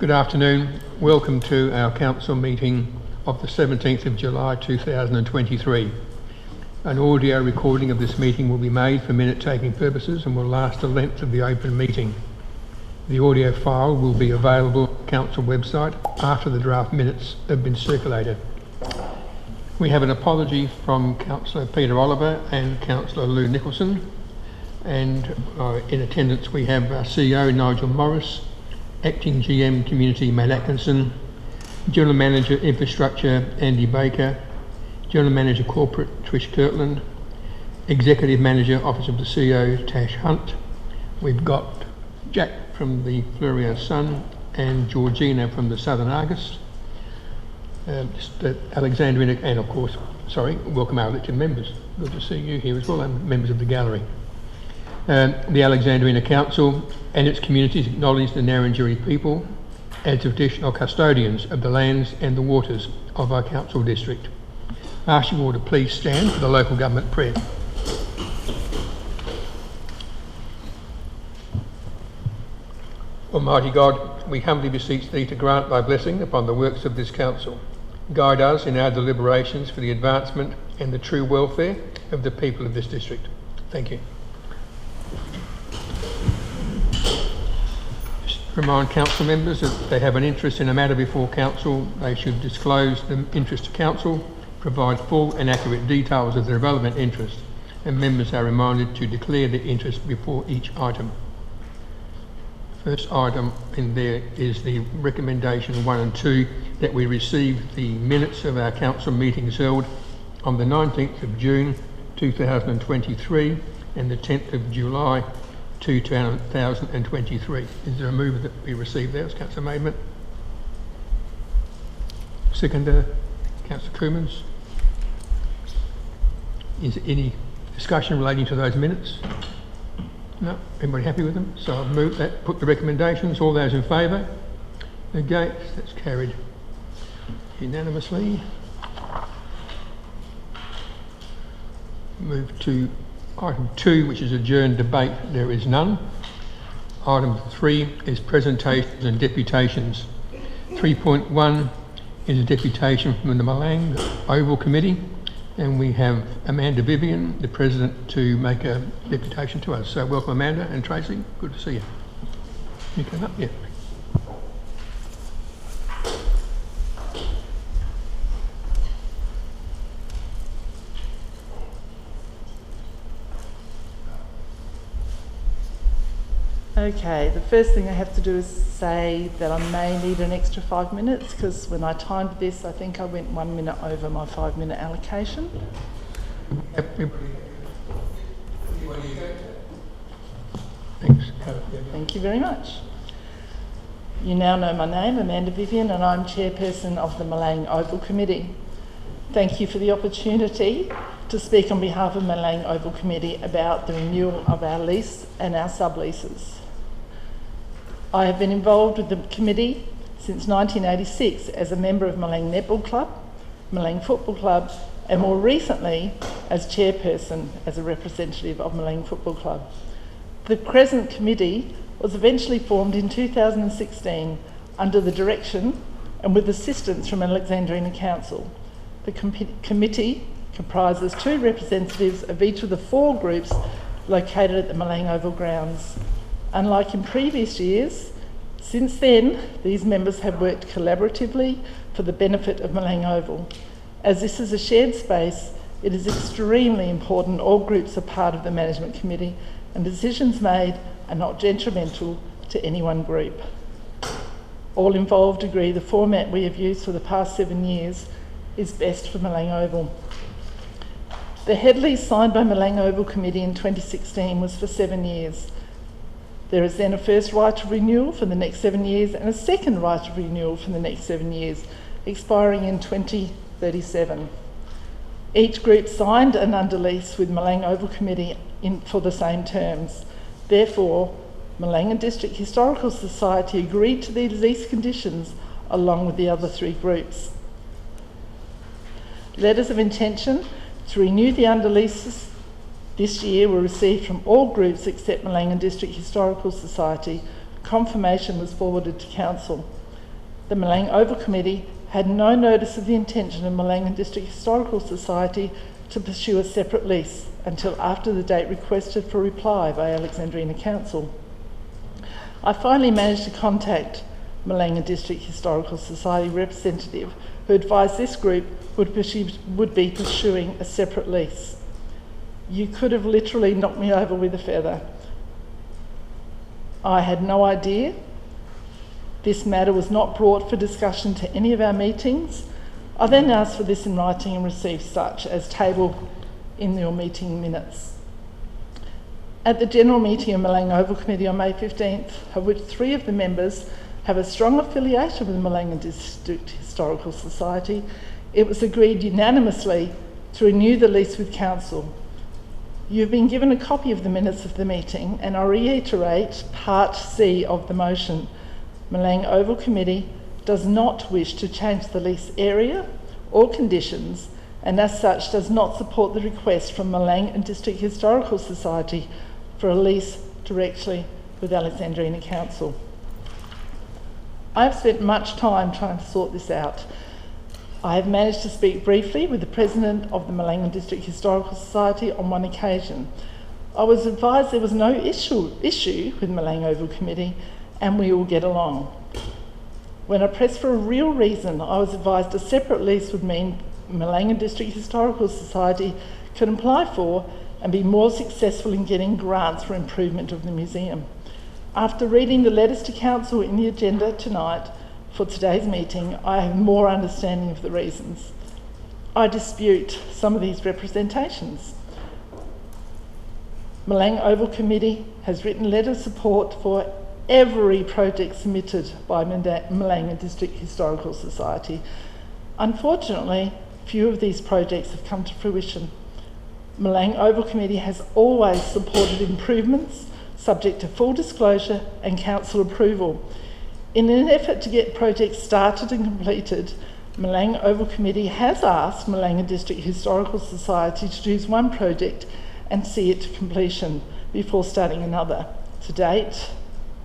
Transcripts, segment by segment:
Good afternoon. Welcome to our council meeting of the 17th of July 2023. An audio recording of this meeting will be made for minute-taking purposes and will last the length of the open meeting. The audio file will be available on the council website after the draft minutes have been circulated. We have an apology from Councillor Peter Oliver and Councillor Lou Nicholson, and in attendance we have our CEO Nigel Morris, Acting GM Community Matt Atkinson, General Manager Infrastructure Andy Baker, General Manager Corporate Trish Kirtland, Executive Manager Office of the CEO Tash Hunt. We've got Jack from the Fleurieu Sun and Georgina from the Southern Argus, Alexandrina, and of course, welcome our elected members. Good to see you here as well, and members of the gallery. The Alexandrina Council and its communities acknowledge the Narrandjeri people as traditional custodians of the lands and the waters of our council district. I ask you all to please stand for the local government prayer. Almighty God, we humbly beseech Thee to grant Thy blessing upon the works of this council. Guide us in our deliberations for the advancement and the true welfare of the people of this district. Thank you. Remind council members that if they have an interest in a matter before council, they should disclose the interest to council, provide full and accurate details of their relevant interest, and members are reminded to declare their interest before each item. First item in there is the recommendation 1 and 2 that we receive the minutes of our council meetings held on the 19th of June 2023 and the 10th of July 2023. Is there a move that we receive those? Councillor Maidment. Seconder, Councillor Coomans. Is there any discussion relating to those minutes? No? Everybody happy with them? So I'll move that, put the recommendations. All those in favour? Against? That's carried unanimously. Move to item 2, which is adjourned debate. There is none. Item 3 is presentations and deputations. 3.1 is a deputation from the Milang Oval Committee, and we have Amanda Vivian, the President, to make a deputation to us. So welcome Amanda and Tracy, good to see you. You come up, yeah. Okay, the first thing I have to do is say that I may need an extra 5 minutes because when I timed this, I think I went 1 minute over my 5-minute allocation. Thanks. Thank you very much. You now know my name, Amanda Vivian, and I'm Chairperson of the Milang Oval Committee. Thank you for the opportunity to speak on behalf of Milang Oval Committee about the renewal of our lease and our subleases. I have been involved with the committee since 1986 as a member of Milang Netball Club, Milang Football Club, and more recently as chairperson as a representative of Milang Football Club. The present committee was eventually formed in 2016 under the direction and with assistance from Alexandrina Council. The committee comprises 2 representatives of each of the 4 groups located at the Milang Oval grounds. Unlike in previous years, since then, these members have worked collaboratively for the benefit of Milang Oval. As this is a shared space, it is extremely important all groups are part of the management committee and decisions made are not detrimental to any one group. All involved agree the format we have used for the past 7 years is best for Milang Oval. The head lease signed by Milang Oval Committee in 2016 was for 7 years. There is then a first right of renewal for the next 7 years and a second right of renewal for the next 7 years, expiring in 2037. Each group signed an under lease with Milang Oval Committee for the same terms. Therefore, Milang District Historical Society agreed to these lease conditions along with the other 3 groups. Letters of intention to renew the under leases this year were received from all groups except Milang District Historical Society. Confirmation was forwarded to Council. The Milang Oval Committee had no notice of the intention of Milang District Historical Society to pursue a separate lease until after the date requested for reply by Alexandrina Council. I finally managed to contact Milang District Historical Society representative who advised this group would be pursuing a separate lease. You could have literally knocked me over with a feather. I had no idea. This matter was not brought for discussion to any of our meetings. I then asked for this in writing and received such as tabled in your meeting minutes. At the general meeting of Milang Oval Committee on May 15th, of which 3 of the members have a strong affiliation with the Milang District Historical Society, it was agreed unanimously to renew the lease with Council. You've been given a copy of the minutes of the meeting, and I reiterate Part C of the motion. Milang Oval Committee does not wish to change the lease area or conditions, and as such does not support the request from Milang and District Historical Society for a lease directly with Alexandrina Council. I've spent much time trying to sort this out. I have managed to speak briefly with the President of the Milang and District Historical Society on one occasion. I was advised there was no issue with Milang Oval Committee and we will get along. When I pressed for a real reason, I was advised a separate lease would mean Milang and District Historical Society could apply for and be more successful in getting grants for improvement of the museum. After reading the letters to Council in the agenda tonight for today's meeting, I have more understanding of the reasons. I dispute some of these representations. Milang Oval Committee has written letters of support for every project submitted by Milang and District Historical Society. Unfortunately, few of these projects have come to fruition. Milang Oval Committee has always supported improvements subject to full disclosure and Council approval. In an effort to get projects started and completed, Milang Oval Committee has asked Milang and District Historical Society to choose one project and see it to completion before starting another. To date,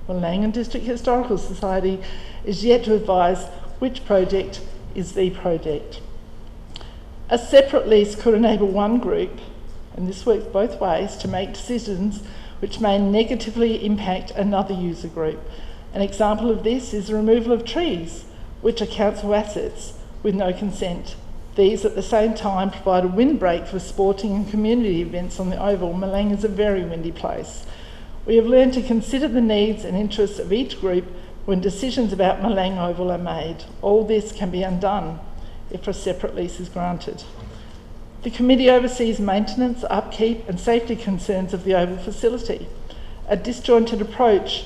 Milang and District Historical Society is yet to advise which project is the project. A separate lease could enable one group, and this works both ways, to make decisions which may negatively impact another user group. An example of this is the removal of trees, which are council assets, with no consent. These at the same time provide a windbreak for sporting and community events on the Oval. Milang is a very windy place. We have learned to consider the needs and interests of each group when decisions about Milang Oval are made. All this can be undone if a separate lease is granted. The committee oversees maintenance, upkeep and safety concerns of the Oval facility. A disjointed approach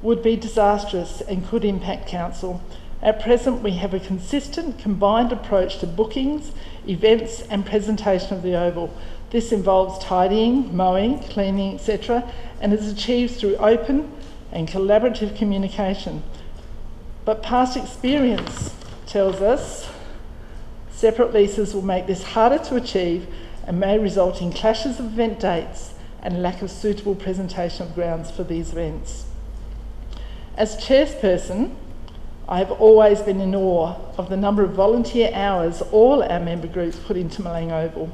would be disastrous and could impact Council. At present, we have a consistent, combined approach to bookings, events and presentation of the Oval. This involves tidying, mowing, cleaning, etc., and is achieved through open and collaborative communication. But past experience tells us separate leases will make this harder to achieve and may result in clashes of event dates and lack of suitable presentation of grounds for these events. As chairperson, I have always been in awe of the number of volunteer hours all our member groups put into Milang Oval.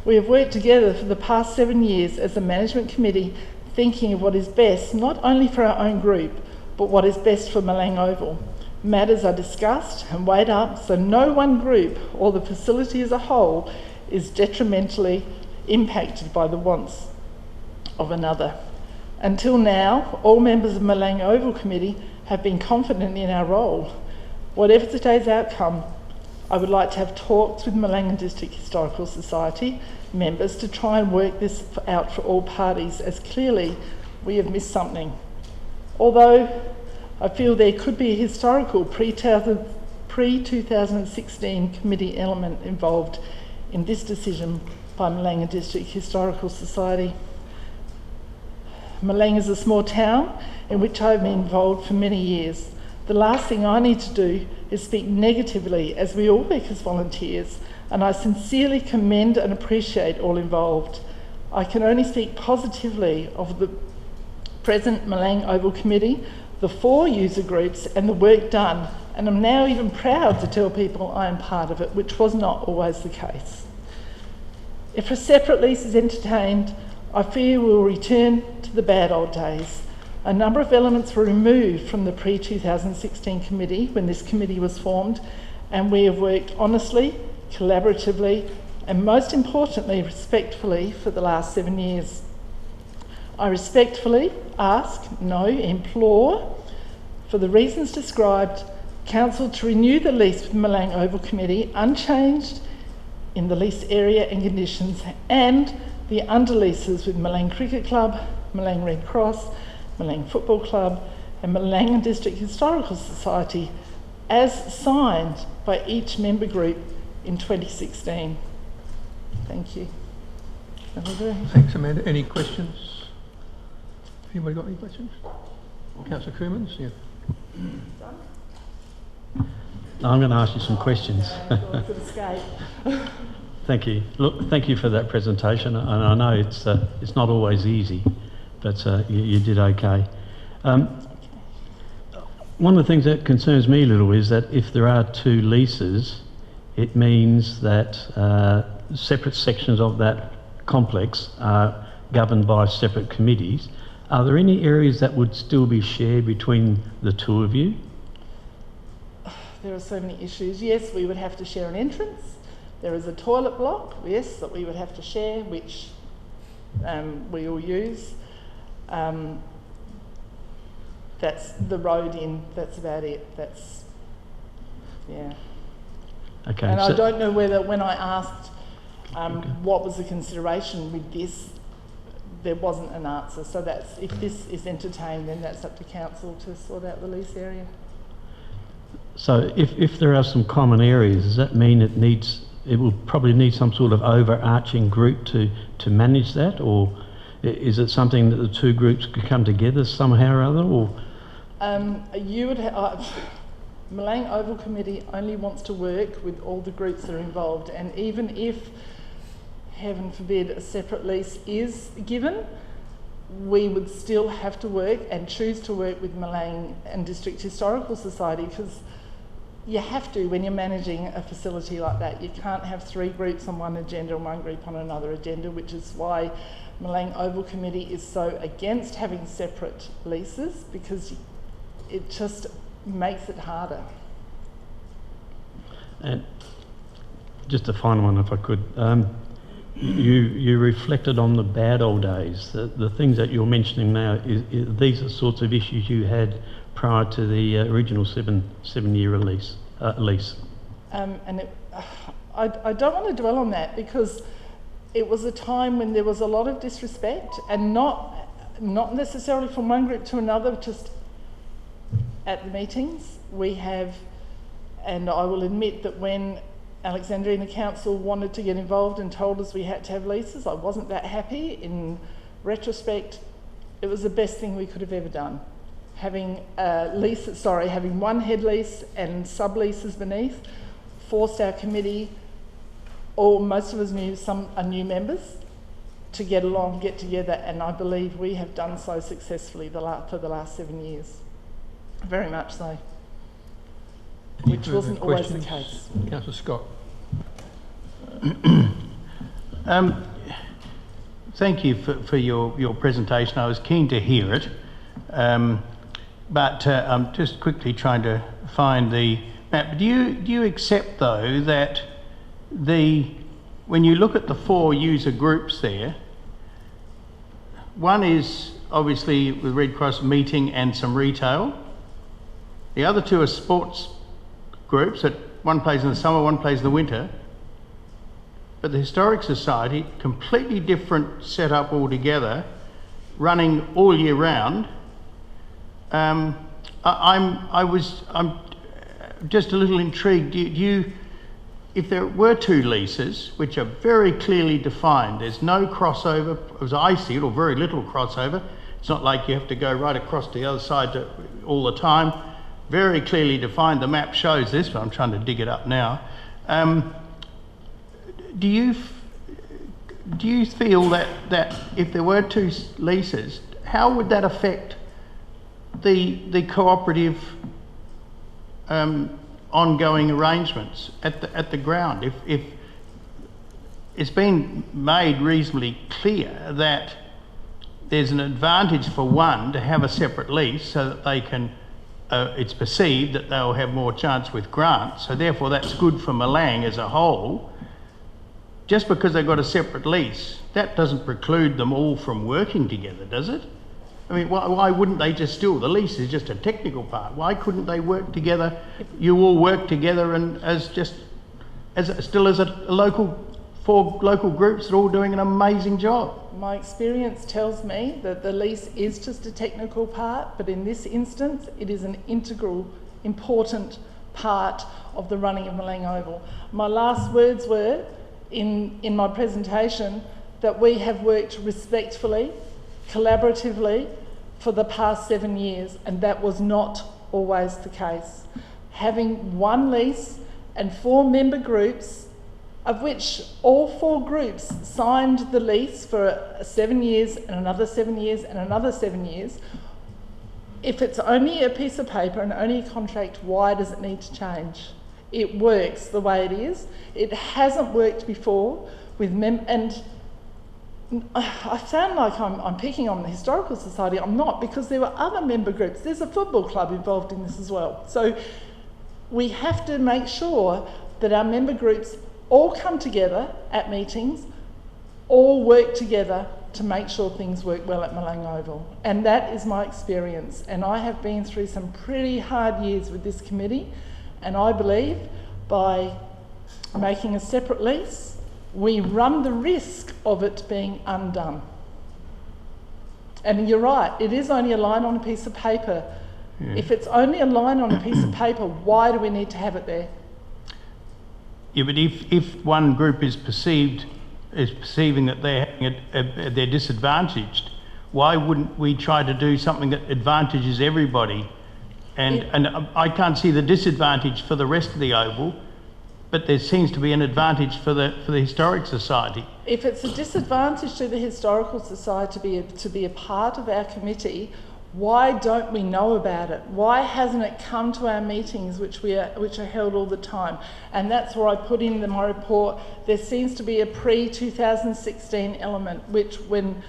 We have worked together for the past 7 years as a management committee, thinking of what is best not only for our own group, but what is best for Milang Oval. Matters are discussed and weighed up so no one group or the facility as a whole is detrimentally impacted by the wants of another. Until now, all members of Milang Oval Committee have been confident in our role. Whatever today's outcome, I would like to have talks with Milang and District Historical Society members to try and work this out for all parties, as clearly we have missed something. Although I feel there could be a historical pre-2016 committee element involved in this decision by Milang and District Historical Society. Milang is a small town in which I've been involved for many years. The last thing I need to do is speak negatively, as we all work as volunteers, and I sincerely commend and appreciate all involved. I can only speak positively of the present Milang Oval Committee, the 4 user groups and the work done and I'm now even proud to tell people I am part of it, which was not always the case. If a separate lease is entertained, I fear we'll return to the bad old days. A number of elements were removed from the pre-2016 committee when this committee was formed, and we have worked honestly, collaboratively, and most importantly, respectfully for the last 7 years. I respectfully ask, no, implore, for the reasons described, Council to renew the lease with Milang Oval Committee unchanged in the lease area and conditions, and the underleases with Milang Cricket Club, Milang Red Cross, Milang Football Club and Milang District Historical Society as signed by each member group in 2016. Thank you. That'll do. Thanks, Amanda. Any questions? Anybody got any questions? Councillor Coomans? Yeah. I'm going to ask you some questions. Thank you. Look, thank you for that presentation. And I know it's not always easy, but you did okay. One of the things that concerns me a little is that if there are two leases, it means that separate sections of that complex are governed by separate committees. Are there any areas that would still be shared between the two of you? There are so many issues. Yes, we would have to share an entrance. There is a toilet block, yes, that we would have to share, which we all use. That's the road in, that's about it. That's, yeah. Okay. And I don't know whether, when I asked what was the consideration with this, there wasn't an answer. So that's, if this is entertained, then that's up to council to sort out the lease area. So if there are some common areas, does that mean it will probably need some sort of overarching group to manage that, or is it something that the two groups could come together somehow or other? Or you would Milang Oval Committee only wants to work with all the groups that are involved, and even if, heaven forbid, a separate lease is given, we would still have to work and choose to work with Milang and District Historical Society, because you have to when you're managing a facility like that. You can't have three groups on one agenda and one group on another agenda, which is why Milang Oval Committee is so against having separate leases, because it just makes it harder. And just a final one, if I could. You reflected on the bad old days. The things that you're mentioning now, these are sorts of issues you had prior to the original seven-year lease. I don't want to dwell on that, because it was a time when there was a lot of disrespect, and not necessarily from one group to another, just at the meetings. We have, and I will admit that when Alexandrina Council wanted to get involved and told us we had to have leases, I wasn't that happy. In retrospect, it was the best thing we could have ever done. Having one head lease and subleases beneath forced our committee, or most of us are new members, to get along, get together, and I believe we have done so successfully for the last 7 years. Very much so. Which wasn't always the case. Councillor Scott. Thank you for your presentation. I was keen to hear it, but I'm just quickly trying to find the map. Do you accept, though, that when you look at the four user groups there, one is obviously with Red Cross meeting and some retail. The other two are sports groups, that one plays in the summer, one plays in the winter. But the Historic Society, completely different setup altogether, running all year round. I'm just a little intrigued. If there were two leases, which are very clearly defined, there's no crossover, as I see it, or very little crossover. It's not like you have to go right across to the other side all the time. Very clearly defined. The map shows this, but I'm trying to dig it up now. Do you feel that if there were two leases, how would that affect the cooperative ongoing arrangements at the ground. If it's been made reasonably clear that there's an advantage for one to have a separate lease so that they can, it's perceived that they'll have more chance with grants, so therefore that's good for Milang as a whole. Just because they've got a separate lease, that doesn't preclude them all from working together, does it? I mean, why wouldn't they just still, the lease is just a technical part, why couldn't they work together, you all work together and still as a local, 4 local groups that are all doing an amazing job? My experience tells me that the lease is just a technical part, but in this instance, it is an integral, important part of the running of Milang Oval. My last words were, in my presentation, that we have worked respectfully, collaboratively for the past 7 years, and that was not always the case. Having one lease and 4 member groups, of which all 4 groups signed the lease for 7 years and another 7 years and another 7 years. If it's only a piece of paper and only a contract, why does it need to change? It works the way it is. It hasn't worked before with and I sound like I'm picking on the Historical Society. I'm not, because there were other member groups. There's a football club involved in this as well. So we have to make sure that our member groups all come together at meetings, all work together to make sure things work well at Milang Oval. And that is my experience. And I have been through some pretty hard years with this committee, and I believe by making a separate lease, we run the risk of it being undone. And you're right, it is only a line on a piece of paper. Yeah. If it's only a line on a piece of paper, why do we need to have it there? Yeah, but if one group is perceiving that they're disadvantaged, why wouldn't we try to do something that advantages everybody? And I can't see the disadvantage for the rest of the Oval, but there seems to be an advantage for the Historic Society. If it's a disadvantage to the Historical Society to be a part of our committee, why don't we know about it? Why hasn't it come to our meetings, which are held all the time? And that's where I put in my report. There seems to be a pre-2016 element, which when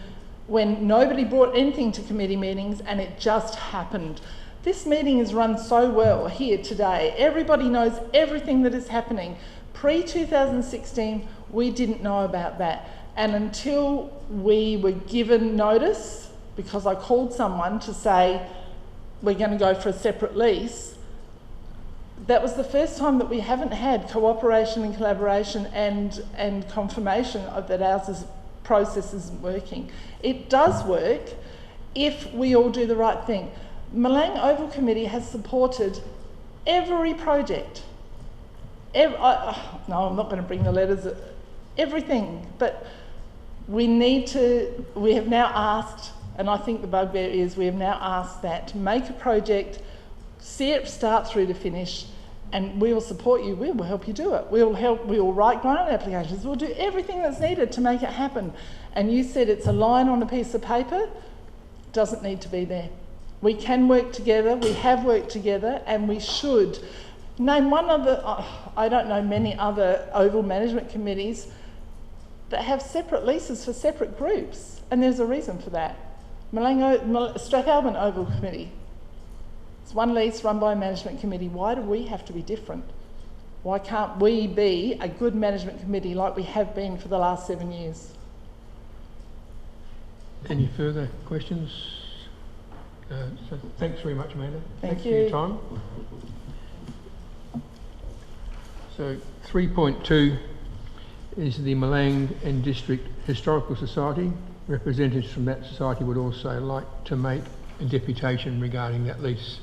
nobody brought anything to committee meetings, and it just happened. This meeting is run so well here today. Everybody knows everything that is happening. Pre-2016, we didn't know about that. And until we were given notice, because I called someone to say, we're going to go for a separate lease, that was the first time that we haven't had cooperation and collaboration and confirmation of that our process isn't working. It does work if we all do the right thing. Milang Oval Committee has supported every project. No, I'm not going to bring the letters, everything, but we have now asked, and I think the bugbear is we have now asked that to make a project, see it start through to finish, and we will support you, we will help you do it. We will write grant applications, we'll do everything that's needed to make it happen. And you said it's a line on a piece of paper, doesn't need to be there. We can work together, we have worked together, and we should. Name one other, I don't know many other Oval management committees that have separate leases for separate groups, and there's a reason for that. Strathalbyn Oval Committee, it's one lease run by a management committee. Why do we have to be different? Why can't we be a good management committee like we have been for the last 7 years? Any further questions? So thanks very much, Amanda. Thanks for your time. So 3.2 is the Milang and District Historical Society. Representatives from that society would also like to make a deputation regarding that lease.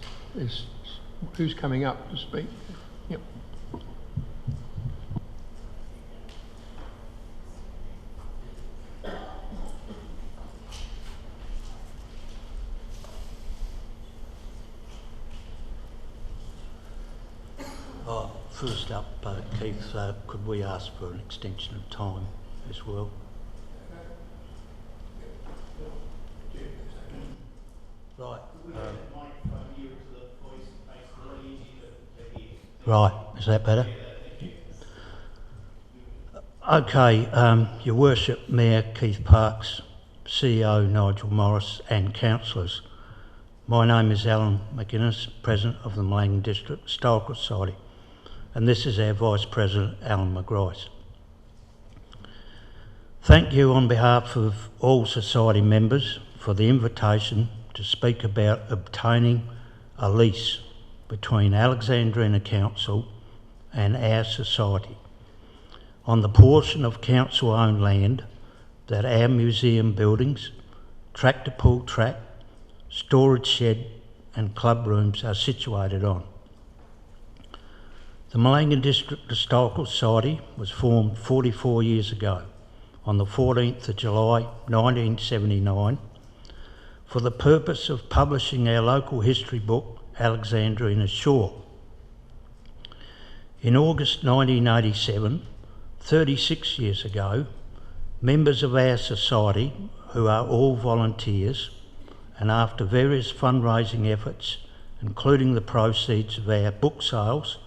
Who's coming up to speak? Yep. First up, Keith, could we ask for an extension of time as well? Right. Right, is that better? Okay, Your Worship, Mayor Keith Parkes, CEO Nigel Morris and councillors. My name is Alan McInnes, President of the Milang District Historical Society, and this is our Vice President, Alan McGrice. Thank you on behalf of all Society members for the invitation to speak about obtaining a lease between Alexandrina Council and our Society on the portion of council-owned land that our museum buildings, tractor pull track, storage shed and club rooms are situated on. The Milang District Historical Society was formed 44 years ago on the 14th of July 1979 for the purpose of publishing our local history book, Alexandrina's Shore. In August 1987, 36 years ago, members of our society, who are all volunteers, and after various fundraising efforts, including the proceeds of our book sales,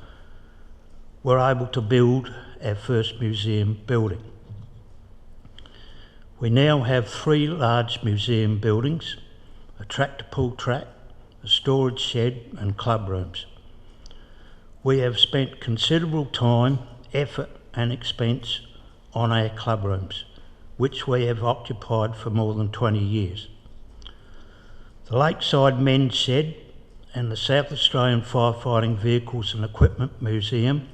were able to build our first museum building. We now have 3 large museum buildings, a tractor pull track, a storage shed and club rooms. We have spent considerable time, effort and expense on our club rooms, which we have occupied for more than 20 years. The Lakeside Men's Shed and the South Australian Firefighting Vehicles and Equipment Museum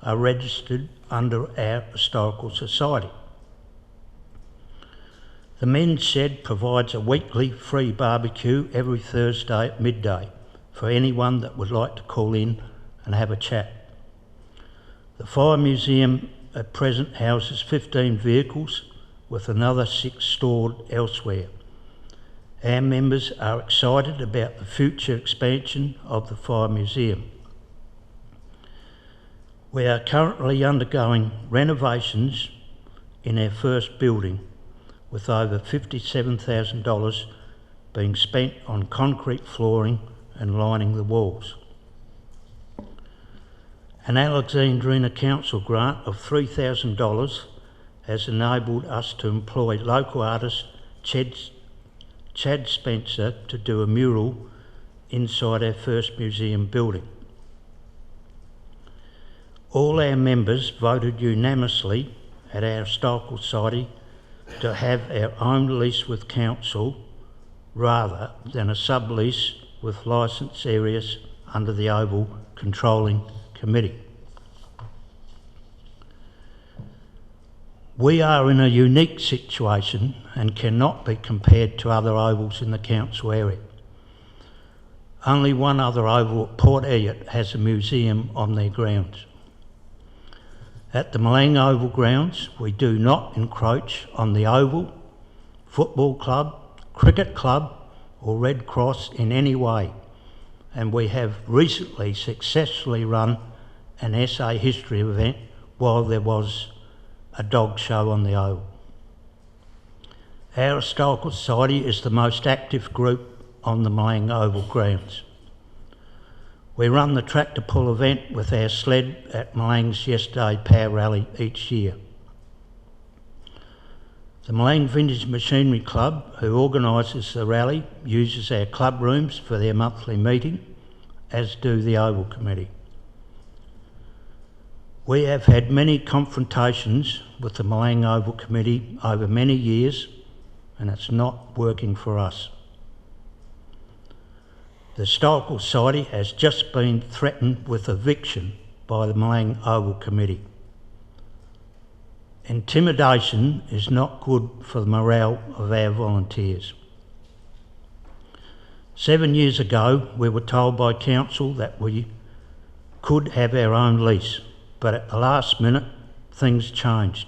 are registered under our Historical Society. The Men's Shed provides a weekly free barbecue every Thursday at midday for anyone that would like to call in and have a chat. The Fire Museum at present houses 15 vehicles with another 6 stored elsewhere. Our members are excited about the future expansion of the Fire Museum. We are currently undergoing renovations in our first building, with over $57,000 being spent on concrete flooring and lining the walls. An Alexandrina Council grant of $3,000 has enabled us to employ local artist Chad Spencer to do a mural inside our first museum building. All our members voted unanimously at our Historical Society to have our own lease with council rather than a sublease with licence areas under the Oval Controlling Committee. We are in a unique situation and cannot be compared to other ovals in the council area. Only one other oval at Port Elliot has a museum on their grounds. At the Milang Oval grounds, we do not encroach on the Oval, Football Club, Cricket Club or Red Cross in any way, and we have recently successfully run an SA history event while there was a dog show on the Oval. Our Historical Society is the most active group on the Milang Oval grounds. We run the tractor pull event with our sled at Milang's Yesterday Power Rally each year. The Milang Vintage Machinery Club, who organises the rally, uses our club rooms for their monthly meeting, as do the Oval Committee. We have had many confrontations with the Milang Oval Committee over many years, and it's not working for us. The Historical Society has just been threatened with eviction by the Milang Oval Committee. Intimidation is not good for the morale of our volunteers. 7 years ago, we were told by council that we could have our own lease, but at the last minute, things changed.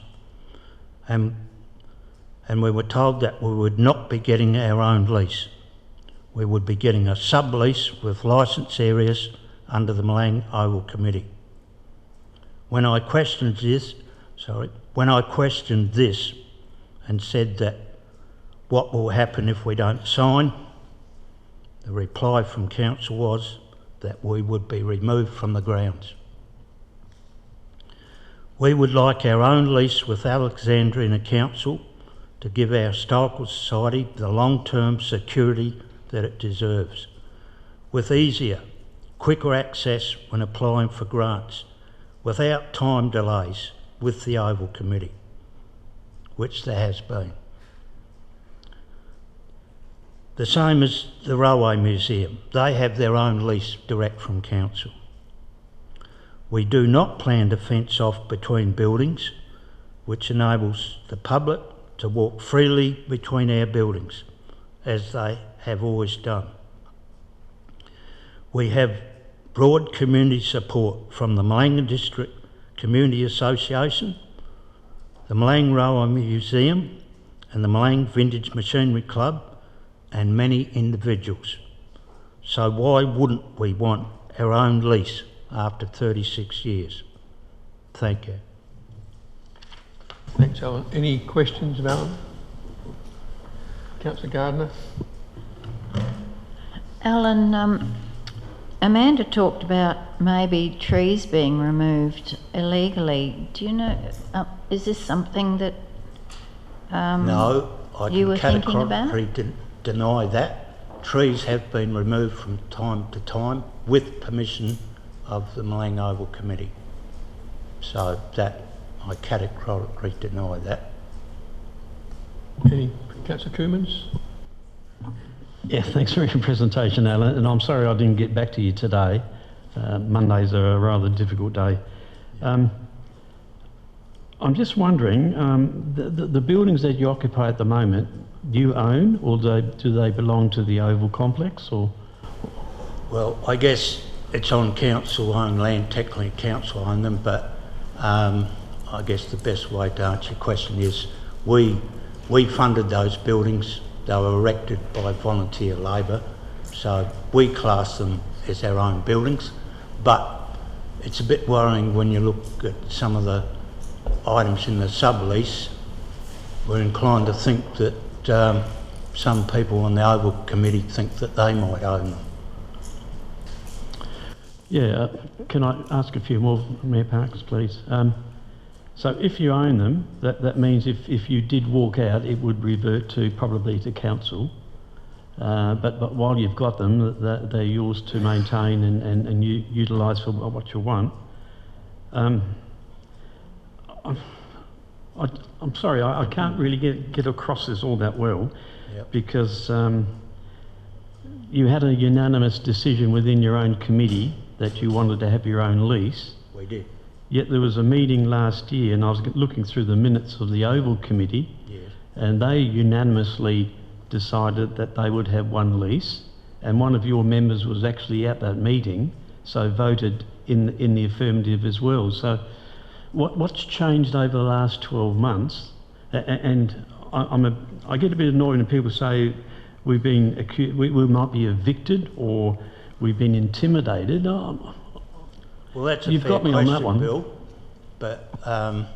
And we were told that we would not be getting our own lease. We would be getting a sublease with licence areas under the Milang Oval Committee. When I questioned this and said that what will happen if we don't sign, the reply from council was that we would be removed from the grounds. We would like our own lease with Alexandrina Council to give our historical society the long-term security that it deserves, with easier, quicker access when applying for grants, without time delays with the Oval Committee, which there has been. The same as the Railway Museum. They have their own lease direct from Council. We do not plan to fence off between buildings, which enables the public to walk freely between our buildings, as they have always done. We have broad community support from the Milang District Community Association, the Milang Railway Museum and the Milang Vintage Machinery Club, and many individuals. So why wouldn't we want our own lease after 36 years? Thank you. Thanks, Alan. Any questions of Alan? Councillor Gardner? Alan, Amanda talked about maybe trees being removed illegally. Do you know, is this something that No, I you were can thinking about? categorically deny that. Trees have been removed from time to time with permission of the Milang Oval Committee. So that, I categorically deny that. Any? Councillor Coomans? Yeah, thanks for your presentation, Alan, and I'm sorry I didn't get back to you today. Mondays are a rather difficult day. I'm just wondering, the buildings that you occupy at the moment, do you own, or do they belong to the Oval Complex, or? Well, I guess it's on council-owned land, technically council own them, but I guess the best way to answer your question is we funded those buildings. They were erected by volunteer labour, so we class them as our own buildings. But it's a bit worrying when you look at some of the items in the sublease. We're inclined to think that some people on the Oval Committee think that they might own them. Yeah, can I ask a few more, Mayor Parkes, please? So if you own them, that means if you did walk out, it would revert to probably to council. But while you've got them, they're yours to maintain and utilise for what you want. I'm sorry, I can't really get across this all that well. Yep. Because you had a unanimous decision within your own committee that you wanted to have your own lease. We did. Yet there was a meeting last year, and I was looking through the minutes of the Oval Committee, Yes. and they unanimously decided that they would have one lease, and one of your members was actually at that meeting, so voted in the affirmative as well. So what's changed over the last 12 months? And I get a bit annoyed when people say we've been accused, we might be evicted or we've been intimidated. Well, that's a You've fair got me question, on that one, Bill, but I'm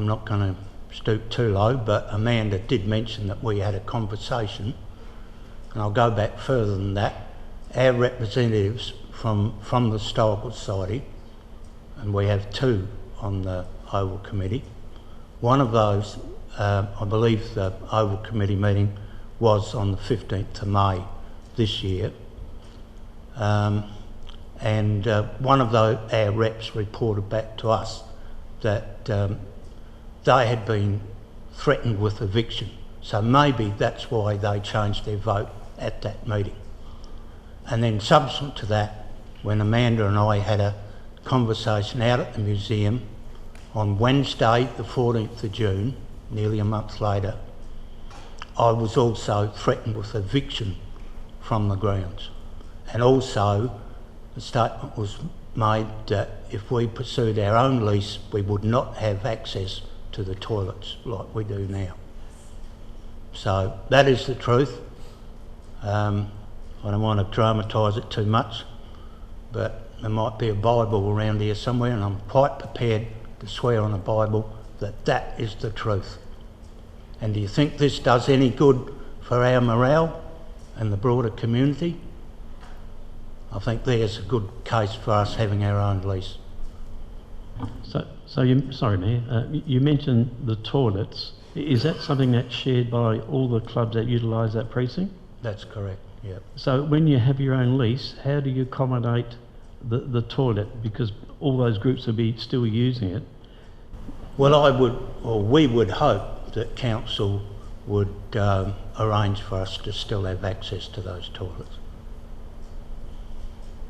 not going to stoop too low, but Amanda did mention that we had a conversation, and I'll go back further than that. Our representatives from the Historical Society, and we have two on the Oval Committee. One of those, I believe the Oval Committee meeting was on the 15th of May this year. And one of our reps reported back to us that they had been threatened with eviction. So maybe that's why they changed their vote at that meeting. And then subsequent to that, when Amanda and I had a conversation out at the museum on Wednesday the 14th of June, nearly a month later, I was also threatened with eviction from the grounds. And also the statement was made that if we pursued our own lease, we would not have access to the toilets like we do now. So that is the truth. I don't want to dramatise it too much, but there might be a Bible around here somewhere, and I'm quite prepared to swear on a Bible that that is the truth. And do you think this does any good for our morale and the broader community? I think there's a good case for us having our own lease. So So sorry, Mayor, you mentioned the toilets. Is that something that's shared by all the clubs that utilise that precinct? That's correct, yeah. So when you have your own lease, how do you accommodate the toilet? Because all those groups will be still using it. Well, we would hope that council would arrange for us to still have access to those toilets.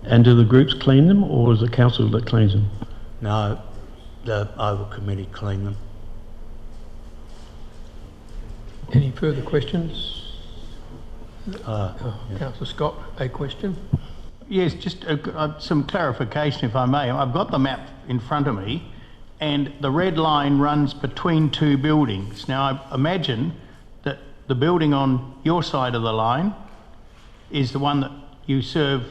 And do the groups clean them, or is the council that cleans them? No, the Oval Committee clean them. Any further questions? Yeah. Councillor Scott, a question? Yes, just some clarification if I may. I've got the map in front of me and the red line runs between two buildings. Now I imagine that the building on your side of the line is the one that you serve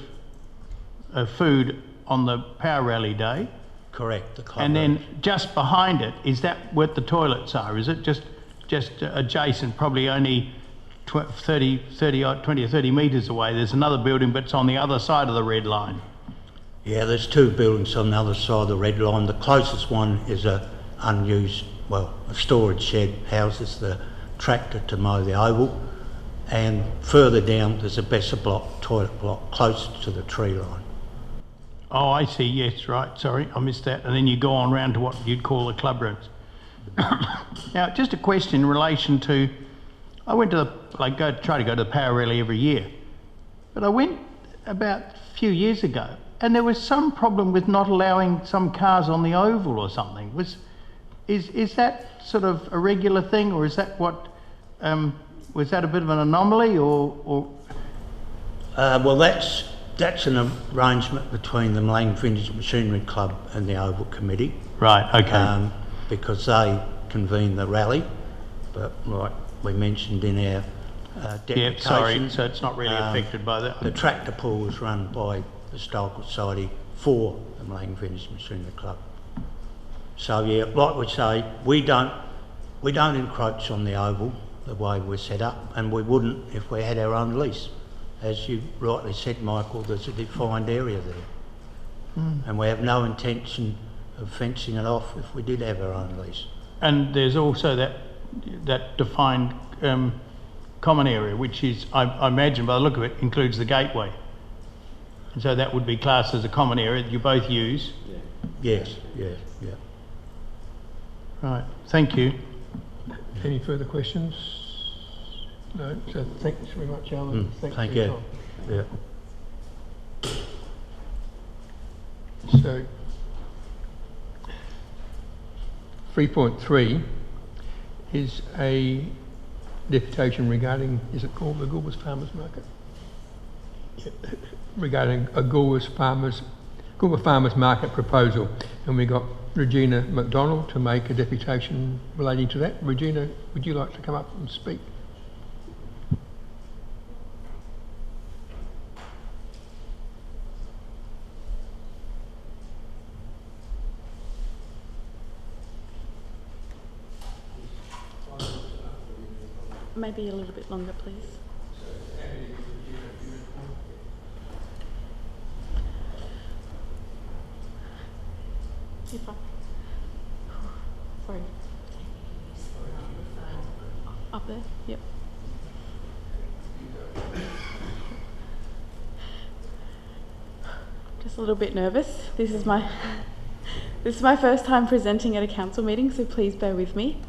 food on the power rally day. Correct, the club. And then just behind it, is that where the toilets are? Is it just adjacent, probably only 20 or 30 metres away? There's another building, but it's on the other side of the red line. Yeah, there's two buildings on the other side of the red line. The closest one is a unused, well, a storage shed, houses the tractor to mow the oval. And further down, there's a Besser block, toilet block, closer to the tree line. Oh, I see, yes, right, sorry, I missed that. And then you go on round to what you'd call the club rooms. Now, just a question in relation to, I went to try to go to the power rally every year, but I went about a few years ago and there was some problem with not allowing some cars on the oval or something. Is that sort of a regular thing, or is that what, was that a bit of an anomaly or? Well, that's an arrangement between the Milang Vintage Machinery Club and the Oval Committee. Right, okay. Because they convene the rally, but like we mentioned in our deputation... Yeah, sorry, so it's not really affected by that. The tractor pool is run by the Historical Society for the Milang Vintage Machinery Club. So yeah, like we say, we don't encroach on the Oval the way we're set up, and we wouldn't if we had our own lease. As you rightly said, Michael, there's a defined area there. And we have no intention of fencing it off if we did have our own lease. And there's also that defined common area, which is, I imagine by the look of it, includes the gateway. And so that would be classed as a common area that you both use. Yes, yeah. Right, thank you. Any further questions? No, so thanks very much, Alan. Thank for your you. time. Yeah. So, 3.3 is a deputation regarding, is it called the Goolwa Farmers Market? Yeah. Regarding a Goolwa Farmers Market proposal, and we got Regina McDonald to make a deputation relating to that. Regina, would you like to come up and speak? Maybe a little bit longer, please. If I... Sorry. Up there? Yep. Just a little bit nervous. This is my first time presenting at a council meeting, so please bear with me.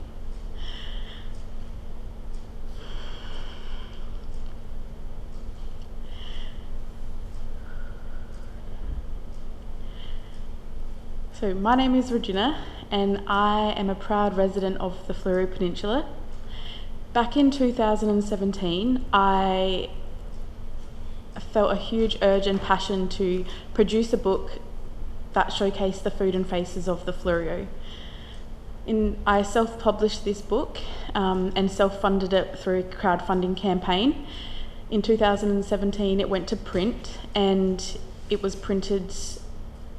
So my name is Regina and I am a proud resident of the Fleurieu Peninsula. Back in 2017, I felt a huge urge and passion to produce a book that showcased the food and faces of the Fleurieu. I self-published this book and self-funded it through a crowdfunding campaign. In 2017, it went to print and it was printed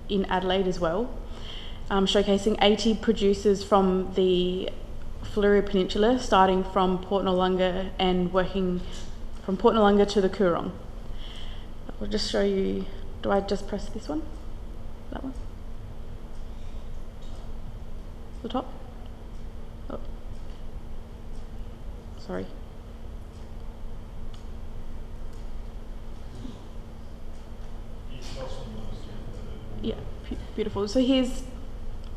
in Adelaide as well. Showcasing 80 producers from the Fleurieu Peninsula, starting from Port Noarlunga and working from Port Noarlunga to the Coorong. I'll just show you, do I just press this one? That one? the top. Oh. Sorry. Yeah, beautiful. So here's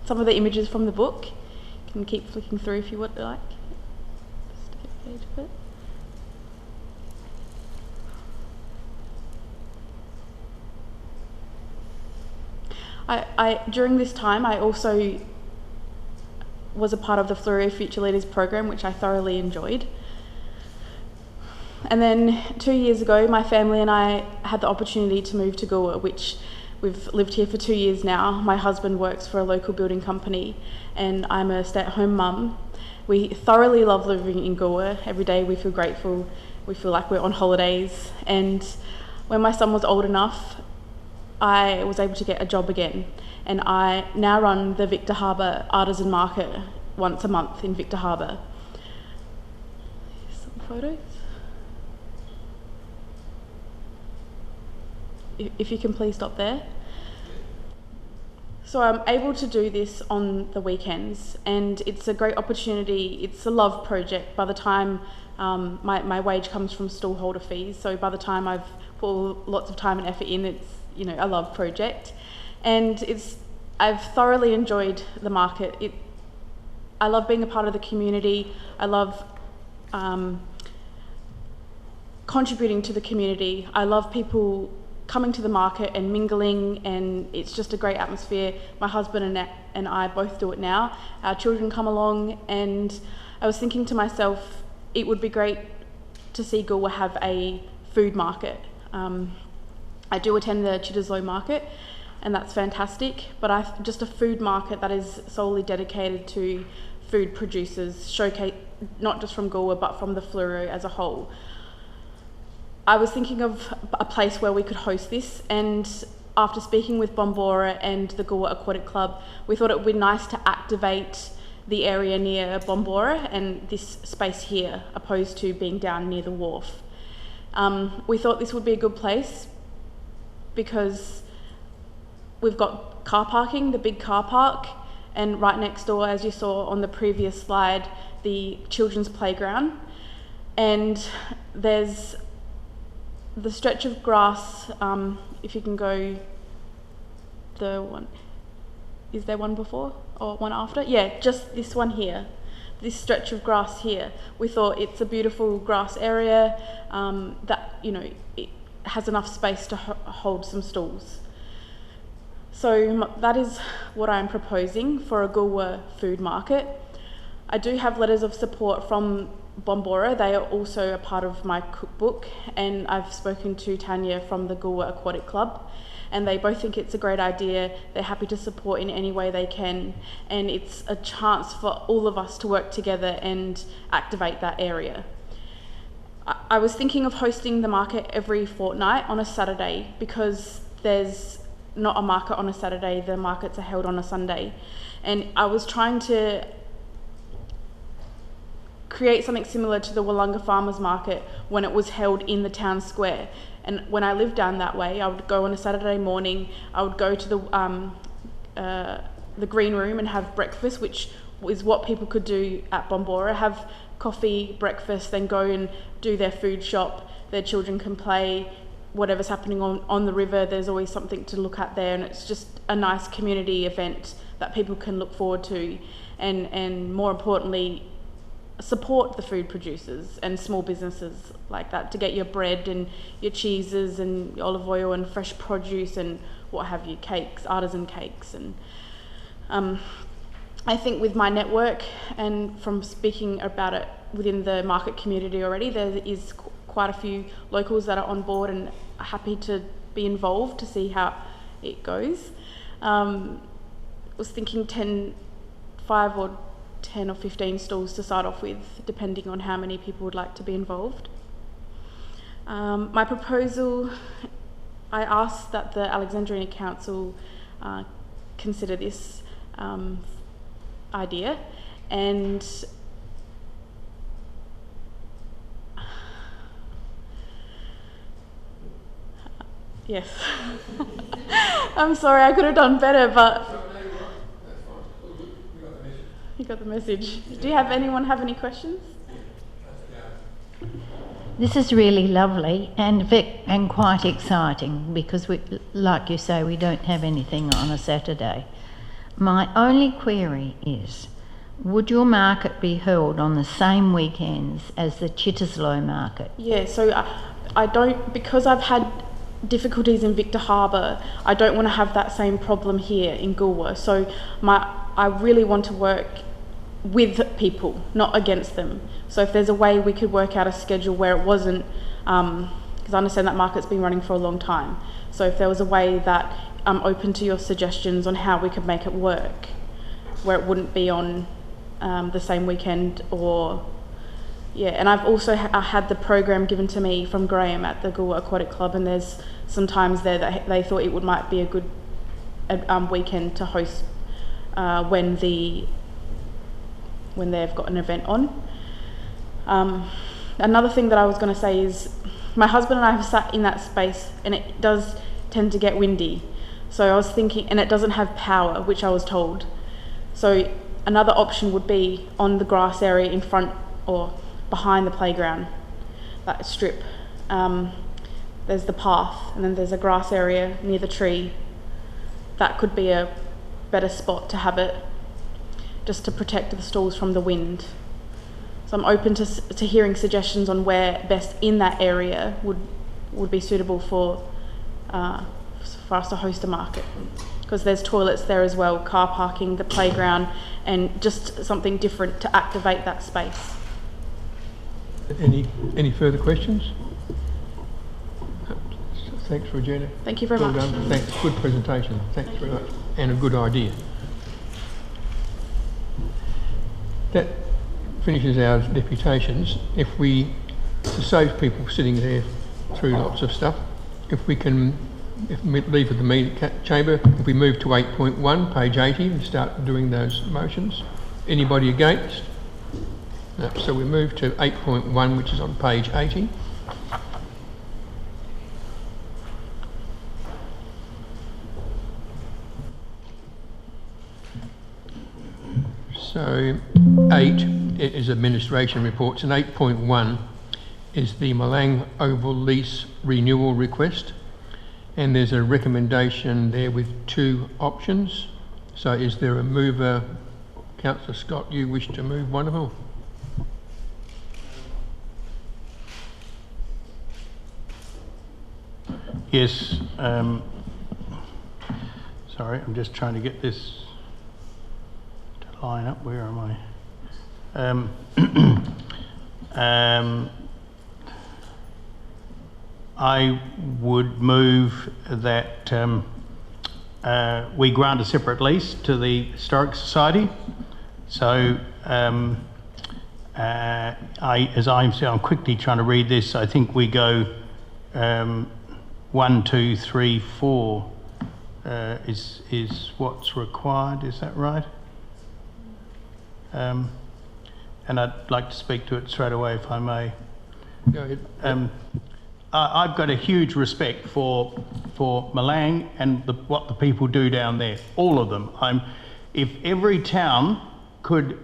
some of the images from the book. You can keep flicking through if you would like. Just to get a page of it. During this time, I also was a part of the Fleurieu Future Leaders program, which I thoroughly enjoyed. And then 2 years ago, my family and I had the opportunity to move to Goolwa, which we've lived here for 2 years now. My husband works for a local building company and I'm a stay-at-home mum. We thoroughly love living in Goolwa. Every day we feel grateful, we feel like we're on holidays. And when my son was old enough, I was able to get a job again, and I now run the Victor Harbour Artisan Market once a month in Victor Harbour. Here's some photos. If you can please stop there. So I'm able to do this on the weekends, and it's a great opportunity. It's a love project. By the time my wage comes from stallholder fees, so by the time I've put lots of time and effort in, it's a love project, and I've thoroughly enjoyed the market. I love being a part of the community. I love contributing to the community. I love people coming to the market and mingling, and it's just a great atmosphere. My husband and I both do it now. Our children come along, and I was thinking to myself, it would be great to see Goolwa have a food market. I do attend the Chitterslow market, and that's fantastic, but just a food market that is solely dedicated to food producers, showcase not just from Goolwa but from the Fleurieu as a whole. I was thinking of a place where we could host this, and after speaking with Bombora and the Goolwa Aquatic Club, we thought it would be nice to activate the area near Bombora and this space here, opposed to being down near the wharf. We thought this would be a good place because we've got car parking, the big car park, and right next door, as you saw on the previous slide, the children's playground. And there's the stretch of grass, if you can go the one, is there one before or one after? Yeah, just this one here, this stretch of grass here. We thought it's a beautiful grass area that, it has enough space to hold some stalls. So that is what I'm proposing for a Goolwa food market. I do have letters of support from Bombora. They are also a part of my cookbook, and I've spoken to Tanya from the Goolwa Aquatic Club, and they both think it's a great idea. They're happy to support in any way they can, and it's a chance for all of us to work together and activate that area. I was thinking of hosting the market every fortnight on a Saturday, because there's not a market on a Saturday, the markets are held on a Sunday. And I was trying to create something similar to the Wollonga Farmers Market when it was held in the town square. And when I lived down that way, I would go on a Saturday morning, I would go to the green room and have breakfast, which is what people could do at Bombora, have coffee, breakfast, then go and do their food shop. Their children can play, whatever's happening on the river, there's always something to look at there, and it's just a nice community event that people can look forward to, and more importantly, support the food producers and small businesses like that to get your bread and your cheeses and olive oil and fresh produce and what have you, cakes, artisan cakes. And I think with my network and from speaking about it within the market community already, there is quite a few locals that are on board and are happy to be involved to see how it goes. I was thinking 5 or 10 or 15 stalls to start off with, depending on how many people would like to be involved. My proposal, I asked that the Alexandrina Council consider this idea, and yes. I'm sorry, I could have done better, but You got the message. Do you have anyone have any questions? This is really lovely and quite exciting because, like you say, we don't have anything on a Saturday. My only query is, would your market be held on the same weekends as the Chitterslow market? Yeah, so I don't, because I've had difficulties in Victor Harbour, I don't want to have that same problem here in Goolwa. So I really want to work with people, not against them. So if there's a way we could work out a schedule where it wasn't, because I understand that market's been running for a long time. So if there was a way that I'm open to your suggestions on how we could make it work, where it wouldn't be on the same weekend or, yeah. And I've also had the program given to me from Graham at the Goolwa Aquatic Club, and there's some times there that they thought it might be a good weekend to host when they've got an event on. Another thing that I was going to say is my husband and I have sat in that space and it does tend to get windy. So I was thinking, and it doesn't have power, which I was told. So another option would be on the grass area in front or behind the playground, that strip. There's the path and then there's a grass area near the tree. That could be a better spot to have it, just to protect the stalls from the wind. So I'm open to hearing suggestions on where best in that area would be suitable for us to host a market. Because there's toilets there as well, car parking, the playground, and just something different to activate that space. Any further questions? Thanks, Regina. Thank you very Well much. done. Thanks. Good presentation. Thanks very much. And a good idea. That finishes our deputations. If we, to save people sitting there through lots of stuff, if we leave the meeting chamber, if we move to 8.1, page 80, and start doing those motions. Anybody against? No. So we move to 8.1, which is on page 80. So 8 is administration reports, and 8.1 is the Milang Oval Lease renewal request, and there's a recommendation there with 2 options. So is there a mover? Councillor Scott, you wish to move one of them? Yes. Sorry, I'm just trying to get this to line up. Where am I? I would move that we grant a separate lease to the Historic Society. So, I'm quickly trying to read this. I think we go 1, 2, 3, 4 is what's required. Is that right? And I'd like to speak to it straight away, if I may. Go ahead. I've got a huge respect for Milang and what the people do down there, all of them. If every town could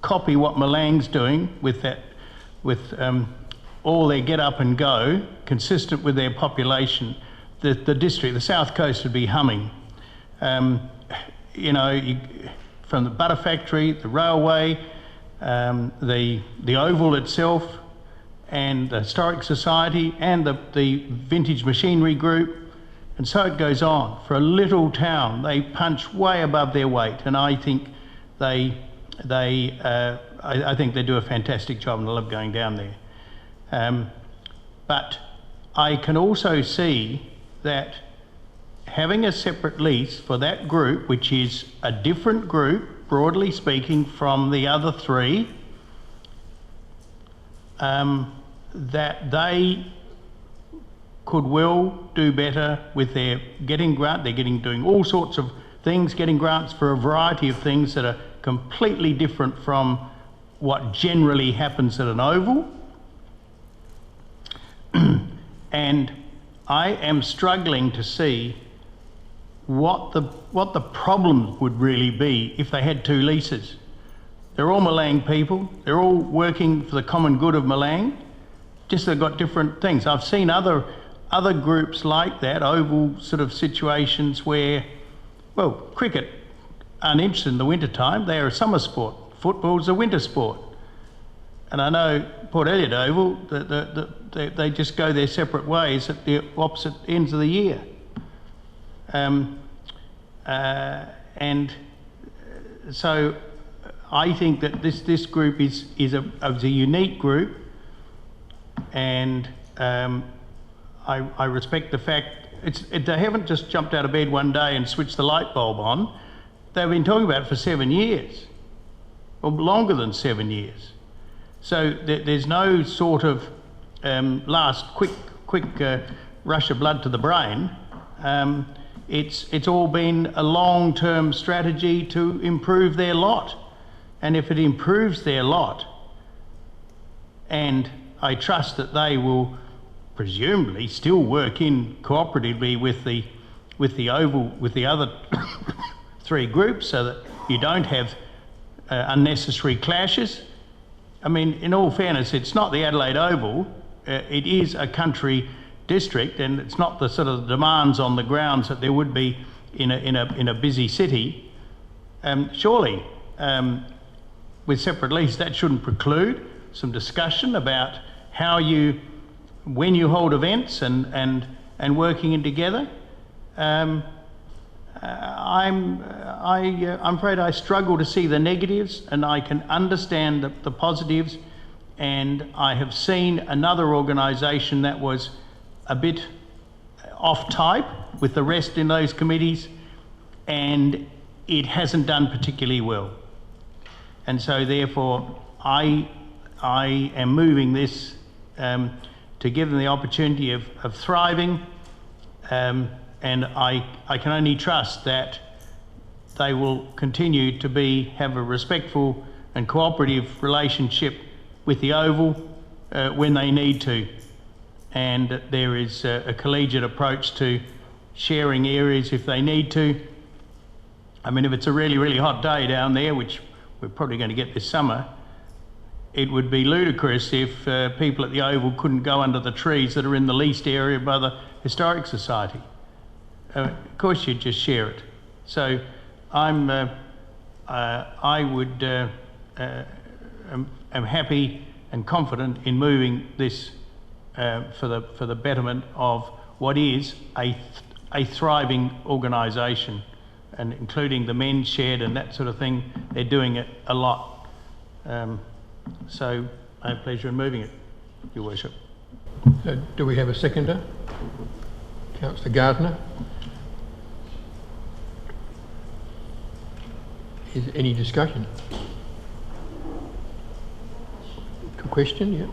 copy what Milang's doing with all their get up and go, consistent with their population, the district, the South Coast would be humming. From the butter factory, the railway, the Oval itself, and the Historic Society, and the Vintage Machinery Group, and so it goes on. For a little town, they punch way above their weight, and I think I think they do a fantastic job, and I love going down there. But I can also see that having a separate lease for that group, which is a different group, broadly speaking, from the other 3, that they could well do better with their getting grant. They're doing all sorts of things, getting grants for a variety of things that are completely different from what generally happens at an oval. And I am struggling to see what the problem would really be if they had two leases. They're all Milang people. They're all working for the common good of Milang. Just they've got different things. I've seen other groups like that, oval sort of situations where, well, cricket aren't interested in the winter time. They're a summer sport. Football's a winter sport. And I know Port Elliot Oval, they just go their separate ways at the opposite ends of the year. And so I think that this group is a unique group, and I respect the fact they haven't just jumped out of bed one day and switched the light bulb on. They've been talking about it for 7 years, or longer than 7 years. So there's no sort of last quick rush of blood to the brain. It's all been a long-term strategy to improve their lot. And if it improves their lot, and I trust that they will presumably still work in cooperatively with the Oval, with the other three groups, so that you don't have unnecessary clashes. I mean, in all fairness, it's not the Adelaide Oval. It is a country district, and it's not the sort of demands on the grounds that there would be in a busy city. Surely, with separate leases, that shouldn't preclude some discussion about how when you hold events and working in together. I'm afraid I struggle to see the negatives, and I can understand the positives. And I have seen another organisation that was a bit off type with the rest in those committees, and it hasn't done particularly well. And so therefore I am moving this to give them the opportunity of thriving, and I can only trust that they will continue to have a respectful and cooperative relationship with the Oval when they need to, and that there is a collegiate approach to sharing areas if they need to. I mean, if it's a really, really hot day down there, which we're probably going to get this summer, it would be ludicrous if people at the Oval couldn't go under the trees that are in the leased area by the Historic Society. Of course you'd just share it. So I'm happy and confident in moving this for the betterment of what is a thriving organisation, and including the men's shed and that sort of thing. They're doing it a lot. So I have pleasure in moving it, Your Worship. Do we have a seconder? Councillor Gardner. Is there any discussion? Question, yeah.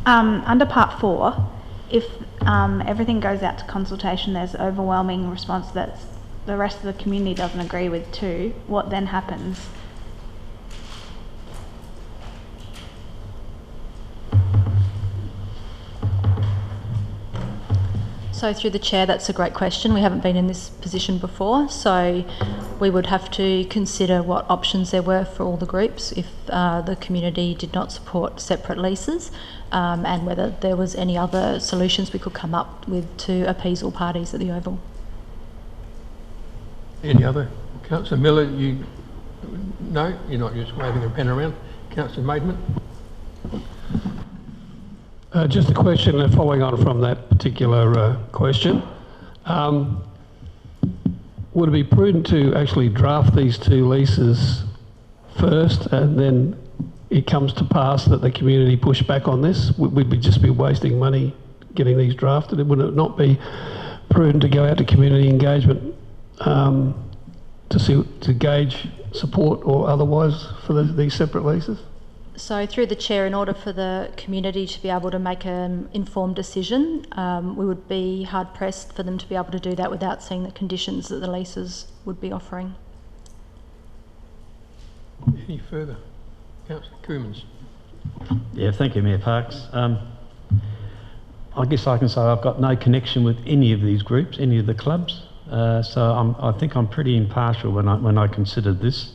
Under part 4, if everything goes out to consultation, there's overwhelming response that the rest of the community doesn't agree with too, what then happens? So through the chair, that's a great question. We haven't been in this position before, so we would have to consider what options there were for all the groups if the community did not support separate leases, and whether there was any other solutions we could come up with to appease all parties at the Oval. Any other? Councillor Miller, no, you're not just waving a pen around. Councillor Maidment. Just a question following on from that particular question. Would it be prudent to actually draft these two leases first, and then it comes to pass that the community push back on this? Would we just be wasting money getting these drafted? Would it not be prudent to go out to community engagement to gauge support or otherwise for these separate leases? So through the chair, in order for the community to be able to make an informed decision, we would be hard pressed for them to be able to do that without seeing the conditions that the leases would be offering. Any further? Councillor Coomans. Yeah, thank you, Mayor Parkes. I guess I can say I've got no connection with any of these groups, any of the clubs. So I think I'm pretty impartial when I considered this.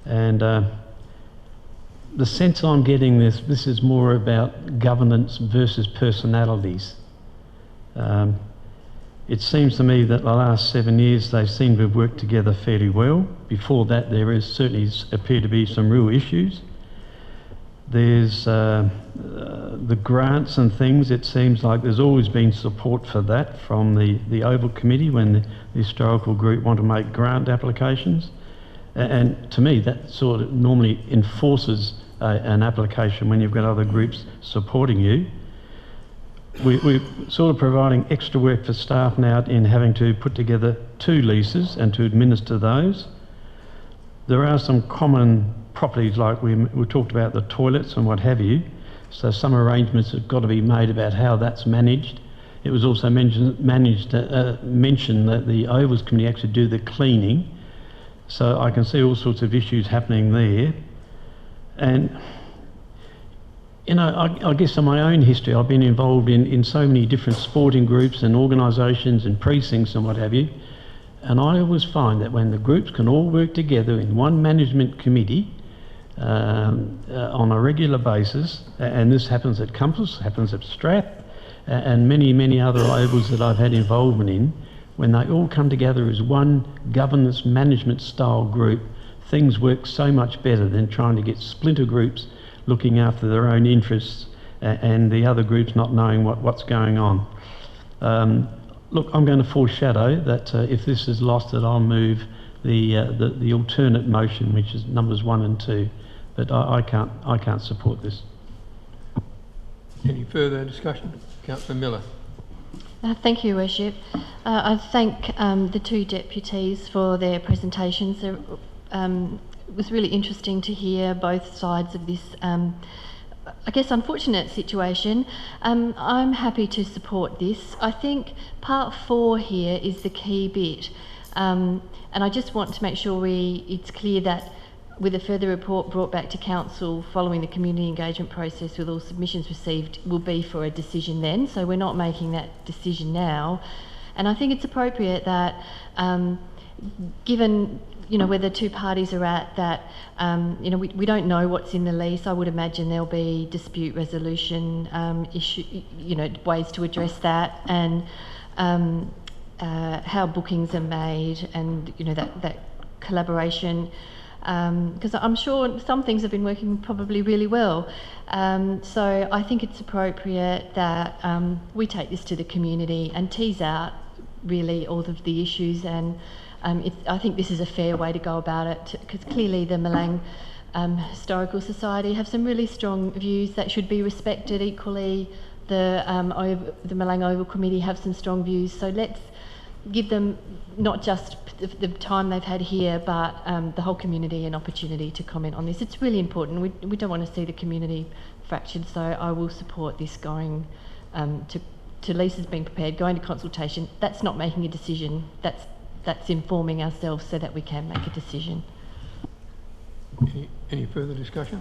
And the sense I'm getting this is more about governance versus personalities. It seems to me that the last 7 years they seem to have worked together fairly well. Before that there is certainly appear to be some real issues. There's the grants and things, it seems like there's always been support for that from the Oval Committee when the historical group want to make grant applications. And to me that sort of normally enforces an application when you've got other groups supporting you. We're sort of providing extra work for staff now in having to put together 2 leases and to administer those. There are some common properties like we talked about the toilets and what have you, so some arrangements have got to be made about how that's managed. It was also mentioned that the Ovals Committee actually do the cleaning, so I can see all sorts of issues happening there. And you know, I guess in my own history I've been involved in so many different sporting groups and organisations and precincts and what have you, and I always find that when the groups can all work together in one management committee on a regular basis, and this happens at Compass, happens at Strath, and many other ovals that I've had involvement in, when they all come together as one governance management style group, things work so much better than trying to get splinter groups looking after their own interests and the other groups not knowing what's going on. Look, I'm going to foreshadow that if this is lost, that I'll move the alternate motion, which is numbers 1 and 2. But I can't support this. Any further discussion? Councillor Miller. Thank you, Worship. I thank the 2 deputies for their presentations. It was really interesting to hear both sides of this, I guess, unfortunate situation. I'm happy to support this. I think part 4 here is the key bit, and I just want to make sure it's clear that with a further report brought back to Council following the community engagement process with all submissions received will be for a decision then, so we're not making that decision now. And I think it's appropriate that, given where the 2 parties are at, that we don't know what's in the lease. I would imagine there'll be dispute resolution issue, ways to address that, and how bookings are made, and that collaboration. Because I'm sure some things have been working probably really well. So I think it's appropriate that we take this to the community and tease out really all of the issues, and I think this is a fair way to go about it, because clearly the Milang Historical Society have some really strong views that should be respected equally. The Milang Oval Committee have some strong views, so let's give them not just the time they've had here, but the whole community an opportunity to comment on this. It's really important. We don't want to see the community fractured, so I will support this going to leases being prepared, going to consultation. That's not making a decision. That's informing ourselves so that we can make a decision. Any further discussion?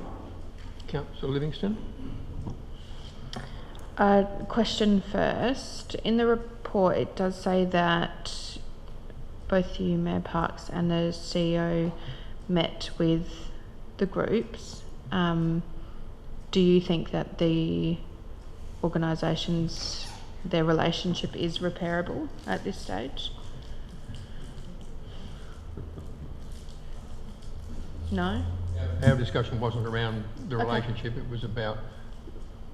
Councillor Livingston. Question first. In the report, it does say that both you, Mayor Parks, and the CEO met with the groups. Do you think that the organisations, their relationship is repairable at this stage? No? Our discussion wasn't around the relationship, it was about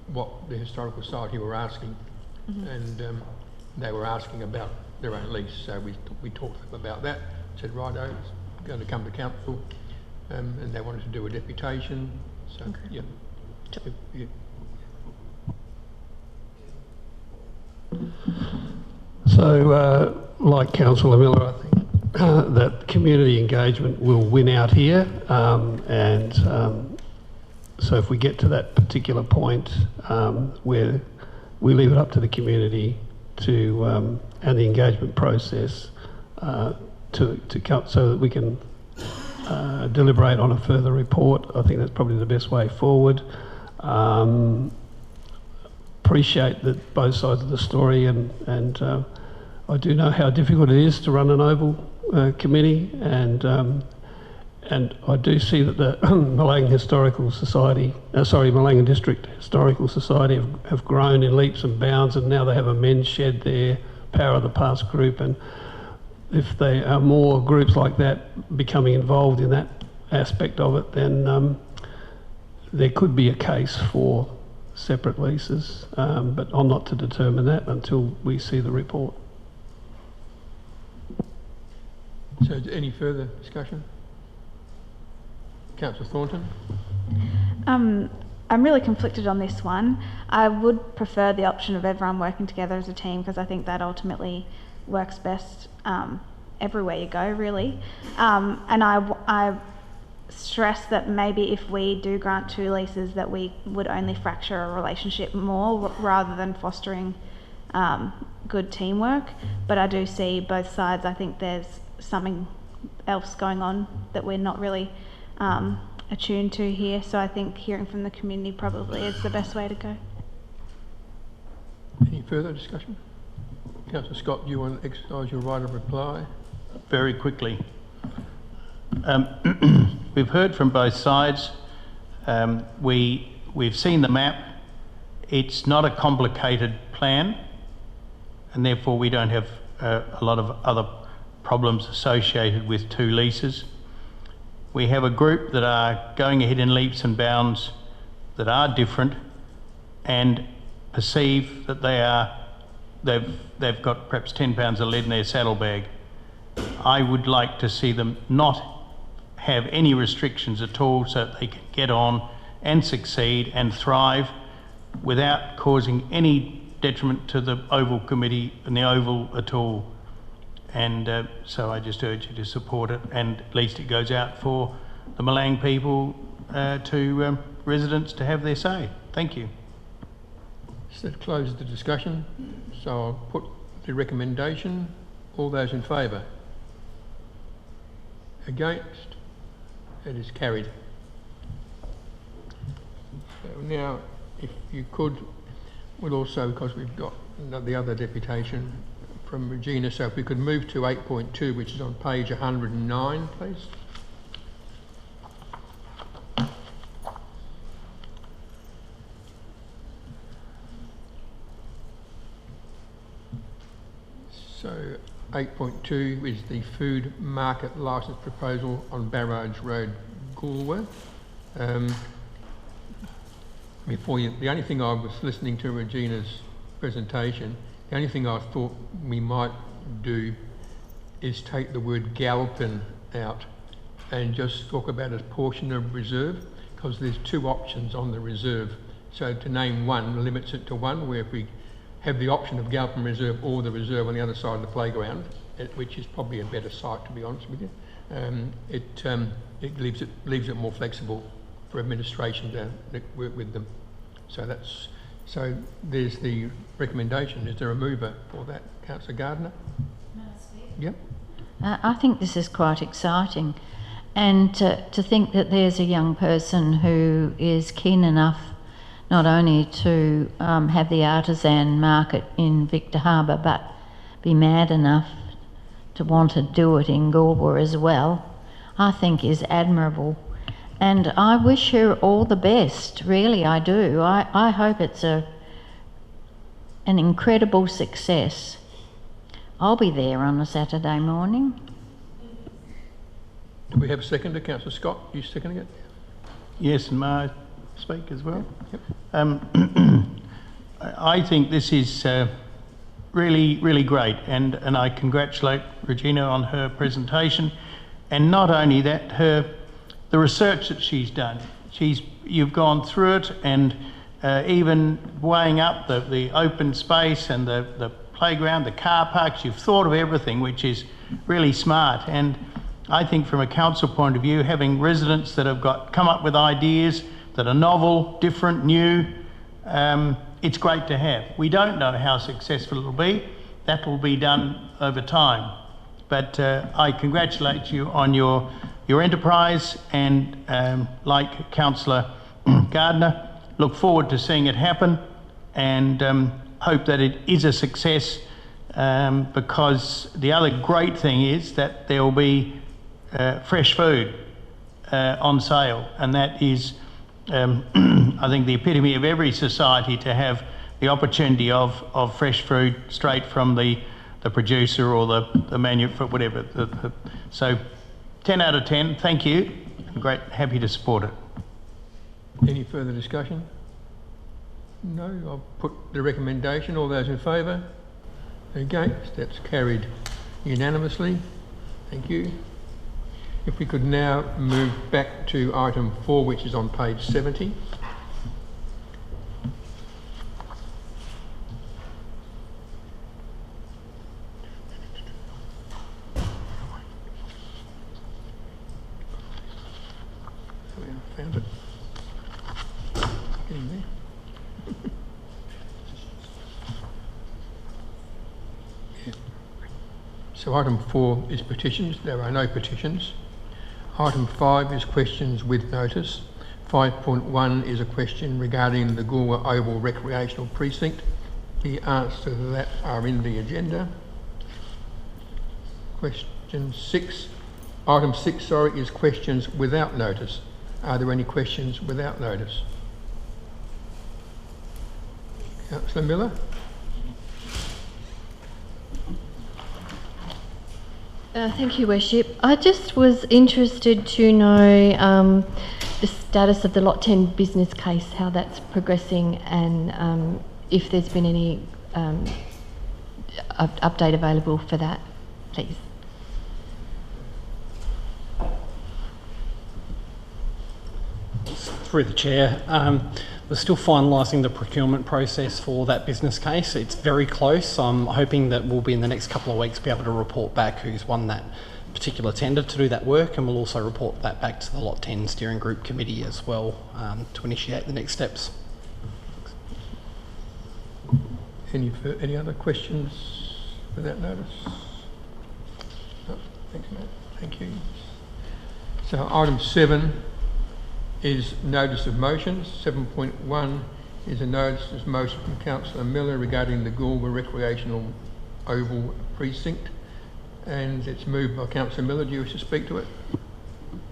what the Historical Society were asking, and they were asking about their own lease, so we talked to them about that, said righto, it's going to come to council, and they wanted to do a deputation, so yeah. So, like Councillor Miller, I think that community engagement will win out here, and so if we get to that particular point where we leave it up to the community to and the engagement process to come, so that we can deliberate on a further report, I think that's probably the best way forward. Appreciate that both sides of the story, and I do know how difficult it is to run an oval committee, and I do see that the Milang Historical Society, Milang District Historical Society have grown in leaps and bounds, and now they have a men's shed there, Power of the Past group, and if there are more groups like that becoming involved in that aspect of it, then there could be a case for separate leases, but I'm not to determine that until we see the report. So is there any further discussion? Councillor Thornton? I'm really conflicted on this one. I would prefer the option of everyone working together as a team, because I think that ultimately works best everywhere you go, really. And I stress that maybe if we do grant 2 leases, that we would only fracture a relationship more rather than fostering good teamwork. But I do see both sides. I think there's something else going on that we're not really attuned to here, so I think hearing from the community probably is the best way to go. Any further discussion? Councillor Scott, do you want to exercise your right of reply? Very quickly. We've heard from both sides. We've seen the map. It's not a complicated plan, and therefore we don't have a lot of other problems associated with 2 leases. We have a group that are going ahead in leaps and bounds that are different, and perceive that they've got perhaps 10 pounds of lead in their saddlebag. I would like to see them not have any restrictions at all, so that they can get on and succeed and thrive without causing any detriment to the Oval Committee and the Oval at all. And so I just urge you to support it, and at least it goes out for the Milang people to residents to have their say. Thank you. So that closes the discussion. So I'll put the recommendation. All those in favour? Against? It is carried. So now, if you could, we'll also, because we've got the other deputation from Regina, so if we could move to 8.2, which is on page 109, please. So 8.2 is the food market licence proposal on Barrows Road, Goolwa. The only thing I was listening to Regina's presentation, the only thing I thought we might do is take the word Galpin out and just talk about a portion of reserve, because there's 2 options on the reserve. So to name one limits it to one, where if we have the option of Galpin Reserve or the reserve on the other side of the playground, which is probably a better site, to be honest with you, it leaves it more flexible for administration to work with them. So there's the recommendation. Is there a mover for that? Councillor Gardner? Yep. I think this is quite exciting, and to think that there's a young person who is keen enough not only to have the artisan market in Victor Harbour, but be mad enough to want to do it in Goolwa as well, I think is admirable. And I wish her all the best, really, I do. I hope it's an incredible success. I'll be there on a Saturday morning. Do we have a seconder? Councillor Scott, you seconding it? Yes, and may I speak as well? Yep. I think this is really, really great, and I congratulate Regina on her presentation, and not only that, the research that she's done. You've gone through it, and even weighing up the open space and the playground, the car parks. You've thought of everything, which is really smart. And I think from a council point of view, having residents that have come up with ideas that are novel, different, new, it's great to have. We don't know how successful it'll be. That will be done over time. But I congratulate you on your enterprise, and like Councillor Gardner, look forward to seeing it happen, and hope that it is a success because the other great thing is that there will be fresh food on sale, and that is, I think, the epitome of every society to have the opportunity of fresh food straight from the producer or the manufacturer, whatever. So 10 out of 10, thank you. Great, happy to support it. Any further discussion? No, I'll put the recommendation. All those in favour? Against? That's carried unanimously. Thank you. If we could now move back to item 4, which is on page 70. Found it. Getting there. Yeah. So item 4 is petitions. There are no petitions. Item 5 is questions with notice. 5.1 is a question regarding the Goolwa Oval Recreational Precinct. The answers to that are in the agenda. Question 6. Item 6, is questions without notice. Are there any questions without notice? Councillor Miller? Thank you, Worship. I just was interested to know the status of the Lot 10 business case, how that's progressing, and if there's been any update available for that, please. Through the Chair, we're still finalising the procurement process for that business case. It's very close. I'm hoping that we'll be in the next couple of weeks be able to report back who's won that particular tender to do that work, and we'll also report that back to the Lot 10 Steering Group Committee as well to initiate the next steps. Any other questions without notice? No, thanks, Matt. Thank you. So item 7 is notice of motions. 7.1 is a notice of motion from Councillor Miller regarding the Goolwa Recreational Oval Precinct, and it's moved by Councillor Miller. Do you wish to speak to it?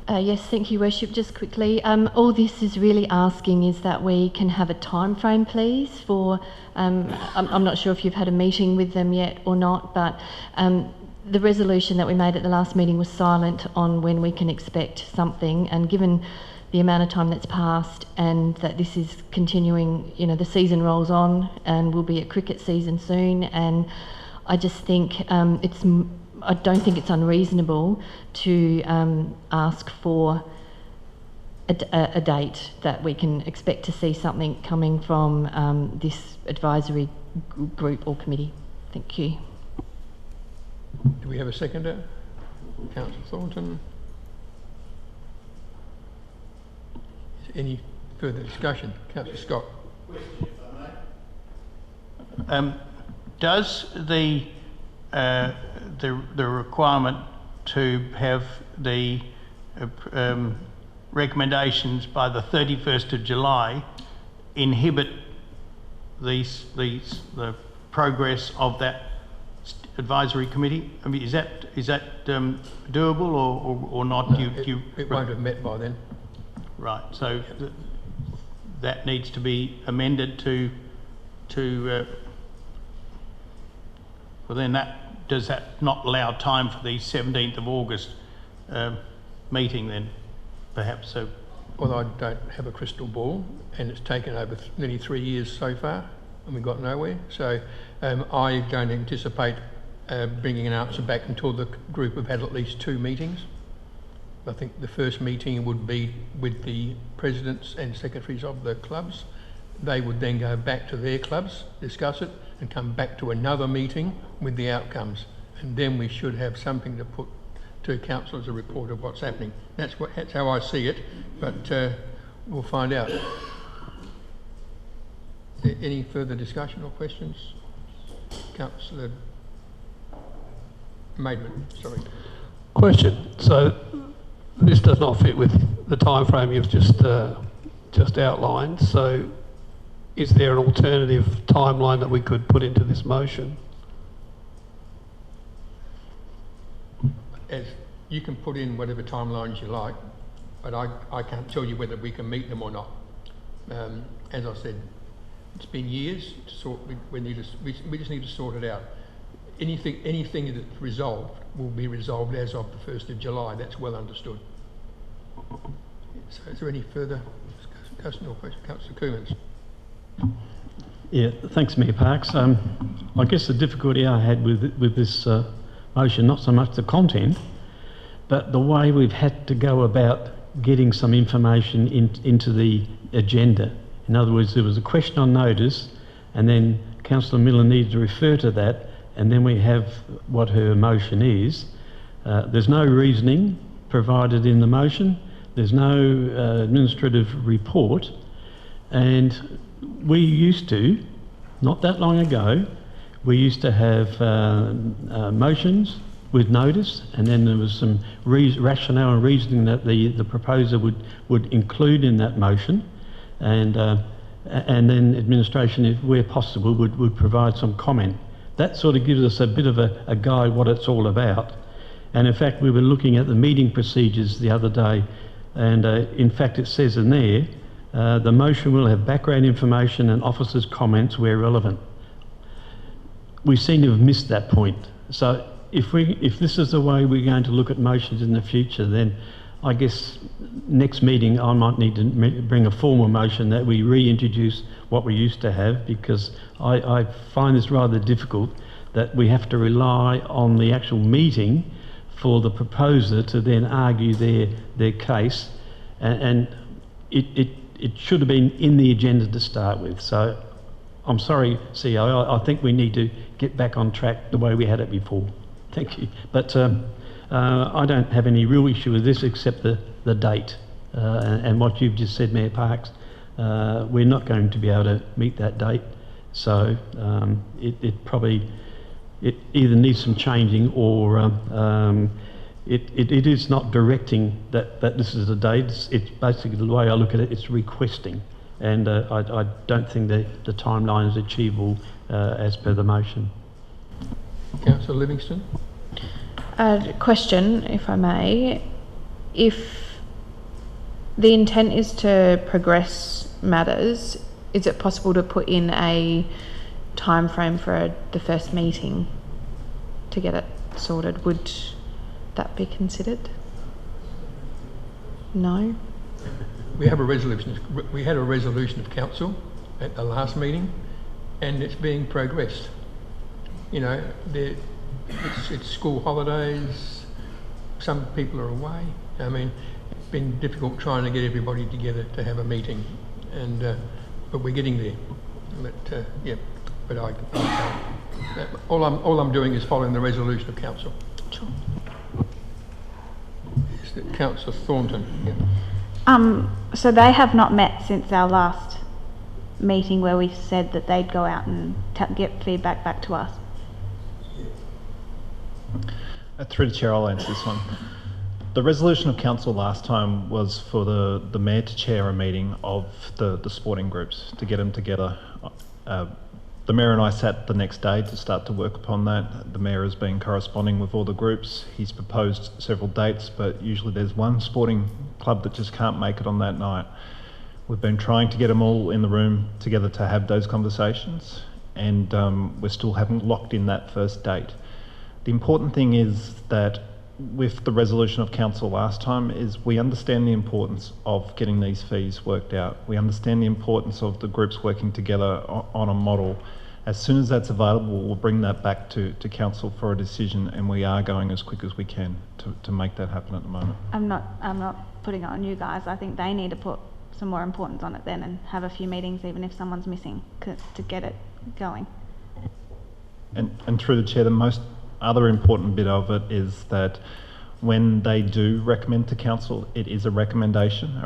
Yes, thank you, Worship. Just quickly, all this is really asking is that we can have a time frame, please, for, I'm not sure if you've had a meeting with them yet or not, but the resolution that we made at the last meeting was silent on when we can expect something, and given the amount of time that's passed and that this is continuing, you know, the season rolls on and we'll be at cricket season soon, and I just think I don't think it's unreasonable to ask for a date that we can expect to see something coming from this advisory group or committee. Thank you. Do we have a seconder? Councillor Thornton. Any further discussion? Councillor Scott. Does the requirement to have the recommendations by the 31st of July inhibit the progress of that advisory committee? I mean, is that doable or not? No, it won't have met by then. Right, so that needs to be amended to well then does that not allow time for the 17th of August meeting then, perhaps? So, well, I don't have a crystal ball, and it's taken over nearly 3 years so far and we got nowhere, so I don't anticipate bringing an answer back until the group have had at least 2 meetings. I think the first meeting would be with the presidents and secretaries of the clubs. They would then go back to their clubs, discuss it, and come back to another meeting with the outcomes. And then we should have something to put to council as a report of what's happening. That's how I see it, but we'll find out. Any further discussion or questions? Councillor Maidman, sorry. Question. So this does not fit with the time frame you've just outlined. So is there an alternative timeline that we could put into this motion? as you can put in whatever timelines you like, but I can't tell you whether we can meet them or not. As I said, it's been years to sort. We just need to sort it out. Anything that's resolved will be resolved as of the 1st of July. That's well understood. So, is there any further discussion or question, Councillor Coomans? Yeah, thanks, Mayor Parks. I guess the difficulty I had with this motion, not so much the content, but the way we've had to go about getting some information into the agenda. In other words, there was a question on notice, and then Councillor Miller needed to refer to that, and then we have what her motion is. There's no reasoning provided in the motion. There's no administrative report, and we used to, not that long ago, we used to have motions with notice, and then there was some rationale and reasoning that the proposer would include in that motion, and then administration, if where possible, would provide some comment. That sort of gives us a bit of a guide what it's all about. And in fact, we were looking at the meeting procedures the other day, and in fact it says in there, the motion will have background information and officers' comments where relevant. We seem to have missed that point. So if this is the way we're going to look at motions in the future, then I guess next meeting I might need to bring a formal motion that we reintroduce what we used to have, because I find this rather difficult that we have to rely on the actual meeting for the proposer to then argue their case, and it should have been in the agenda to start with. So I'm sorry, CEO, I think we need to get back on track the way we had it before. Thank you. But I don't have any real issue with this except the date and what you've just said, Mayor Parks. We're not going to be able to meet that date, so it either needs some changing, or it is not directing that this is the date. It's basically, the way I look at it, it's requesting, and I don't think that the timeline is achievable as per the motion. Councillor Livingston? Question, if I may. If the intent is to progress matters, is it possible to put in a time frame for the first meeting to get it sorted? Would that be considered? No? We have a resolution. We had a resolution of council at the last meeting, and it's being progressed. You know, it's school holidays. Some people are away. I mean, it's been difficult trying to get everybody together to have a meeting, and but we're getting there. But yeah, but all I'm doing is following the resolution of council. Sure. Is it Councillor Thornton? Yeah. So they have not met since our last meeting where we said that they'd go out and get feedback back to us. Through the chair, I'll answer this one. The resolution of council last time was for the mayor to chair a meeting of the sporting groups to get them together. The mayor and I sat the next day to start to work upon that. The mayor has been corresponding with all the groups. He's proposed several dates, but usually there's one sporting club that just can't make it on that night. We've been trying to get them all in the room together to have those conversations, and we still haven't locked in that first date. The important thing is that with the resolution of council last time is we understand the importance of getting these fees worked out. We understand the importance of the groups working together on a model. As soon as that's available, we'll bring that back to council for a decision, and we are going as quick as we can to make that happen at the moment. I'm not putting it on you guys. I think they need to put some more importance on it then and have a few meetings, even if someone's missing, to get it going. And through the chair, the most other important bit of it is that when they do recommend to council, it is a recommendation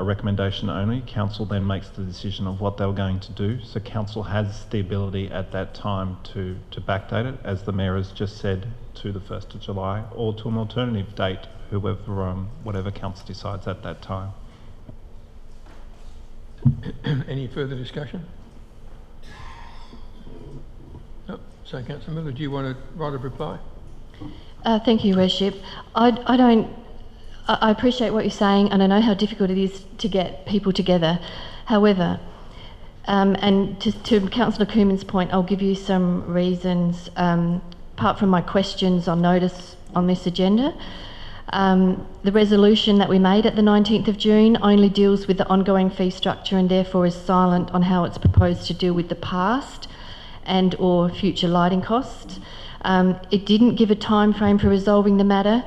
only. Council then makes the decision of what they're going to do. So council has the ability at that time to backdate it, as the mayor has just said, to the 1st of July or to an alternative date, whatever council decides at that time. Any further discussion? No. So Councillor Miller, do you want to write a reply? Thank you, Worship. I appreciate what you're saying, and I know how difficult it is to get people together. However, and to Councillor Cooman's point, I'll give you some reasons, apart from my questions on notice on this agenda. The resolution that we made at the 19th of June only deals with the ongoing fee structure and therefore is silent on how it's proposed to deal with the past and or future lighting costs. It didn't give a time frame for resolving the matter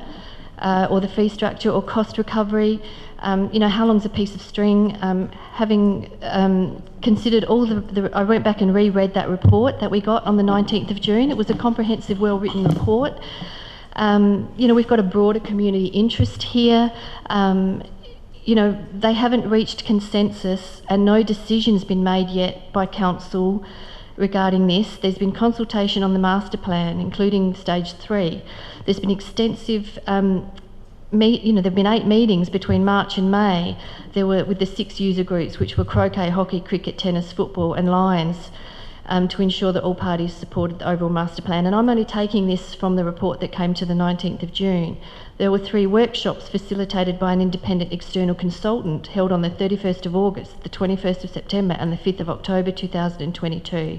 or the fee structure or cost recovery. You know, how long's a piece of string? Having considered all I went back and reread that report that we got on the 19th of June. It was a comprehensive, well-written report. You know, we've got a broader community interest here. You know, they haven't reached consensus and no decision's been made yet by council regarding this. There's been consultation on the master plan, including stage 3. There's been extensive, you know, there've been 8 meetings between March and May. There were with the 6 user groups, which were croquet, hockey, cricket, tennis, football and Lions, to ensure that all parties supported the overall master plan. And I'm only taking this from the report that came to the 19th of June. There were 3 workshops facilitated by an independent external consultant held on the 31st of August, the 21st of September and the 5th of October 2022.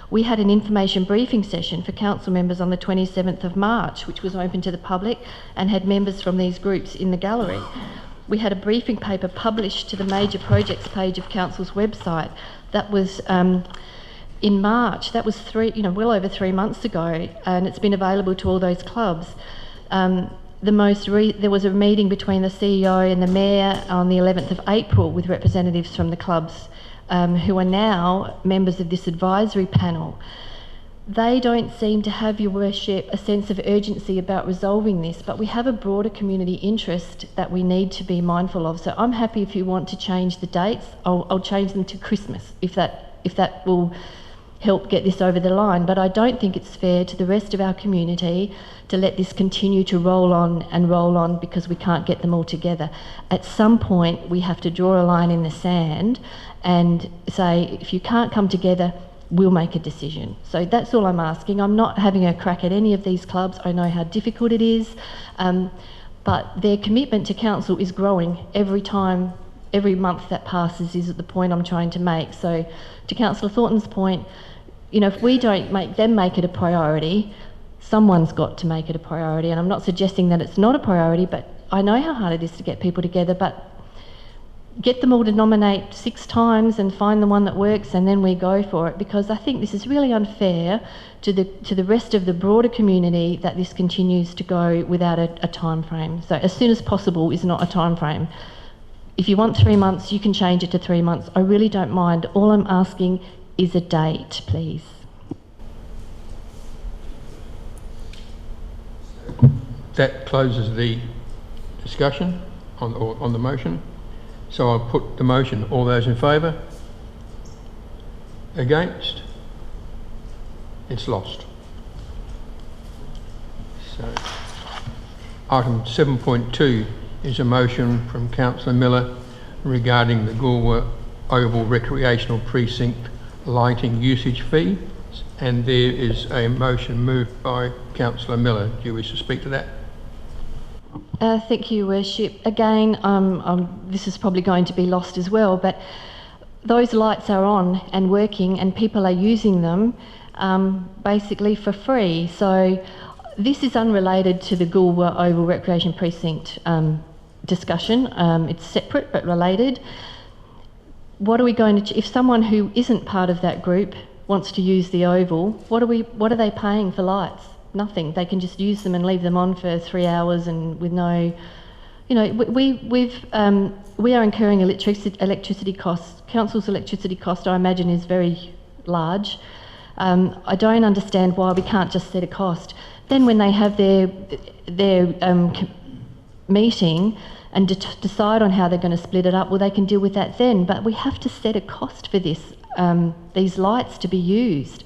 We had an information briefing session for council members on the 27th of March, which was open to the public and had members from these groups in the gallery. We had a briefing paper published to the major projects page of council's website. That was in March. That was well over 3 months ago, and it's been available to all those clubs. There was a meeting between the CEO and the Mayor on the 11th of April with representatives from the clubs who are now members of this advisory panel. They don't seem to have, Your Worship, a sense of urgency about resolving this, but we have a broader community interest that we need to be mindful of. So I'm happy if you want to change the dates. I'll change them to Christmas if that will help get this over the line. But I don't think it's fair to the rest of our community to let this continue to roll on because we can't get them all together. At some point, we have to draw a line in the sand and say, if you can't come together, we'll make a decision. So that's all I'm asking. I'm not having a crack at any of these clubs. I know how difficult it is, but their commitment to council is growing every month that passes is at the point I'm trying to make. So to Councillor Thornton's point, you know, if we don't make them make it a priority, someone's got to make it a priority. And I'm not suggesting that it's not a priority, but I know how hard it is to get people together, but get them all to nominate 6 times and find the one that works and then we go for it, because I think this is really unfair to the rest of the broader community that this continues to go without a time frame. So as soon as possible is not a time frame. If you want 3 months, you can change it to 3 months. I really don't mind. All I'm asking is a date, please. That closes the discussion on the motion. So I'll put the motion. All those in favour? Against? It's lost. So item 7.2 is a motion from Councillor Miller regarding the Goolwa Oval Recreational Precinct lighting usage fee, and there is a motion moved by Councillor Miller. Do you wish to speak to that? Thank you, Worship. Again, this is probably going to be lost as well, but those lights are on and working and people are using them basically for free. So this is unrelated to the Goolwa Oval Recreation Precinct discussion. It's separate but related. What are we going to, if someone who isn't part of that group wants to use the Oval, what are they paying for lights? Nothing. They can just use them and leave them on for 3 hours and with no, you know, we are incurring electricity costs. Council's electricity cost, I imagine, is very large. I don't understand why we can't just set a cost. Then when they have their meeting and decide on how they're going to split it up, well, they can deal with that then. But we have to set a cost for this, these lights to be used.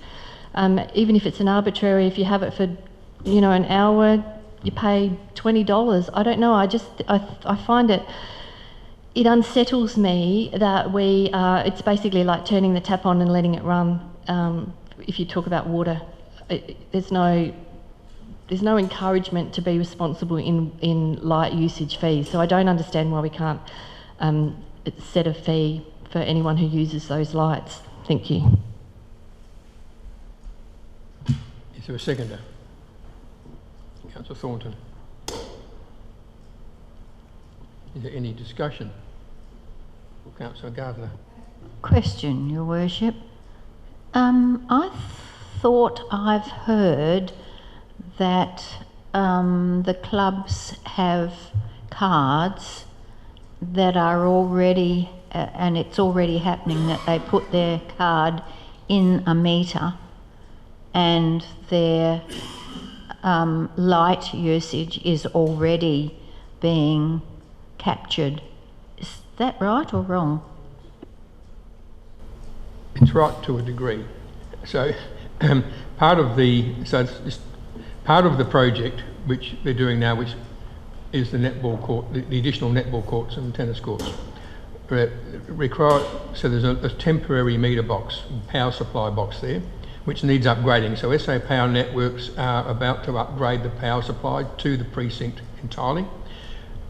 Even if it's an arbitrary, if you have it for, you know, an hour, you pay $20. I don't know. I find it unsettles me that it's basically like turning the tap on and letting it run. If you talk about water, there's no there's no encouragement to be responsible in light usage fees. So I don't understand why we can't set a fee for anyone who uses those lights. Thank you. Is there a seconder? Councillor Thornton. Is there any discussion? Councillor Gardner. Question, Your Worship. I thought I've heard that the clubs have cards that are already, and it's already happening, that they put their card in a meter and their light usage is already being captured. Is that right or wrong? It's right to a degree. So part of the project which they're doing now, which is the netball court, the additional netball courts and tennis courts, so there's a temporary meter box, power supply box there, which needs upgrading. So SA Power Networks are about to upgrade the power supply to the precinct entirely,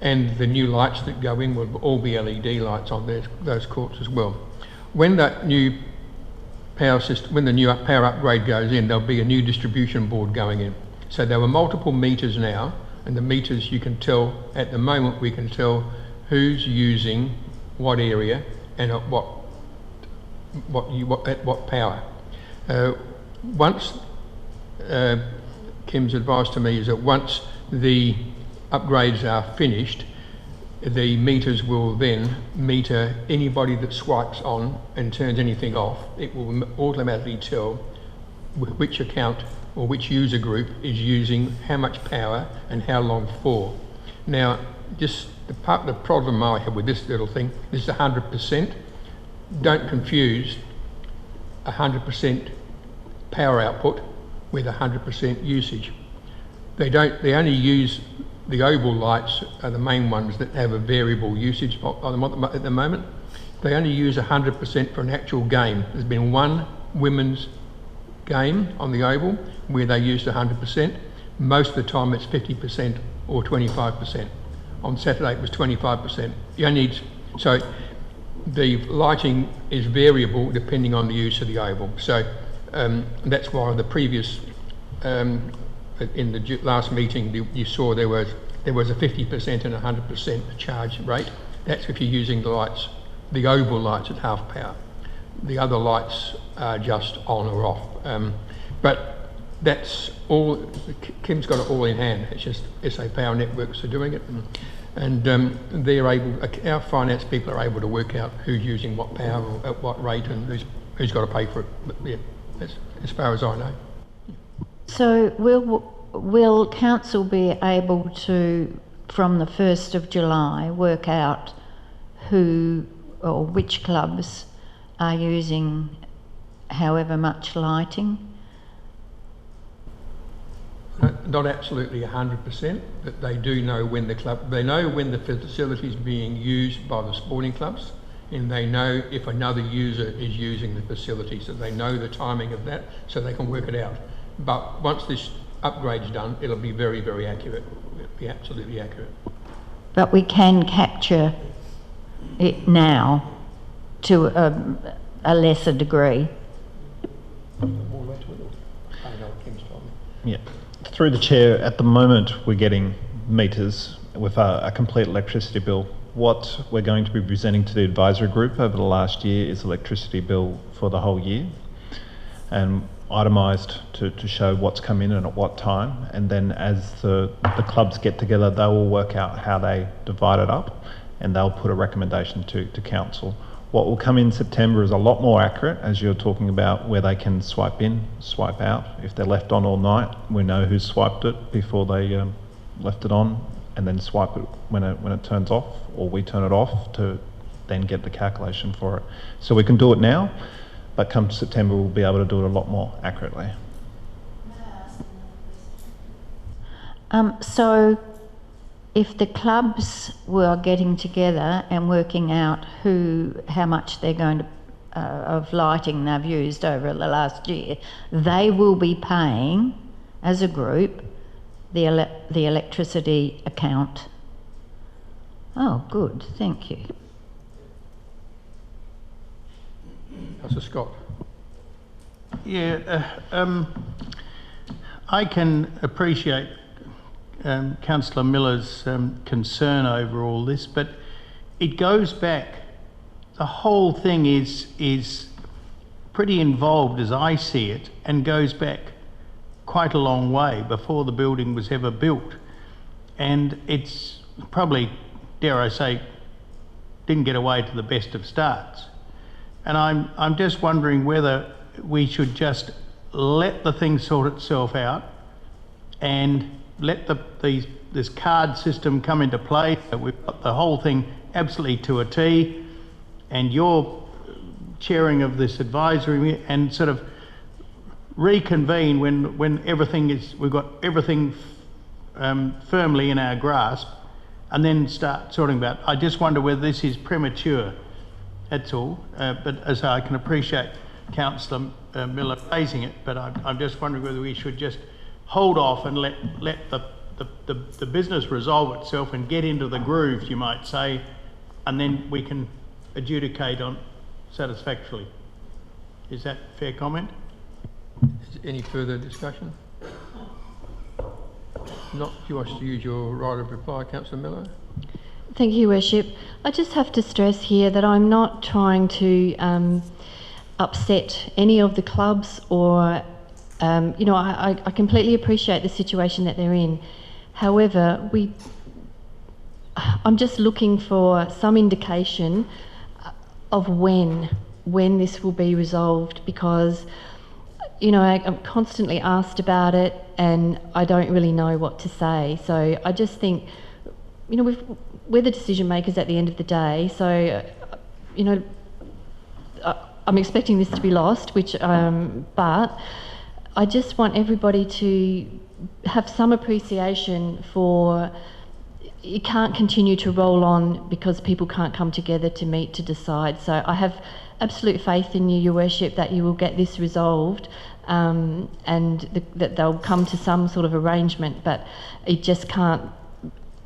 and the new lights that go in will all be LED lights on those courts as well. When that new power system, when the new power upgrade goes in, there'll be a new distribution board going in. So there were multiple meters now, and the meters you can tell, at the moment we can tell who's using what area and at what power. Once Kim's advice to me is that once the upgrades are finished, the meters will then meter anybody that swipes on and turns anything off. It will automatically tell which account or which user group is using how much power and how long for. Now, just the problem I have with this little thing, this is 100%. Don't confuse 100% power output with 100% usage. They only use the oval lights are the main ones that have a variable usage at the moment. They only use 100% for an actual game. There's been one women's game on the oval where they used 100%. Most of the time it's 50% or 25%. On Saturday it was 25%. So the lighting is variable depending on the use of the oval. So that's why the previous in the last meeting you saw there was a 50% and 100% charge rate. That's if you're using the lights, the oval lights at half power. The other lights are just on or off. But that's all, Kim's got it all in hand. It's just SA Power Networks are doing it, and they're able, our finance people are able to work out who's using what power or at what rate and who's got to pay for it. But yeah, that's as far as I know. So will council be able to, from the 1st of July, work out who or which clubs are using however much lighting? Not absolutely 100%, but they do know when they know when the facility is being used by the sporting clubs, and they know if another user is using the facility, so they know the timing of that, so they can work it out. But once this upgrade's done, it'll be very, very accurate. It'll be absolutely accurate. But we can capture it now to a lesser degree. Yeah. Through the chair, at the moment we're getting meters with a complete electricity bill. What we're going to be presenting to the advisory group over the last year is electricity bill for the whole year, and itemised to show what's come in and at what time, and then as the clubs get together they will work out how they divide it up and they'll put a recommendation to council. What will come in September is a lot more accurate, as you're talking about, where they can swipe in, swipe out. If they're left on all night, we know who swiped it before they left it on, and then swipe it when it turns off, or we turn it off to then get the calculation for it. So we can do it now, but come September we'll be able to do it a lot more accurately. So if the clubs were getting together and working out how much they're going to of lighting they've used over the last year, they will be paying as a group the electricity account. Oh, good, thank you. Councillor Scott. Yeah, I can appreciate Councillor Miller's concern over all this, but it goes back, the whole thing is pretty involved as I see it, and goes back quite a long way before the building was ever built. And it's probably, dare I say, didn't get away to the best of starts. And I'm just wondering whether we should just let the thing sort itself out and let this card system come into play. So we've got the whole thing absolutely to a T, and you're chairing of this advisory, and sort of reconvene when we've got everything firmly in our grasp, and then start sorting about. I just wonder whether this is premature. That's all. But as I can appreciate Councillor Miller raising it, but I'm just wondering whether we should just hold off and let the business resolve itself and get into the groove, you might say, and then we can adjudicate on satisfactorily. Is that a fair comment? Is there any further discussion? Not, do you want to use your right of reply, Councillor Miller? Thank you, Worship. I just have to stress here that I'm not trying to upset any of the clubs or, I completely appreciate the situation that they're in. However, I'm just looking for some indication of when this will be resolved, because, I'm constantly asked about it and I don't really know what to say. So I just think, we're the decision makers at the end of the day. So, I'm expecting this to be lost, but I just want everybody to have some appreciation for, it can't continue to roll on because people can't come together to meet to decide. So I have absolute faith in you, Your Worship, that you will get this resolved, and that they'll come to some sort of arrangement, but it just can't.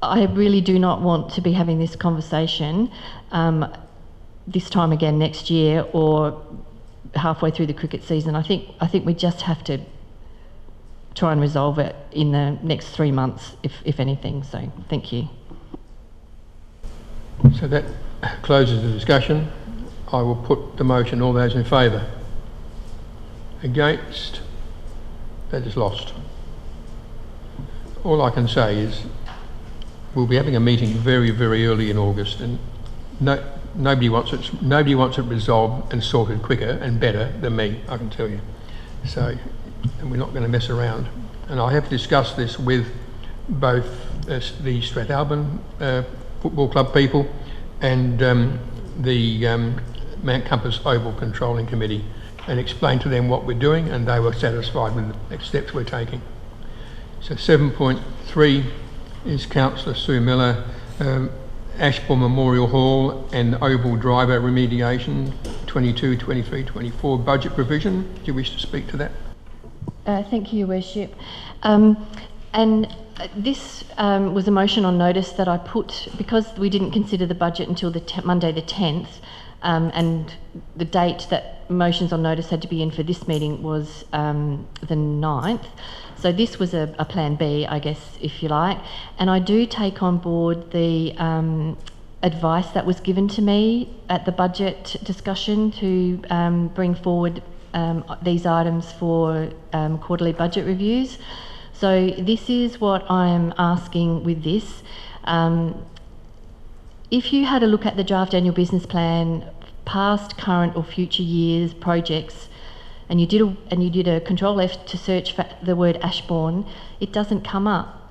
I really do not want to be having this conversation this time again next year or halfway through the cricket season. I think we just have to try and resolve it in the next 3 months, if anything. So thank you. So that closes the discussion. I will put the motion. All those in favour? Against? That is lost. All I can say is we'll be having a meeting very, very early in August, and nobody wants it resolved and sorted quicker and better than me, I can tell you. So, and we're not going to mess around. And I have discussed this with both the Strathalbyn Football Club people and the Mount Compass Oval Controlling Committee, and explained to them what we're doing, and they were satisfied with the next steps we're taking. So 7.3 is Councillor Sue Miller, Ashbourne Memorial Hall and Oval Driver Remediation 22, 23, 24 budget provision. Do you wish to speak to that? Thank you, Your Worship. And this was a motion on notice that I put because we didn't consider the budget until Monday the 10th, and the date that motions on notice had to be in for this meeting was the 9th. So this was a plan B, I guess, if you like. And I do take on board the advice that was given to me at the budget discussion to bring forward these items for quarterly budget reviews. So this is what I'm asking with this. If you had a look at the draft annual business plan, past, current or future years projects, and you did a Control F to search for the word Ashbourne, it doesn't come up.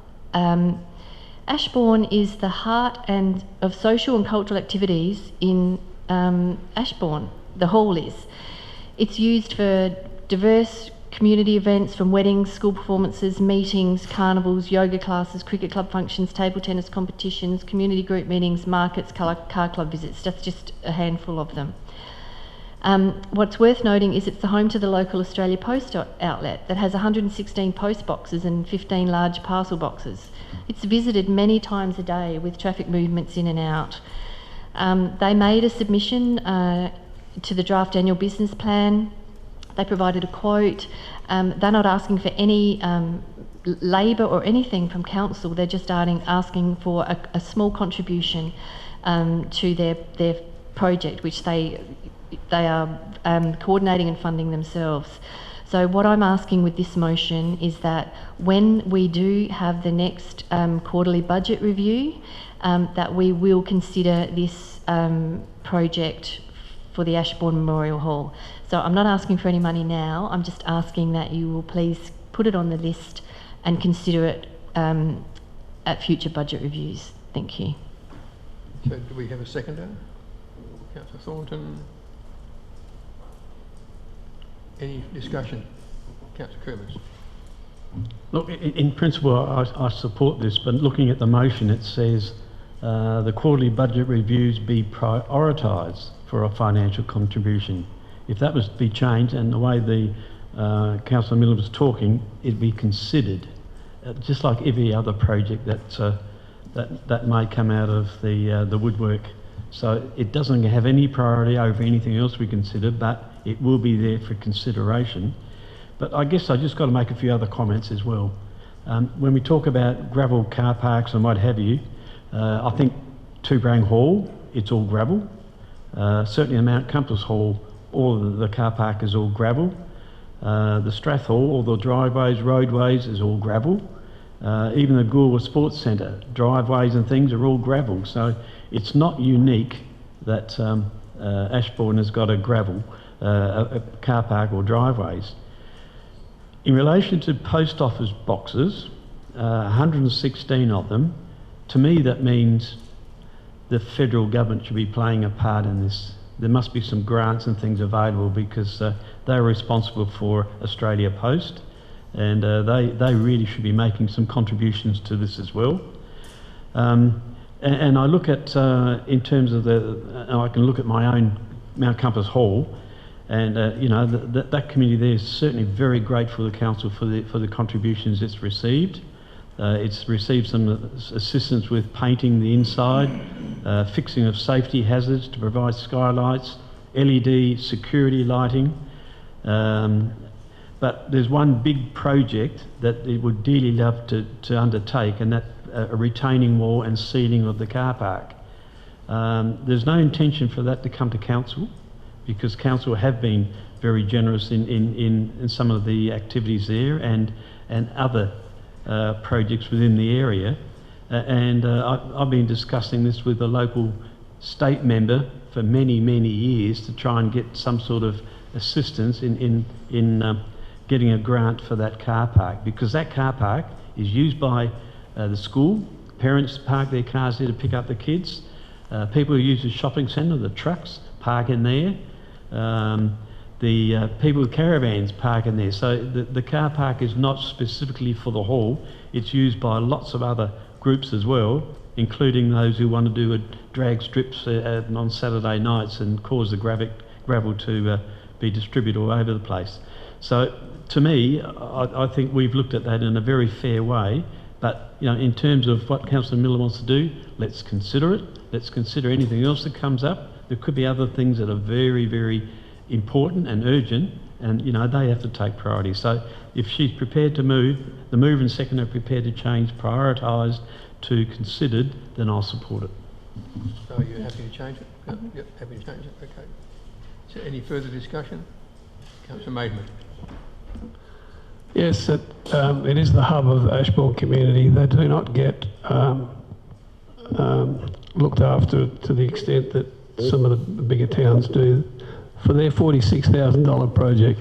Ashbourne is the heart of social and cultural activities in Ashbourne. The hall is. It's used for diverse community events, from weddings, school performances, meetings, carnivals, yoga classes, cricket club functions, table tennis competitions, community group meetings, markets, car club visits. That's just a handful of them. What's worth noting is it's the home to the local Australia Post outlet that has 116 post boxes and 15 large parcel boxes. It's visited many times a day with traffic movements in and out. They made a submission to the draft annual business plan. They provided a quote. They're not asking for any labour or anything from council. They're just asking for a small contribution to their project, which they are coordinating and funding themselves. So what I'm asking with this motion is that when we do have the next quarterly budget review, that we will consider this project for the Ashbourne Memorial Hall. So I'm not asking for any money now, I'm just asking that you will please put it on the list and consider it at future budget reviews. Thank you. So do we have a seconder? Councillor Thornton. Any discussion? Councillor Kermans. Look, in principle, I support this, but looking at the motion, it says the quarterly budget reviews be prioritised for a financial contribution. If that was to be changed, and the way the Councillor Miller was talking, it'd be considered, just like every other project that may come out of the woodwork. So it doesn't have any priority over anything else we consider, but it will be there for consideration. But I guess I just got to make a few other comments as well. When we talk about gravel car parks and what have you, I think Tubrang Hall, it's all gravel. Certainly in Mount Compass Hall, all of the car park is all gravel. The Strath Hall, all the driveways, roadways is all gravel. Even the Goolwa Sports Centre, driveways and things are all gravel. So it's not unique that Ashbourne has got a gravel a car park or driveways. In relation to post office boxes, 116 of them, to me that means the federal government should be playing a part in this. There must be some grants and things available because they're responsible for Australia Post, and they really should be making some contributions to this as well. And I look at, in terms of I can look at my own Mount Compass Hall, and you know, that community there is certainly very grateful to the council for the contributions it's received. It's received some assistance with painting the inside, fixing of safety hazards to provide skylights, LED security lighting. But there's one big project that it would dearly love to undertake, and that a retaining wall and sealing of the car park. There's no intention for that to come to council, because council have been very generous in some of the activities there and other projects within the area. I've been discussing this with a local state member for many years to try and get some sort of assistance in getting a grant for that car park, because that car park is used by the school. Parents park their cars there to pick up the kids. People who use the shopping centre, the trucks, park in there. The people with caravans park in there. So the car park is not specifically for the hall. It's used by lots of other groups as well, including those who want to do drag strips on Saturday nights and cause the gravel to be distributed all over the place. So to me, I think we've looked at that in a very fair way. But you know, in terms of what Councillor Miller wants to do, let's consider it. Let's consider anything else that comes up. There could be other things that are very important and urgent, and you know, they have to take priority. So if she's prepared to move, the mover and seconder are prepared to change prioritised to considered, then I'll support it. So are you happy to change it? Yep, happy to change it. Okay. Is there any further discussion? Councillor Maidman. Yes, it is the hub of the Ashbourne community. They do not get looked after to the extent that some of the bigger towns do. For their $46,000 project,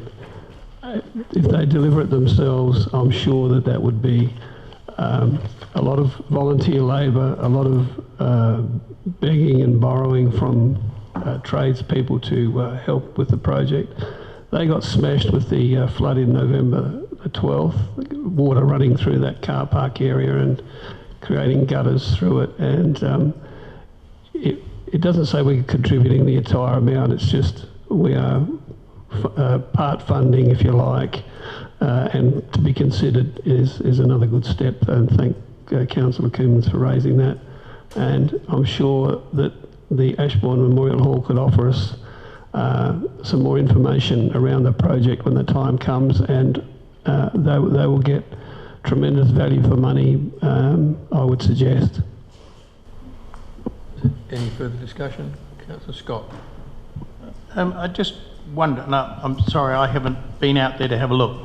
if they deliver it themselves, I'm sure that would be a lot of volunteer labour, a lot of begging and borrowing from tradespeople to help with the project. They got smashed with the flood in November the 12th, water running through that car park area and creating gutters through it. And it doesn't say we're contributing the entire amount, it's just we are part funding, if you like, and to be considered is another good step. And thank Councillor Coomans for raising that. And I'm sure that the Ashbourne Memorial Hall could offer us some more information around the project when the time comes, and they will get tremendous value for money, I would suggest. Any further discussion? Councillor Scott. I just wonder, no, I'm sorry, I haven't been out there to have a look,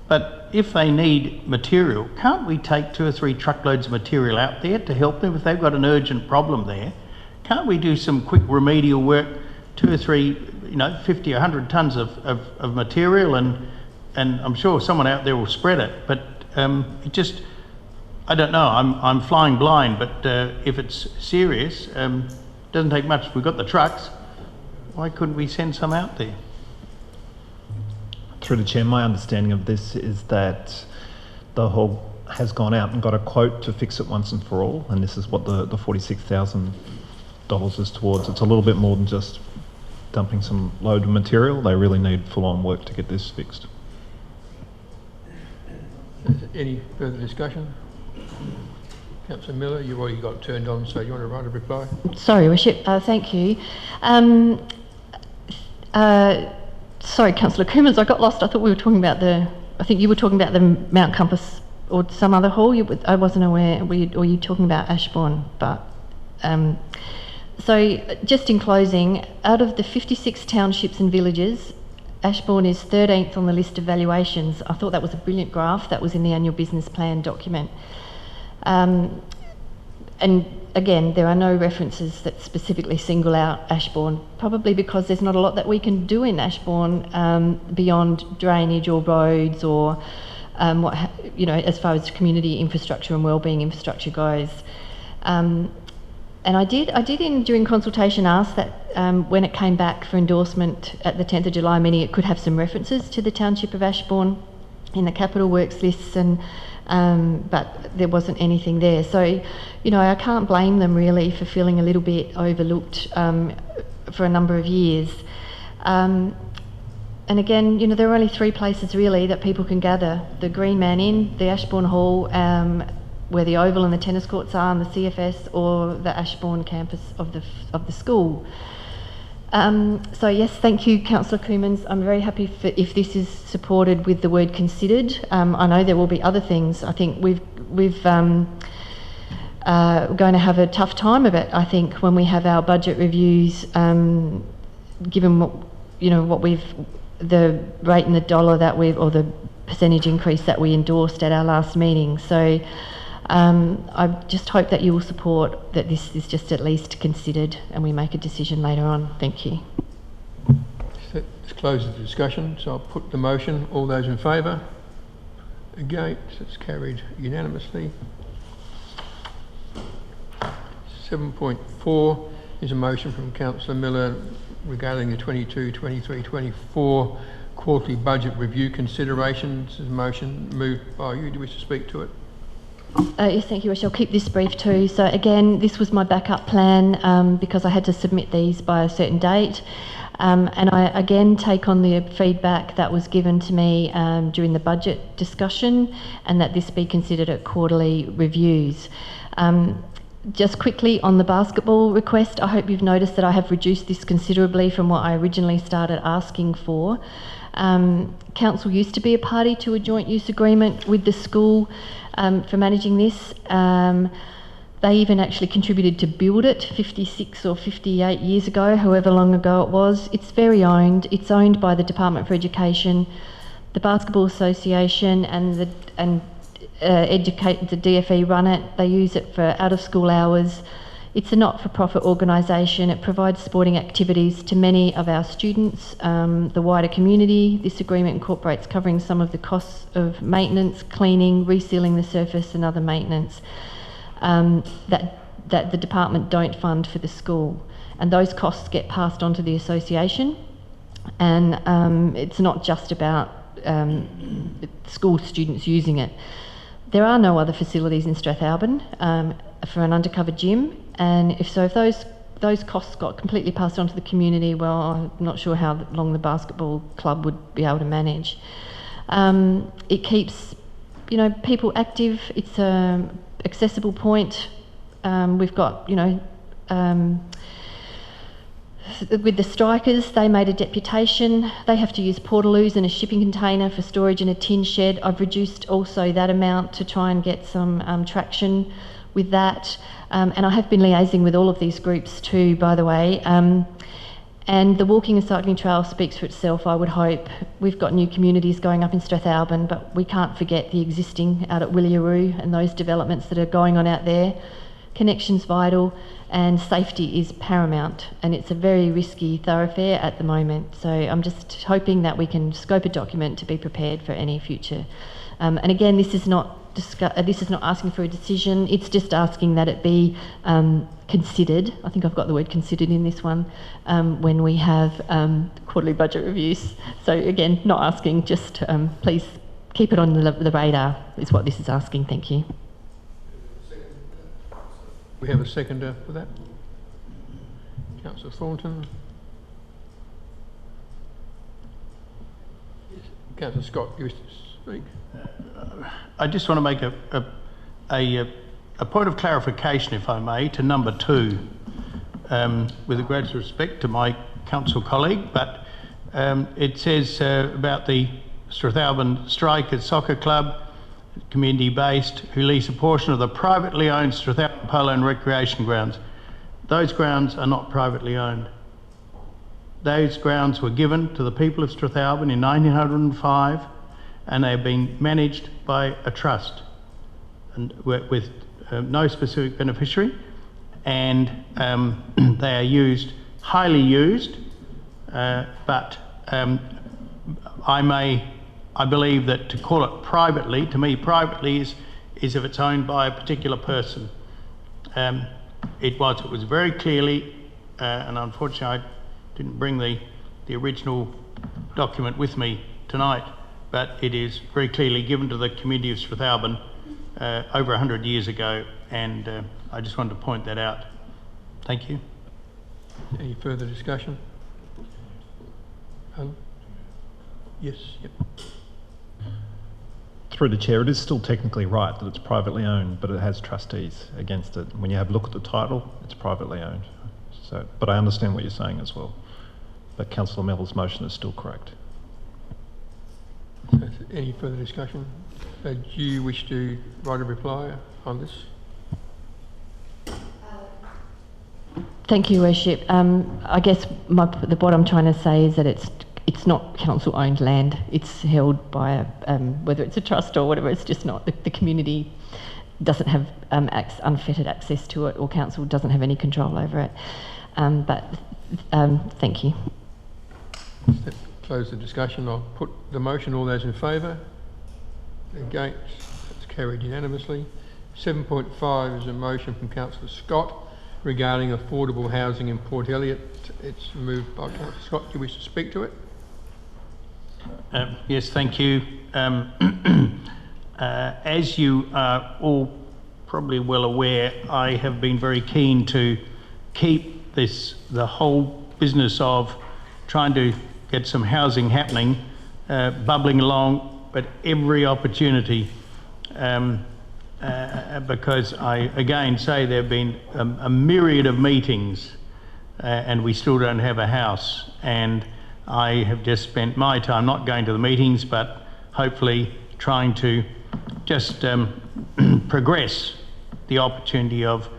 but if they need material, can't we take 2 or 3 truckloads of material out there to help them if they've got an urgent problem there? Can't we do some quick remedial work, 2 or 3, 50 or 100 tonnes of material, and I'm sure someone out there will spread it, but it just, I don't know, I'm flying blind, but if it's serious, doesn't take much. We've got the trucks, why couldn't we send some out there? Through the Chair, my understanding of this is that the Hall has gone out and got a quote to fix it once and for all, and this is what the $46,000 is towards. It's a little bit more than just dumping some load of material. They really need full-on work to get this fixed. Any further discussion? Councillor Miller, you've already got turned on, so you want to write a reply? Sorry, Worship. Thank you. Sorry, Councillor Coomans, I got lost. I thought we were talking about I think you were talking about the Mount Compass or some other hall. I wasn't aware. Were you talking about Ashbourne? But so, just in closing, out of the 56 townships and villages, Ashbourne is 13th on the list of valuations. I thought that was a brilliant graph that was in the annual business plan document. And again, there are no references that specifically single out Ashbourne, probably because there's not a lot that we can do in Ashbourne beyond drainage or roads or as far as community infrastructure and wellbeing infrastructure goes. And I did during consultation ask that when it came back for endorsement at the 10th of July meeting, it could have some references to the township of Ashbourne in the capital works lists, and but there wasn't anything there. So, I can't blame them really for feeling a little bit overlooked for a number of years. And again, there are only 3 places really that people can gather: the Green Man Inn, the Ashbourne Hall, where the Oval and the tennis courts are, and the CFS, or the Ashbourne campus of the school. So yes, thank you, Councillor Coomans. I'm very happy if this is supported with the word considered. I know there will be other things. I think we're going to have a tough time of it, I think, when we have our budget reviews, given what the rate in the dollar or the percentage increase that we endorsed at our last meeting. So I just hope that you will support that this is just at least considered and we make a decision later on. Thank you. This closes the discussion, so I'll put the motion. All those in favour? Against? It's carried unanimously. 7.4 is a motion from Councillor Miller regarding the 22, 23, 24 quarterly budget review considerations. This is a motion moved by you. Do you wish to speak to it? Yes, thank you. I shall keep this brief too. So again, this was my backup plan because I had to submit these by a certain date. And I again take on the feedback that was given to me during the budget discussion, and that this be considered at quarterly reviews. Just quickly on the basketball request, I hope you've noticed that I have reduced this considerably from what I originally started asking for. Council used to be a party to a joint use agreement with the school for managing this. They even actually contributed to build it 56 or 58 years ago, however long ago it was. It's very owned. It's owned by the Department for Education, the Basketball Association, and the DFE run it. They use it for out-of-school hours. It's a not-for-profit organisation. It provides sporting activities to many of our students, the wider community. This agreement incorporates covering some of the costs of maintenance, cleaning, resealing the surface and other maintenance that the department don't fund for the school. And those costs get passed on to the association. And it's not just about school students using it. There are no other facilities in Strathalbyn for an undercover gym, and if those those costs got completely passed on to the community. Well, I'm not sure how long the basketball club would be able to manage. It keeps, people active. It's a accessible point. We've got, with the strikers, they made a deputation. They have to use portaloos and a shipping container for storage in a tin shed. I've reduced also that amount to try and get some traction with that. And I have been liaising with all of these groups too, by the way. And the walking and cycling trail speaks for itself, I would hope. We've got new communities going up in Strathalbyn, but we can't forget the existing out at Williaroo and those developments that are going on out there. Connection's vital and safety is paramount, and it's a very risky thoroughfare at the moment. So I'm just hoping that we can scope a document to be prepared for any future. And again, this is not asking for a decision. It's just asking that it be considered. I think I've got the word considered in this one when we have quarterly budget reviews. So again, not asking, just please keep it on the radar is what this is asking. Thank you. We have a seconder for that. Councillor Thornton. Councillor Scott, you wish to speak? I just want to make a point of clarification, if I may, to number 2, with the greatest respect to my council colleague, but it says about the Strathalbyn Strikers Soccer Club, community-based, who lease a portion of the privately owned Strathalbyn Polo and Recreation grounds. Those grounds are not privately owned. Those grounds were given to the people of Strathalbyn in 1905, and they have been managed by a trust and with no specific beneficiary, and they are used, highly used, but I believe that to call it privately, to me privately is if it's owned by a particular person. It was very clearly, and unfortunately I didn't bring the original document with me tonight, but it is very clearly given to the community of Strathalbyn over 100 years ago, and I just wanted to point that out. Thank you. Any further discussion? Yes. Yep. Through the chair, it is still technically right that it's privately owned, but it has trustees against it. When you have a look at the title, it's privately owned. So, but I understand what you're saying as well. But Councillor Melville's motion is still correct. Any further discussion? Do you wish to write a reply on this? Thank you, Worship. I guess what I'm trying to say is that it's not council-owned land. It's held by whether it's a trust or whatever. It's just not. The community doesn't have unfettered access to it, or council doesn't have any control over it. Thank you. Close the discussion. I'll put the motion. All those in favour? Against? That's carried unanimously. 7.5 is a motion from Councillor Scott regarding affordable housing in Port Elliot. It's moved by Councillor Scott. Do you wish to speak to it? Yes, thank you. As you are all probably well aware, I have been very keen to keep the whole business of trying to get some housing happening, bubbling along, but every opportunity, because I again say there have been a myriad of meetings and we still don't have a house, and I have just spent my time not going to the meetings, but hopefully trying to just progress the opportunity of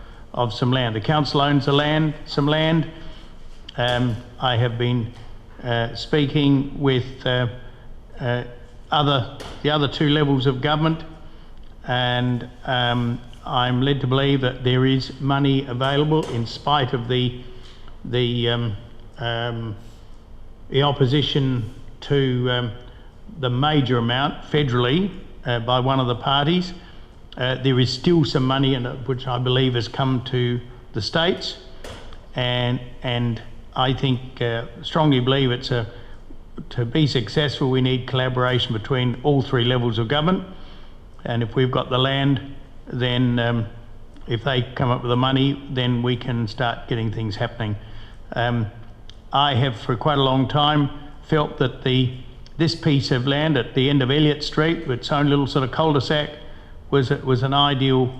some land. The council owns some land. I have been speaking with the other 2 levels of government, and I'm led to believe that there is money available in spite of the opposition to the major amount federally by one of the parties. There is still some money which I believe has come to the states, and I think strongly believe to be successful we need collaboration between all 3 levels of government, and if we've got the land, then if they come up with the money, then we can start getting things happening. I have for quite a long time felt that this piece of land at the end of Elliot Street, with its own little sort of cul-de-sac, was an ideal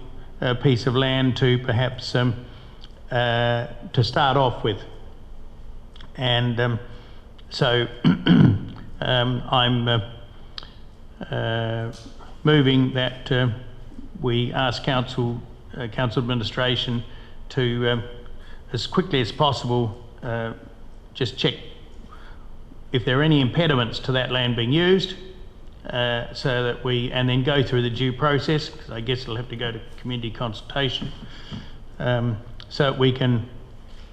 piece of land to perhaps to start off with. And so I'm moving that we ask council administration to, as quickly as possible, just check if there are any impediments to that land being used, so that and then go through the due process, because I guess it'll have to go to community consultation, so that we can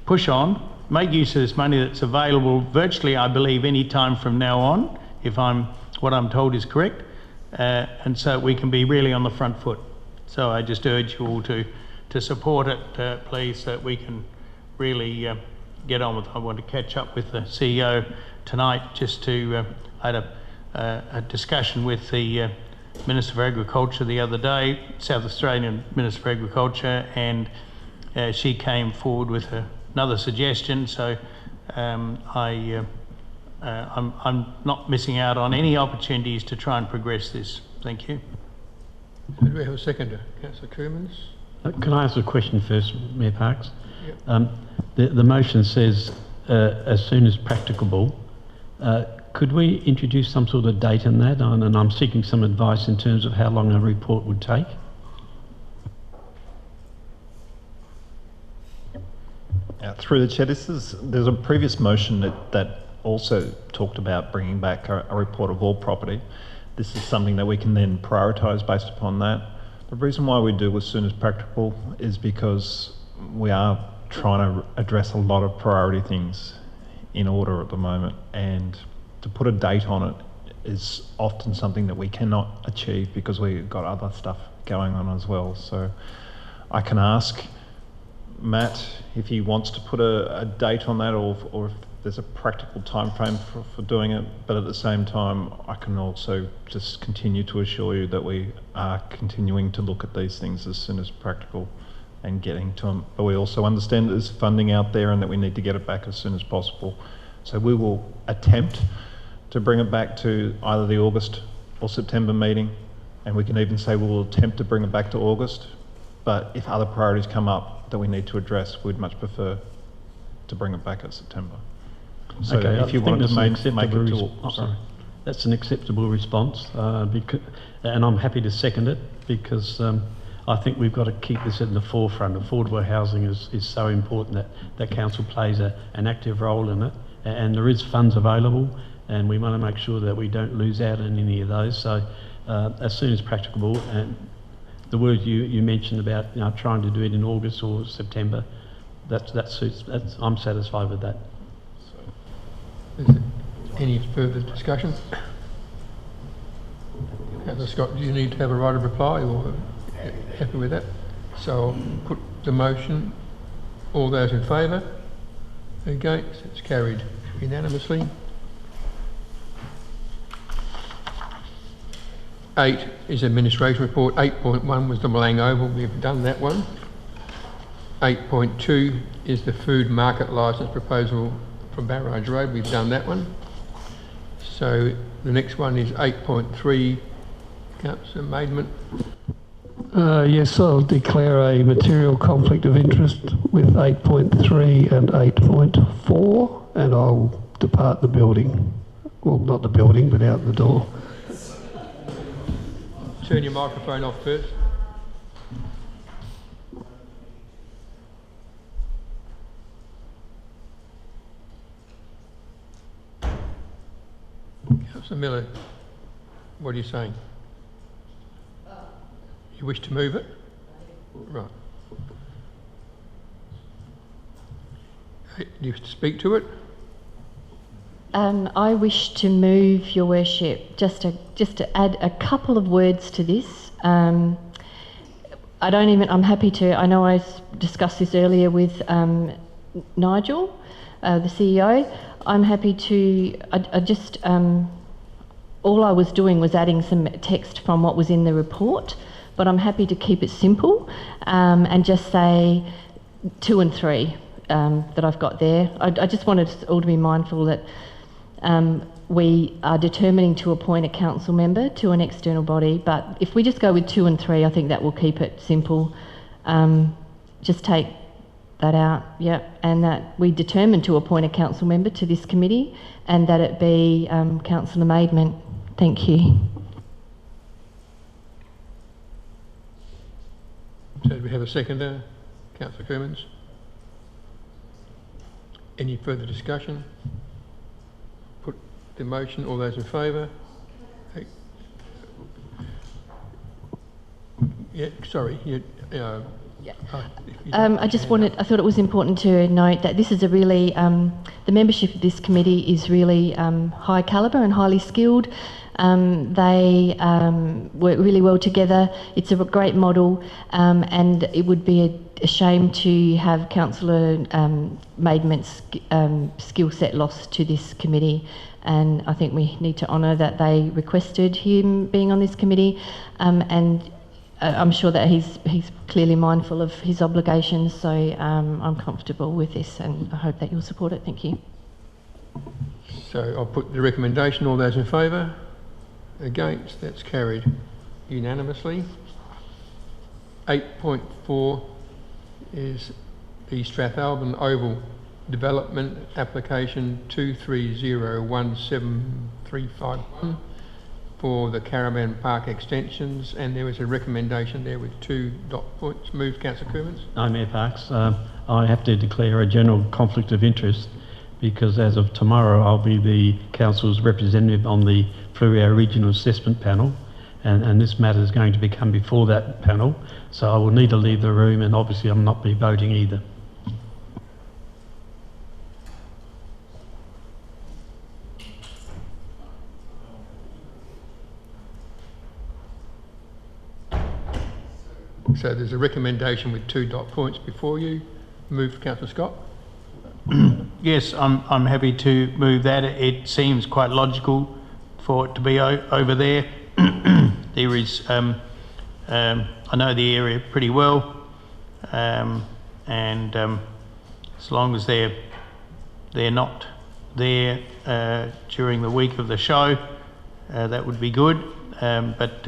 push on, make use of this money that's available virtually, I believe, any time from now on, if what I'm told is correct, and so we can be really on the front foot. So I just urge you all to support it, please, so that we can really get on with it. I want to catch up with the CEO tonight, just to, I had a discussion with the Minister for Agriculture the other day, South Australian Minister for Agriculture, and she came forward with another suggestion. So I'm not missing out on any opportunities to try and progress this. Thank you. Do we have a seconder? Councillor Coomans? Can I ask a question first, Mayor Parks? Yep. The motion says as soon as practicable. Could we introduce some sort of date in that? And I'm seeking some advice in terms of how long a report would take. Through the chair, there's a previous motion that also talked about bringing back a report of all property. This is something that we can then prioritise based upon that. The reason why we do as soon as practicable is because we are trying to address a lot of priority things in order at the moment, and to put a date on it is often something that we cannot achieve because we've got other stuff going on as well. So I can ask Matt if he wants to put a date on that, or if there's a practical time frame for doing it, but at the same time I can also just continue to assure you that we are continuing to look at these things as soon as practical and getting to them. But we also understand that there's funding out there and that we need to get it back as soon as possible. So we will attempt to bring it back to either the August or September meeting, and we can even say we'll attempt to bring it back to August, but if other priorities come up that we need to address, we'd much prefer to bring it back at September. So okay, if you want to make it to... That's an acceptable response, and I'm happy to second it, because I think we've got to keep this in the forefront. Affordable housing is so important that council plays an active role in it, and there is funds available, and we want to make sure that we don't lose out on any of those. So as soon as practicable, and the word you mentioned about trying to do it in August or September, that suits. I'm satisfied with that. Is there any further discussion? Councillor Scott, do you need to have a right of reply, or happy with that? So I'll put the motion. All those in favour? Against? It's carried unanimously. 8 is administration report. 8.1 was the Milang Oval. We've done that one. 8.2 is the food market licence proposal from Barrage Road. We've done that one. So the next one is 8.3. Councillor Maidment. Yes, I'll declare a material conflict of interest with 8.3 and 8.4, and I'll depart the building. Well, not the building, but out the door. Turn your microphone off first. Councillor Miller, what are you saying? You wish to move it? Right. Do you wish to speak to it? I wish to move, Your Worship, just to add a couple of words to this. I'm happy to, I know I discussed this earlier with Nigel, the CEO. I'm happy to, all I was doing was adding some text from what was in the report, but I'm happy to keep it simple and just say 2 and 3 that I've got there. I just wanted us all to be mindful that we are determining to appoint a council member to an external body, but if we just go with 2 and 3, I think that will keep it simple. Just take that out, yep, and that we determine to appoint a council member to this committee and that it be Councillor Maidment. Thank you. So do we have a seconder? Councillor Kermans. Any further discussion? Put the motion. All those in favour? Yeah, sorry. I thought it was important to note that this is a really, the membership of this committee is really high calibre and highly skilled. They work really well together. It's a great model, and it would be a shame to have Councillor Maidment's skill set lost to this committee. And I think we need to honour that they requested him being on this committee, and I'm sure that he's clearly mindful of his obligations, so I'm comfortable with this and I hope that you'll support it. Thank you. So I'll put the recommendation. All those in favour? Against? That's carried unanimously. 8.4 is the Strathalbyn Oval Development Application 2301731 for the Caravan Park extensions, and there is a recommendation there with 2 dot points. Moved, Councillor Kermans. No, Mayor Parks. I have to declare a general conflict of interest because as of tomorrow I'll be the Council's representative on the Fleurieu Regional Assessment Panel, and this matter is going to become before that panel, so I will need to leave the room, and obviously I'm not be voting either. So there's a recommendation with 2 dot points before you. Moved, Councillor Scott. Yes, I'm happy to move that. It seems quite logical for it to be over there. There is, I know the area pretty well, and as long as they're not there during the week of the show, that would be good. But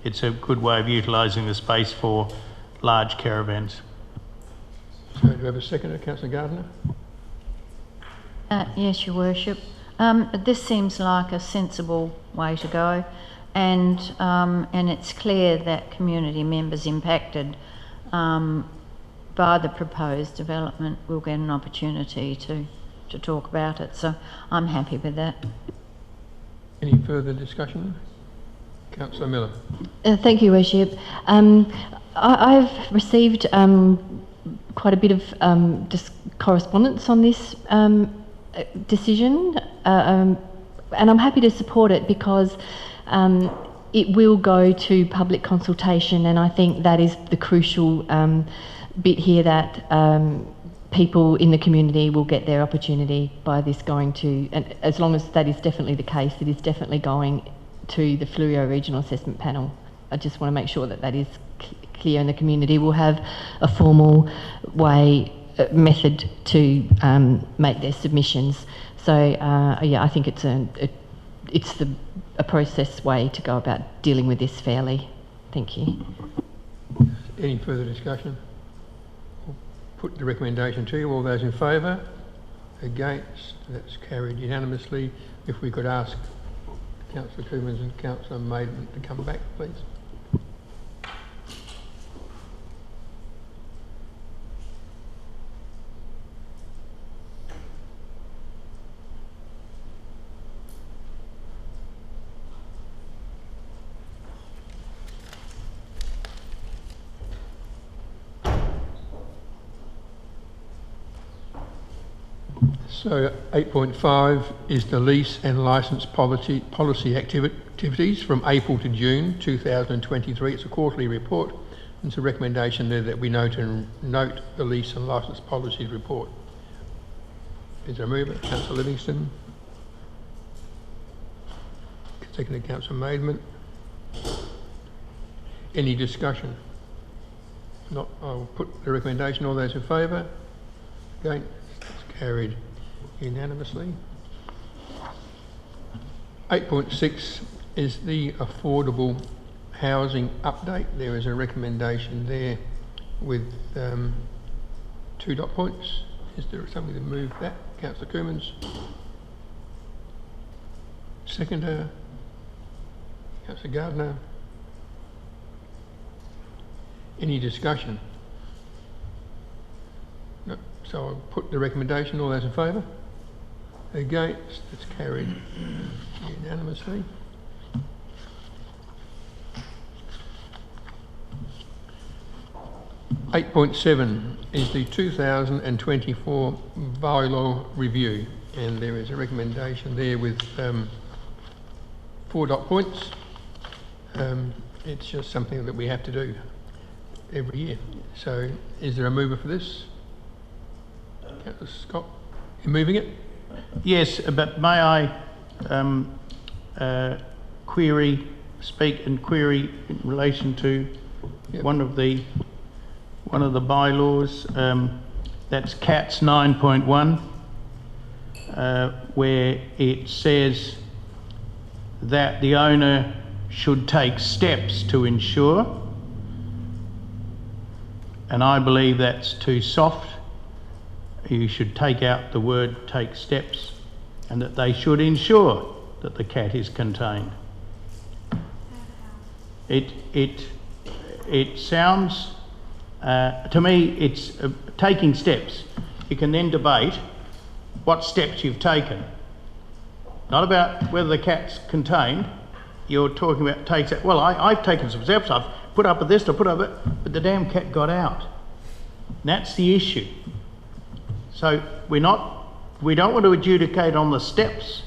it's a good way of utilising the space for large caravans. So do we have a seconder, Councillor Gardner? Yes, Your Worship. This seems like a sensible way to go, and it's clear that community members impacted by the proposed development will get an opportunity to talk about it. So I'm happy with that. Any further discussion? Councillor Miller. Thank you, Worship. I've received quite a bit of correspondence on this decision, and I'm happy to support it because it will go to public consultation, and I think that is the crucial bit here, that people in the community will get their opportunity by this going to, and as long as that is definitely the case, it is definitely going to the Fleurieu Regional Assessment Panel. I just want to make sure that that is clear, and the community will have a formal method to make their submissions. So yeah, I think it's a process way to go about dealing with this fairly. Thank you. Any further discussion? I'll put the recommendation to you. All those in favour? Against? That's carried unanimously. If we could ask Councillor Kermans and Councillor Maidment to come back, please. So 8.5 is the lease and licence policy activities from April to June 2023. It's a quarterly report. It's a recommendation there that we note the lease and licence policy report. Is there a mover? Councillor Livingston. Seconded, Councillor Maidment. Any discussion? Not, I'll put the recommendation. All those in favour? Against? It's carried unanimously. 8.6 is the affordable housing update. There is a recommendation there with 2 dot points. Is there somebody to move that? Councillor Coomans. Seconder. Councillor Gardner. Any discussion? No. So I'll put the recommendation. All those in favour? Against? It's carried unanimously. (8.7) is the 2024 bylaw review, and there is a recommendation there with 4 dot points. It's just something that we have to do every year. So is there a mover for this? Councillor Scott, you're moving it? Yes, but may I speak and query in relation to one of the bylaws, that's CATS 9.1, where it says that the owner should take steps to ensure, and I believe that's too soft. You should take out the word take steps, and that they should ensure that the cat is contained. It sounds, to me, it's taking steps. You can then debate what steps you've taken. Not about whether the cat's contained. You're talking about take steps. Well, I've taken some steps. I've put up with this, I put up with it, but the damn cat got out. And that's the issue. So we don't want to adjudicate on the steps.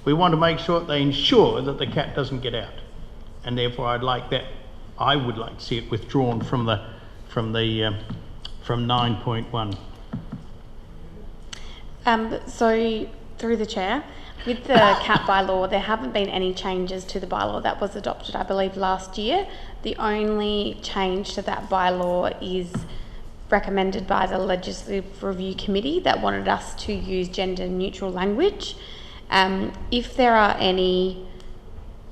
We want to make sure that they ensure that the cat doesn't get out. And therefore I would like to see it withdrawn from 9.1. So through the chair, with the cat bylaw, there haven't been any changes to the bylaw that was adopted, I believe, last year. The only change to that bylaw is recommended by the Legislative Review Committee that wanted us to use gender neutral language. If there are any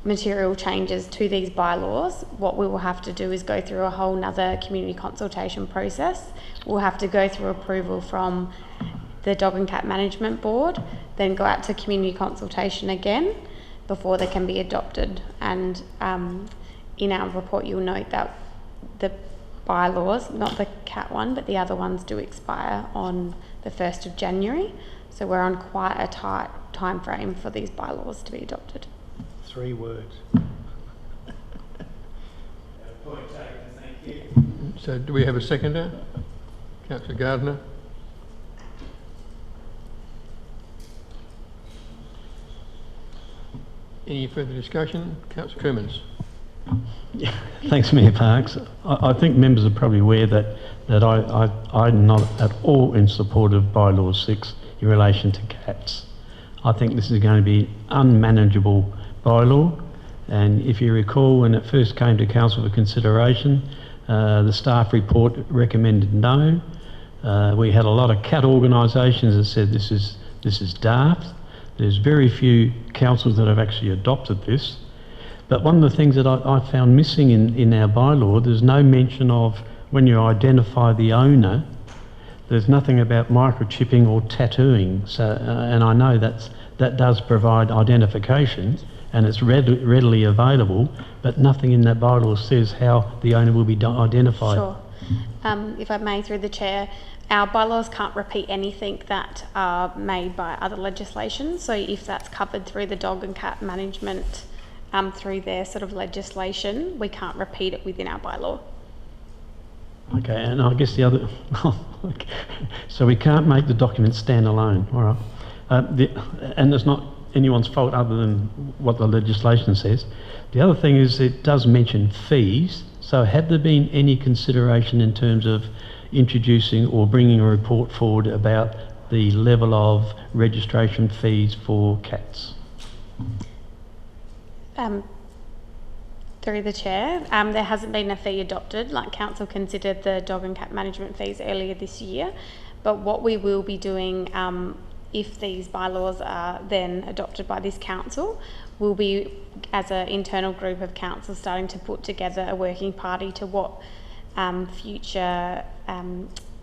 material changes to these bylaws, what we will have to do is go through a whole nother community consultation process. We'll have to go through approval from the Dog and Cat Management Board, then go out to community consultation again before they can be adopted. And in our report you'll note that the bylaws, not the cat one, but the other ones do expire on the 1st of January. So we're on quite a tight time frame for these bylaws to be adopted. 3 words. Point taken, thank you. So do we have a seconder? Councillor Gardner. Any further discussion? Councillor Coomans. Yeah, thanks, Mayor Parkes. I think members are probably aware that I'm not at all in support of Bylaw 6 in relation to cats. I think this is going to be unmanageable bylaw, and if you recall when it first came to council for consideration, the staff report recommended no. We had a lot of cat organisations that said this is daft. There's very few councils that have actually adopted this. But one of the things that I found missing in our bylaw, there's no mention of when you identify the owner, there's nothing about microchipping or tattooing. So, and I know that does provide identification and it's readily available, but nothing in that bylaw says how the owner will be identified. Sure. If I may, through the chair, our bylaws can't repeat anything that are made by other legislation. So if that's covered through the dog and cat management, through their sort of legislation, we can't repeat it within our bylaw. Okay, and I guess the other, so we can't make the document stand alone, all right? And it's not anyone's fault other than what the legislation says. The other thing is it does mention fees. So had there been any consideration in terms of introducing or bringing a report forward about the level of registration fees for cats? Through the chair, there hasn't been a fee adopted. Like council considered the dog and cat management fees earlier this year, but what we will be doing if these bylaws are then adopted by this council, we'll be, as an internal group of council, starting to put together a working party to what future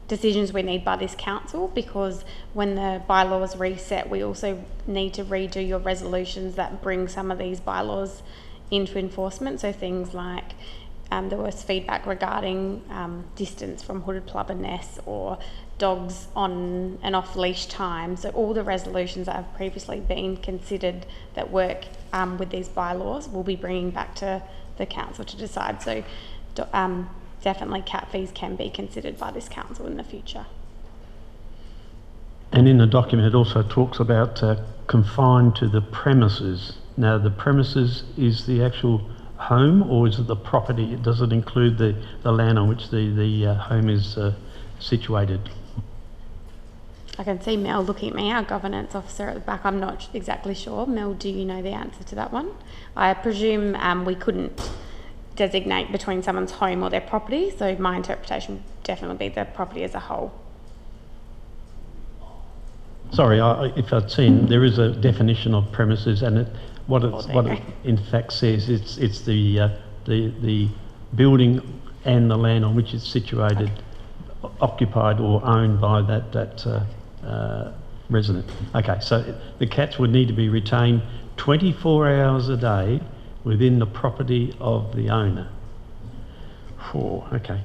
decisions we need by this council, because when the bylaws reset, we also need to redo your resolutions that bring some of these bylaws into enforcement. So things like there was feedback regarding distance from hooded plover nests or dogs on and off leash time. So all the resolutions that have previously been considered that work with these bylaws we'll be bringing back to the council to decide. So definitely cat fees can be considered by this council in the future. And in the document it also talks about confined to the premises. Now the premises is the actual home, or is it the property? Does it include the land on which the home is situated? I can see Mel looking at me, our governance officer at the back. I'm not exactly sure. Mel, do you know the answer to that one? I presume we couldn't designate between someone's home or their property, so my interpretation would definitely be the property as a whole. Sorry, if I'd seen, there is a definition of premises, and what it in fact says, it's the building and the land on which it's situated, occupied or owned by that resident. Okay, so the cats would need to be retained 24 hours a day within the property of the owner. Okay.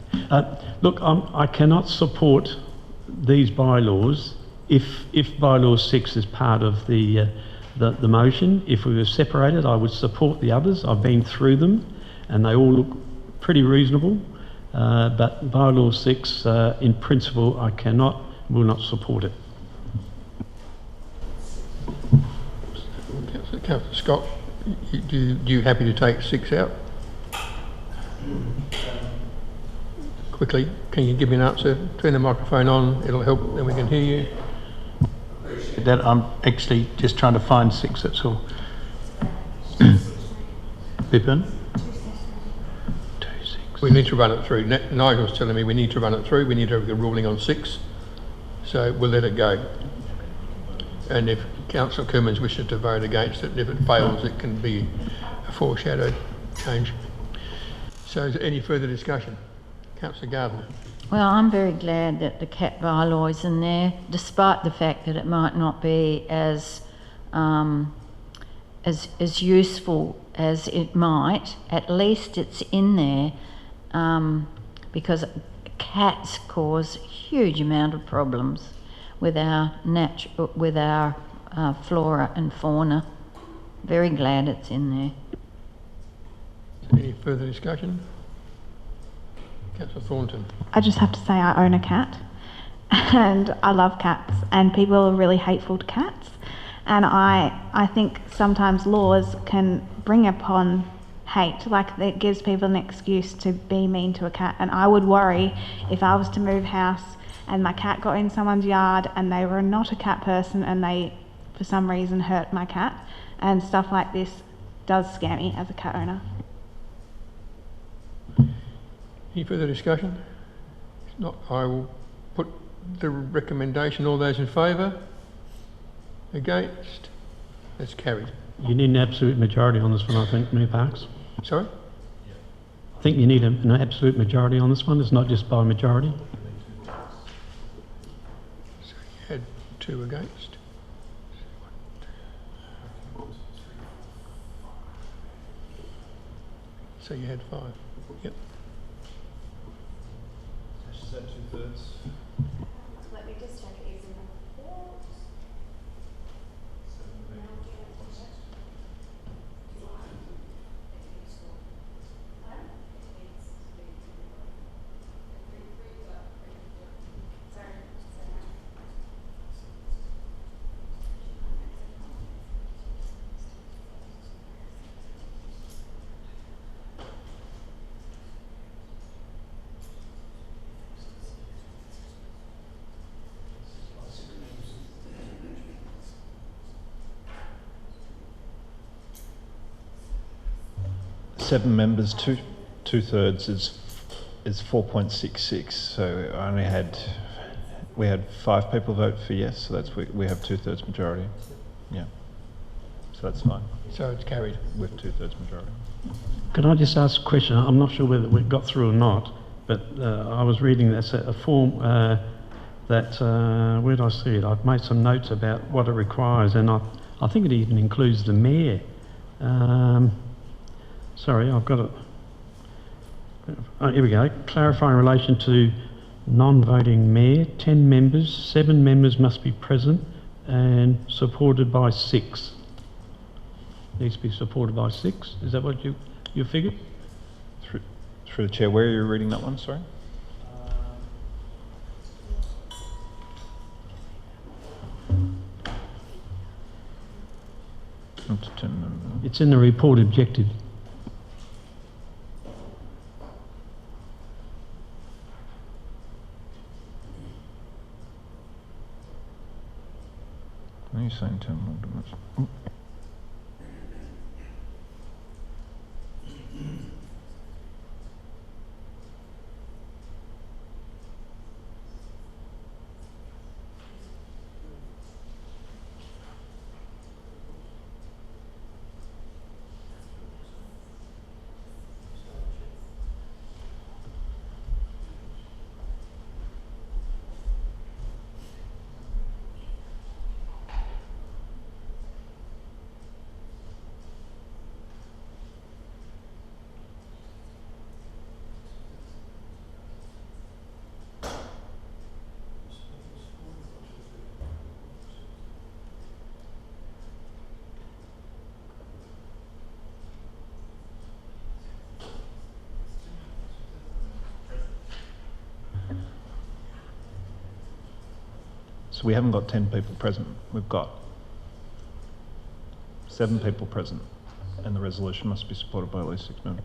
Look, I cannot support these bylaws if bylaw 6 is part of the motion. If we were separated, I would support the others. I've been through them and they all look pretty reasonable. But bylaw 6, in principle, I will not support it. Councillor Scott, you happy to take 6 out? Quickly, can you give me an answer? Turn the microphone on, it'll help, then we can hear you. That I'm actually just trying to find 6, that's all. Pippin? We need to run it through. Nigel's telling me we need to run it through. We need to have the ruling on 6. So we'll let it go. And if Councillor Cummins wishes to vote against it, and if it fails, it can be a foreshadowed change. So is there any further discussion? Councillor Gardner. Well, I'm very glad that the cat bylaw is in there, despite the fact that it might not be as useful as it might. At least it's in there because cats cause a huge amount of problems with our flora and fauna. Very glad it's in there. Any further discussion? Councillor Thornton. I just have to say I own a cat and I love cats, and people are really hateful to cats, and I think sometimes laws can bring upon hate, like it gives people an excuse to be mean to a cat. And I would worry if I was to move house and my cat got in someone's yard and they were not a cat person and they for some reason hurt my cat, and stuff like this does scare me as a cat owner. Any further discussion? If not, I will put the recommendation. All those in favour? Against? That's carried. You need an absolute majority on this one, I think, Mayor Parks. Sorry? I think you need an absolute majority on this one. It's not just by majority. So you had 2 against. So you had 5. Yep. Is that 2/3? Let me just check it is in the report. 7 members, two-thirds is 4.66. So we had 5 people vote for yes, so we have 2/3 majority. Yeah, so that's fine. So it's carried. With 2/3 majority. Can I just ask a question? I'm not sure whether we got through or not, but I was reading this a form that where did I see it? I've made some notes about what it requires, and I think it even includes the mayor. Sorry, I've got it. Oh, here we go. Clarify in relation to non-voting mayor, 10 members, 7 members must be present and supported by 6. Needs to be supported by 6. Is that what you figured? Through the chair, where are you reading that one, sorry? It's in the report objective. What are you saying, Tim? So we haven't got 10 people present, we've got 7 people present, and the resolution must be supported by at least 6 members.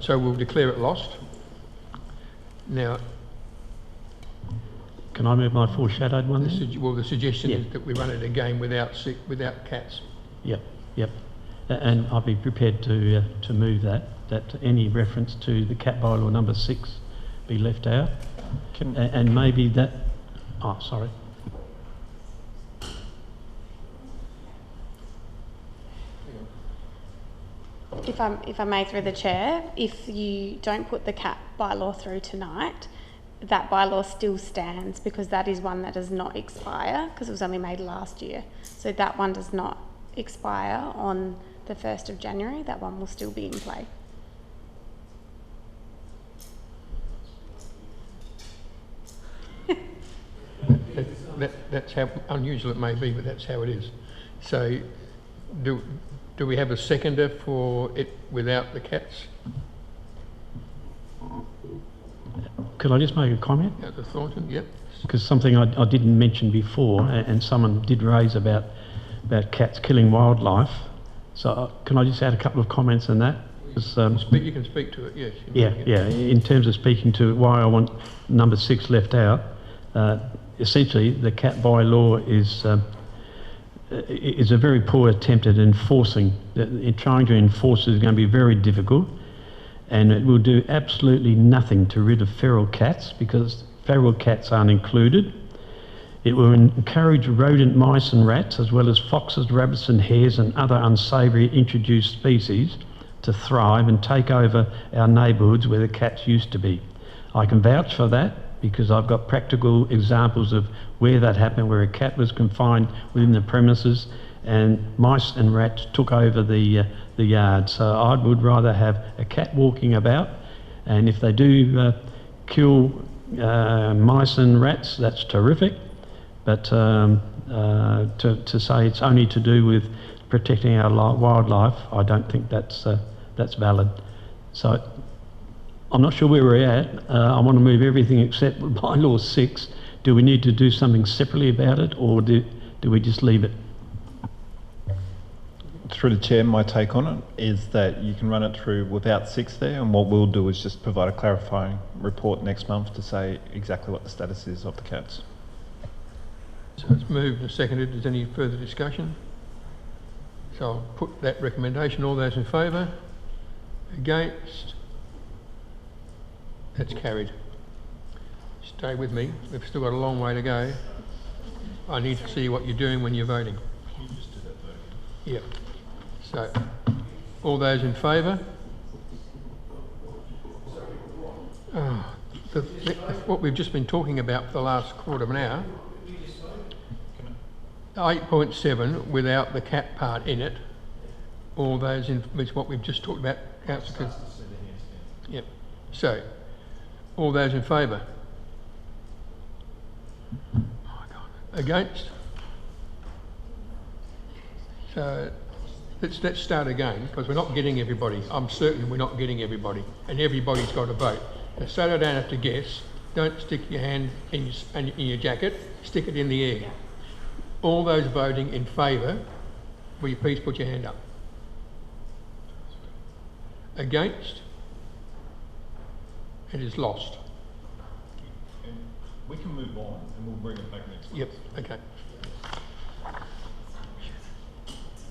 So we'll declare it lost. Now, can I move my foreshadowed one? The suggestion is that we run it again without cats. Yep. And I'll be prepared to move that any reference to the cat bylaw number 6 be left out. And maybe that. Oh, sorry. If I may, through the chair, if you don't put the cat bylaw through tonight, that bylaw still stands because that is one that does not expire because it was only made last year. So that one does not expire on the 1st of January. That one will still be in play. That's how unusual it may be, but that's how it is. So do we have a seconder for it without the cats? Could I just make a comment? The Thornton, yep. Because something I didn't mention before, and someone did raise about cats killing wildlife. So can I just add a couple of comments on that? You can speak to it, yes. Yeah. In terms of speaking to why I want number 6 left out, essentially the cat bylaw is a very poor attempt at enforcing. Trying to enforce it is going to be very difficult, and it will do absolutely nothing to rid of feral cats because feral cats aren't included. It will encourage rodent mice and rats, as well as foxes, rabbits and hares and other unsavoury introduced species to thrive and take over our neighbourhoods where the cats used to be. I can vouch for that because I've got practical examples of where that happened, where a cat was confined within the premises and mice and rats took over the yard. So I would rather have a cat walking about, and if they do kill mice and rats, that's terrific. But to say it's only to do with protecting our wildlife, I don't think that's valid. So I'm not sure where we're at. I want to move everything except bylaw 6. Do we need to do something separately about it, or do we just leave it? Through the chair, my take on it is that you can run it through without 6 there, and what we'll do is just provide a clarifying report next month to say exactly what the status is of the cats. So it's moved and seconded. Is there any further discussion? So I'll put that recommendation. All those in favour? Against? That's carried. Stay with me. We've still got a long way to go. I need to see what you're doing when you're voting. You just did that voting. Yep. So, all those in favour? What we've just been talking about for the last quarter of an hour, 8.7 without the cat part in it, all those in, is what we've just talked about, Councillor. Yep. So, all those in favour? Oh my God. Against? So, let's start again, because we're not getting everybody. I'm certain we're not getting everybody, and everybody's got to vote. So they don't have to guess. Don't stick your hand in your jacket, stick it in the air. All those voting in favour, will you please put your hand up? Against? It is lost. And we can move on and we'll bring it back next month. Yep, okay.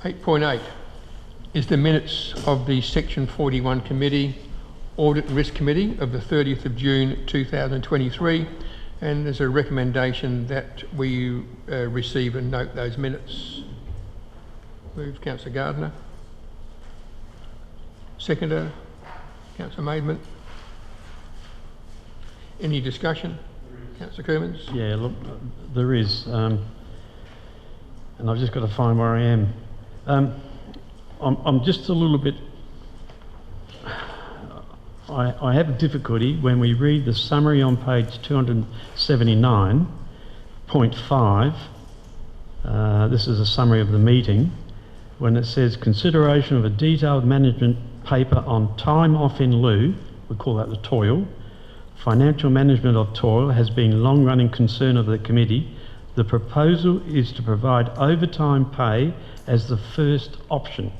8.8 is the minutes of the Section 41 Committee, Audit and Risk Committee of the 30th of June 2023, and there's a recommendation that we receive and note those minutes. Move, Councillor Gardner. Seconder, Councillor Maidment. Any discussion? Councillor Kermans? Yeah, look, there is, and I've just got to find where I am. I'm just a little bit, I have a difficulty when we read the summary on page 279.5, this is a summary of the meeting, when it says consideration of a detailed management paper on time off in lieu, we call that the toil, financial management of toil has been long-running concern of the committee. The proposal is to provide overtime pay as the first option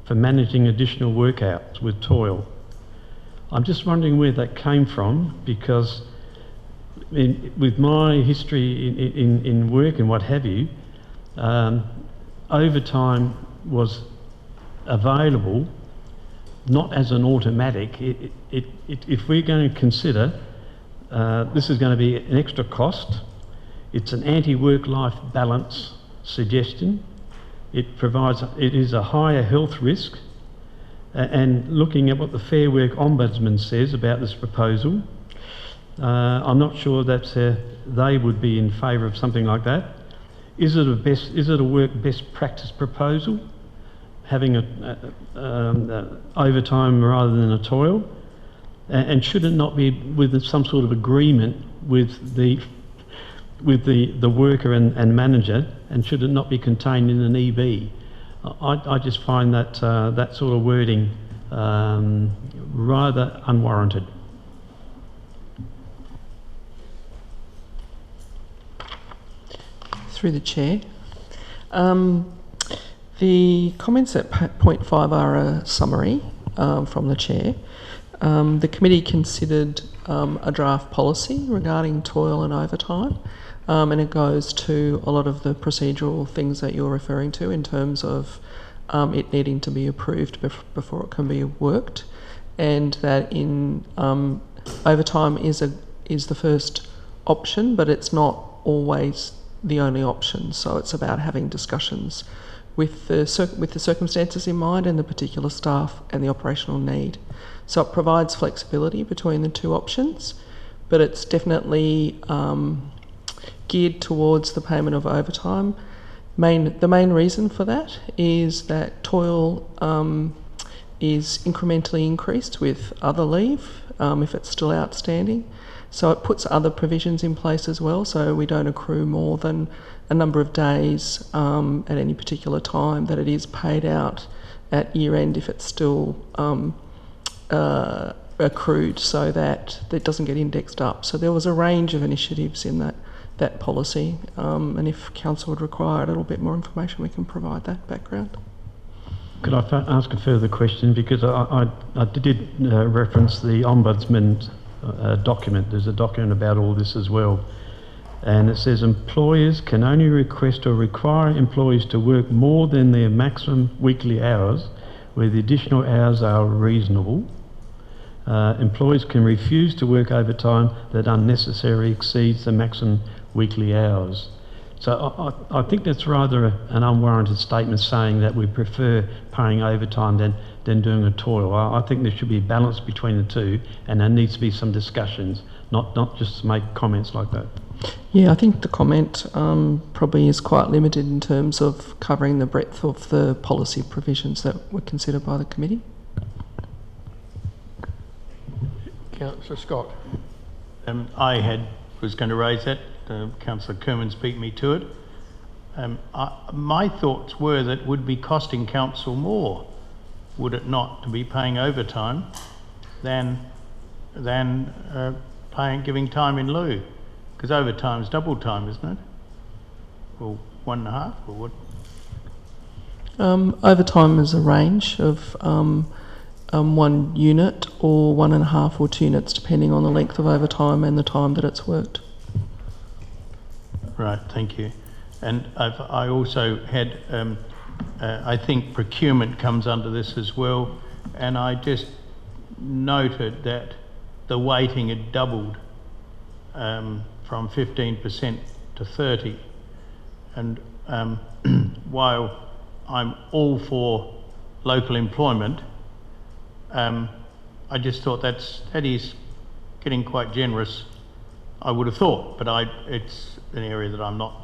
for managing additional work hours with toil. I'm just wondering where that came from, because with my history in work and what have you, overtime was available not as an automatic. If we're going to consider this is going to be an extra cost, it's an anti-work-life balance suggestion. It is a higher health risk, and looking at what the Fair Work Ombudsman says about this proposal, I'm not sure that they would be in favour of something like that. Is it a work best practice proposal, having overtime rather than a toil? And should it not be with some sort of agreement with the worker and manager, and should it not be contained in an EB? I just find that that sort of wording rather unwarranted. Through the chair. The comments at point 5 are a summary from the chair. The committee considered a draft policy regarding toil and overtime, and it goes to a lot of the procedural things that you're referring to in terms of it needing to be approved before it can be worked. and that in overtime is the first option, but it's not always the only option. So it's about having discussions with the circumstances in mind and the particular staff and the operational need. So it provides flexibility between the two options, but it's definitely geared towards the payment of overtime. The main reason for that is that toil is incrementally increased with other leave if it's still outstanding. So it puts other provisions in place as well, so we don't accrue more than a number of days at any particular time, that it is paid out at year end if it's still accrued, so that it doesn't get indexed up. So there was a range of initiatives in that policy, and if Council would require a little bit more information, we can provide that background. Could I ask a further question? Because I did reference the Ombudsman document. There's a document about all this as well. And it says employers can only request or require employees to work more than their maximum weekly hours where the additional hours are reasonable. Employees can refuse to work overtime that unnecessarily exceeds the maximum weekly hours. So I think that's rather an unwarranted statement, saying that we prefer paying overtime than doing a toil. I think there should be a balance between the two, and there needs to be some discussions, not just make comments like that. Yeah, I think the comment probably is quite limited in terms of covering the breadth of the policy provisions that were considered by the committee. Councillor Scott. I was going to raise that. Councillor Kerman's beat me to it. My thoughts were that it would be costing council more, would it not, to be paying overtime than giving time in lieu, because overtime's double time, isn't it? Or 1.5, or what? Overtime is a range of 1 unit or 1.5 or 2 units, depending on the length of overtime and the time that it's worked. Right, thank you. And I also had, I think procurement comes under this as well, and I just noted that the weighting had doubled from 15% to 30%. And while I'm all for local employment, I just thought that is getting quite generous, I would have thought, but it's an area that I'm not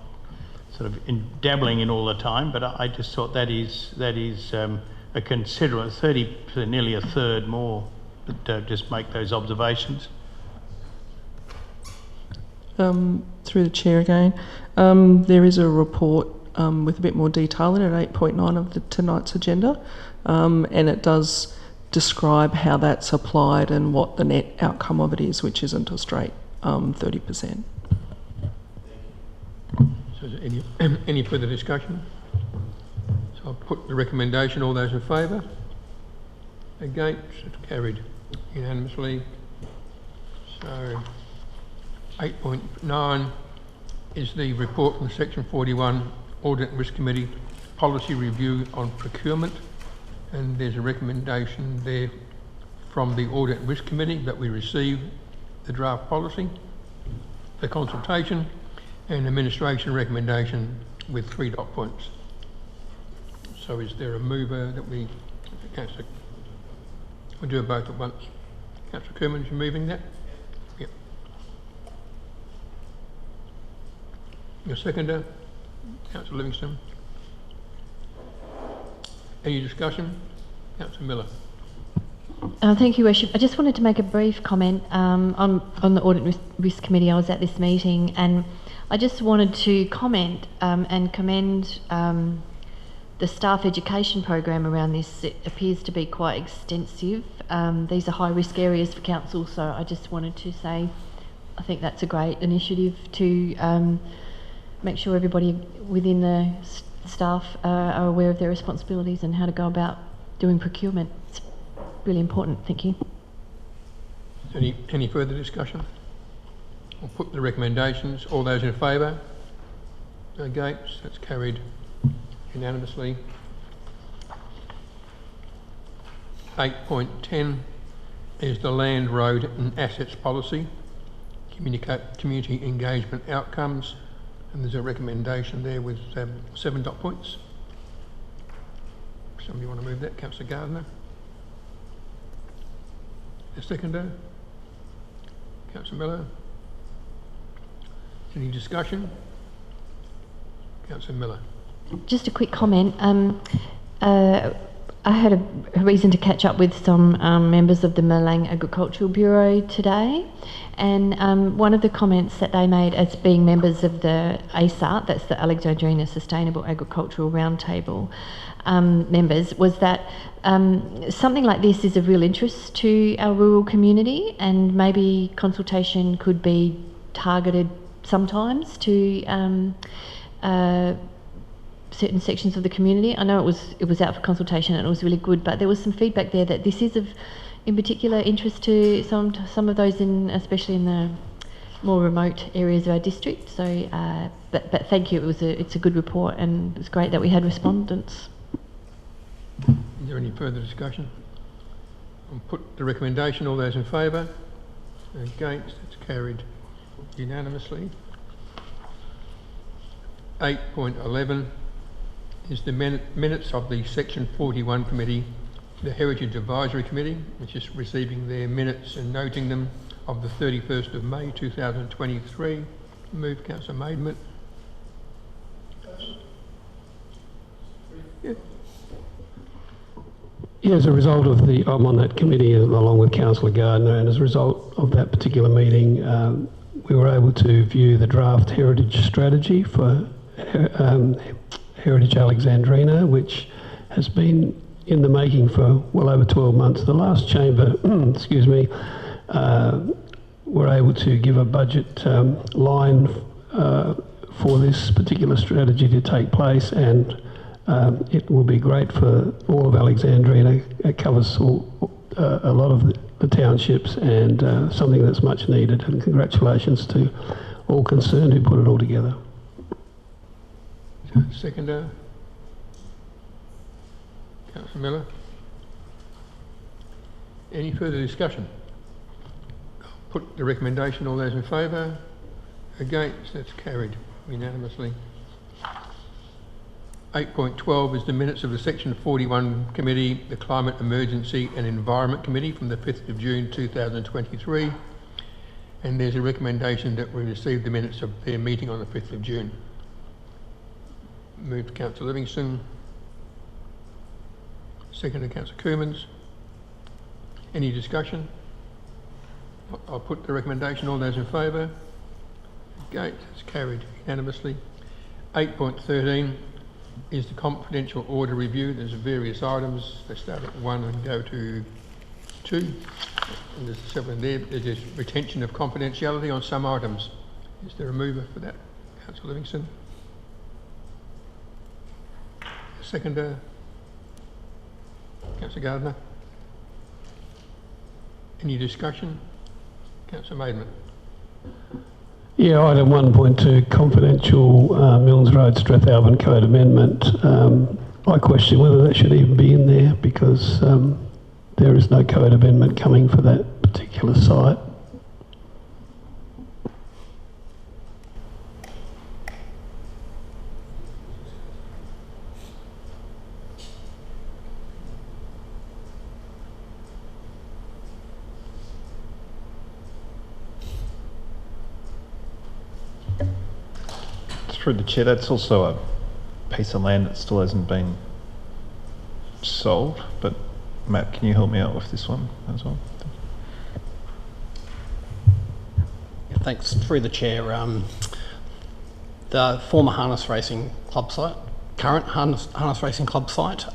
sort of dabbling in all the time, but I just thought that is a considerable 30%, nearly a third more. But just make those observations. Through the chair again, there is a report with a bit more detail in it, 8.9 of tonight's agenda, and it does describe how that's applied and what the net outcome of it is, which isn't a straight 30%. So is there any further discussion? So I'll put the recommendation. All those in favour? Against? It's carried unanimously. So 8.9 is the report from Section 41 Audit and Risk Committee Policy Review on Procurement, and there's a recommendation there from the Audit and Risk Committee that we receive the draft policy for consultation, and administration recommendation with 3 dot points. So is there a mover that we... Councillor, we'll do it both at once. Councillor Kerman, you moving that? Yep. Your seconder, Councillor Livingston. Any discussion? Councillor Miller. Thank you, Worship. I just wanted to make a brief comment on the Audit and Risk Committee. I was at this meeting, and I just wanted to comment and commend the staff education program around this. It appears to be quite extensive. These are high-risk areas for council, so I just wanted to say I think that's a great initiative to make sure everybody within the staff are aware of their responsibilities and how to go about doing procurement. It's really important. Thank you. Any further discussion? I'll put the recommendations. All those in favour? Against? That's carried unanimously. 8.10 is the Land, Road and Assets Policy, Community Engagement Outcomes, and there's a recommendation there with 7 dot points. Somebody want to move that? Councillor Gardner. A seconder? Councillor Miller. Any discussion? Councillor Miller. Just a quick comment. I had a reason to catch up with some members of the Milang Agricultural Bureau today, and one of the comments that they made as being members of the ASART, that's the Alexandrina Sustainable Agricultural Roundtable members, was that something like this is of real interest to our rural community, and maybe consultation could be targeted sometimes to certain sections of the community. I know it was out for consultation and it was really good, but there was some feedback there that this is of in particular interest to some of those especially in the more remote areas of our district. So, but thank you. It's a good report, and it's great that we had respondents. Is there any further discussion? I'll put the recommendation. All those in favour? Against? It's carried unanimously. 8.11 is the minutes of the Section 41 Committee, the Heritage Advisory Committee, which is receiving their minutes and noting them of the 31st of May 2023. Move, Councillor Maidment. Yeah, as a result of I'm on that committee along with Councillor Gardner, and as a result of that particular meeting, we were able to view the draft heritage strategy for Heritage Alexandrina, which has been in the making for well over 12 months. The last chamber, excuse me, were able to give a budget line for this particular strategy to take place, and it will be great for all of Alexandrina. It covers a lot of the townships, and something that's much needed, and congratulations to all concerned who put it all together. Seconder. Councillor Miller. Any further discussion? Put the recommendation. All those in favour? Against? That's carried unanimously. 8.12 is the minutes of the Section 41 Committee, the Climate Emergency and Environment Committee from the 5th of June 2023. And there's a recommendation that we receive the minutes of their meeting on the 5th of June. Moved Councillor Livingston. Seconded Councillor Coomans. Any discussion? I'll put the recommendation. All those in favour? Against? It's carried unanimously. 8.13 is the confidential order review. There's various items. They start at 1 and go to 2. And there's several in there. There's just retention of confidentiality on some items. Is there a mover for that? Councillor Livingston. Seconder. Councillor Gardner. Any discussion? Councillor Maidment. Yeah, item 1.2, confidential Milnes Road Strathalbyn Code Amendment. I question whether that should even be in there, because there is no code amendment coming for that particular site. Through the chair, that's also a piece of land that still hasn't been sold, but Matt, can you help me out with this one as well? Yeah, thanks. Through the chair, the former harness racing club site, current harness racing club site,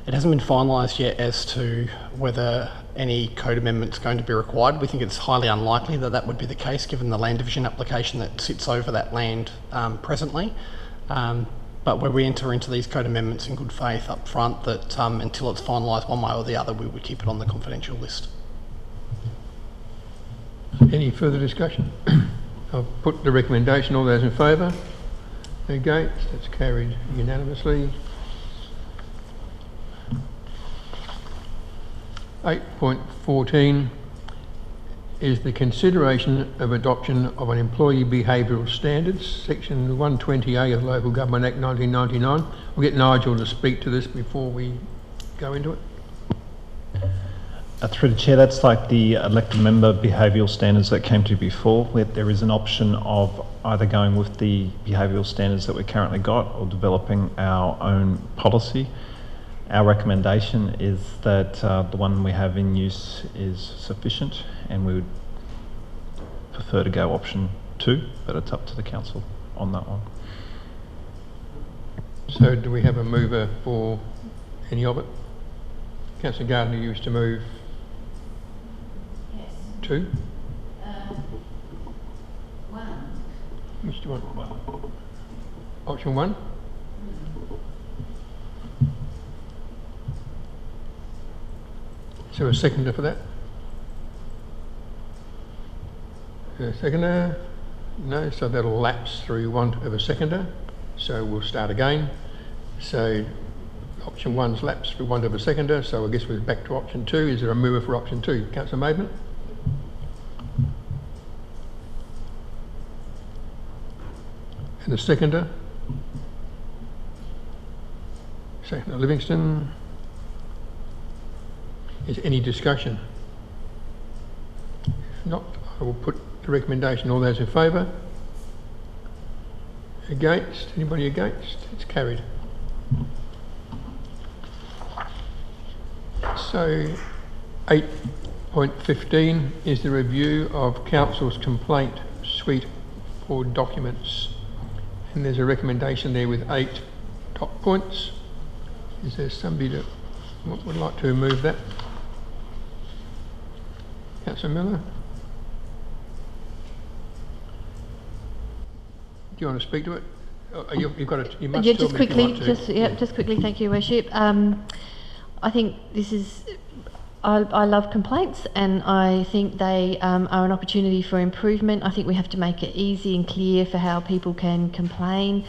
it hasn't been finalised yet as to whether any code amendment is going to be required. We think it's highly unlikely that that would be the case, given the land division application that sits over that land presently. But where we enter into these code amendments in good faith up front, that until it's finalised one way or the other, we would keep it on the confidential list. Any further discussion? I'll put the recommendation. All those in favour? Against? That's carried unanimously. 8.14 is the consideration of adoption of an employee behavioural standards, section 120A of the Local Government Act 1999. We'll get Nigel to speak to this before we go into it. Through the Chair, that's like the elected member behavioural standards that came to before, where there is an option of either going with the behavioural standards that we currently got or developing our own policy. Our recommendation is that the one we have in use is sufficient, and we would prefer to go option 2, but it's up to the council on that one. So do we have a mover for any of it? Councillor Gardner used to move 2? 1. Which do you want? Option 1? Is there a seconder for that? Is there a seconder? No, so that'll lapse through want of a seconder. So we'll start again. So option 1's lapsed through want of a seconder, so I guess we're back to option 2. Is there a mover for option 2? Councillor Maidment? And the seconder? Seconder Livingston. Is any discussion? If not, I will put the recommendation. All those in favour? Against? Anybody against? It's carried. So 8.15 is the review of Council's complaint suite for documents. And there's a recommendation there with 8 top points. Is there somebody that would like to move that? Councillor Miller? Do you want to speak to it? You've got to. You must Yeah, tell just me if you quickly. want to. Just quickly. Thank you, Worship. I think this is. I love complaints, and I think they are an opportunity for improvement. I think we have to make it easy and clear for how people can complain.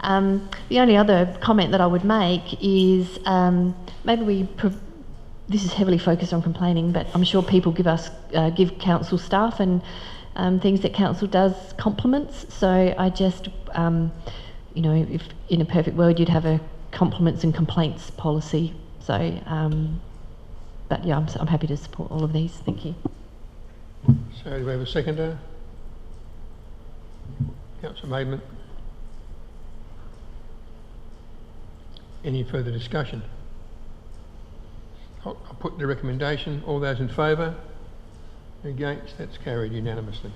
The only other comment that I would make is maybe this is heavily focused on complaining, but I'm sure people give council staff and things that council does compliments. So I just, you know, if in a perfect world you'd have a compliments and complaints policy. So, but yeah, I'm happy to support all of these. Thank you. So do we have a seconder? Councillor Maidment. Any further discussion? I'll put the recommendation. All those in favour? Against? That's carried unanimously.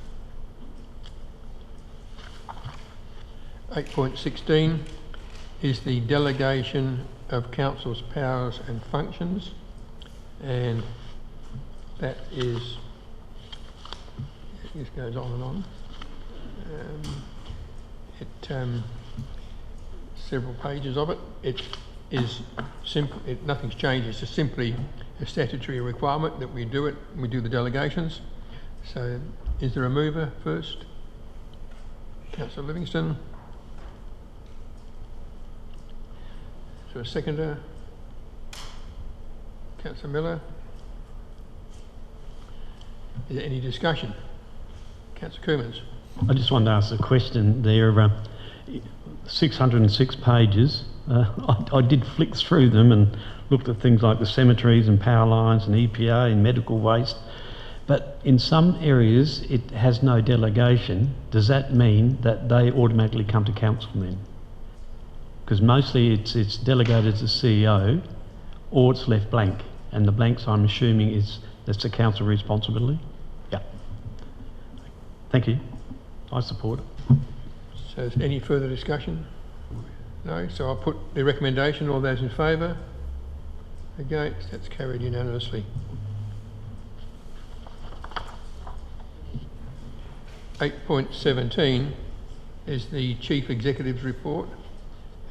8.16 is the delegation of Council's powers and functions, and that is, this goes on and on. Several pages of it. It is simple. Nothing's changed. It's just simply a statutory requirement that we do it. We do the delegations. So, is there a mover first? Councillor Livingston. Is there a seconder? Councillor Miller. Is there any discussion? Councillor Coomans. I just wanted to ask a question there. 606 pages. I did flick through them and looked at things like the cemeteries and power lines and EPA and medical waste. But in some areas it has no delegation. Does that mean that they automatically come to council then? Because mostly it's delegated to CEO, or it's left blank. And the blanks, I'm assuming, that's a council responsibility? Yeah. Thank you. I support it. So is any further discussion? No, so I'll put the recommendation. All those in favour? Against? That's carried unanimously. 8.17 is the Chief Executive's report,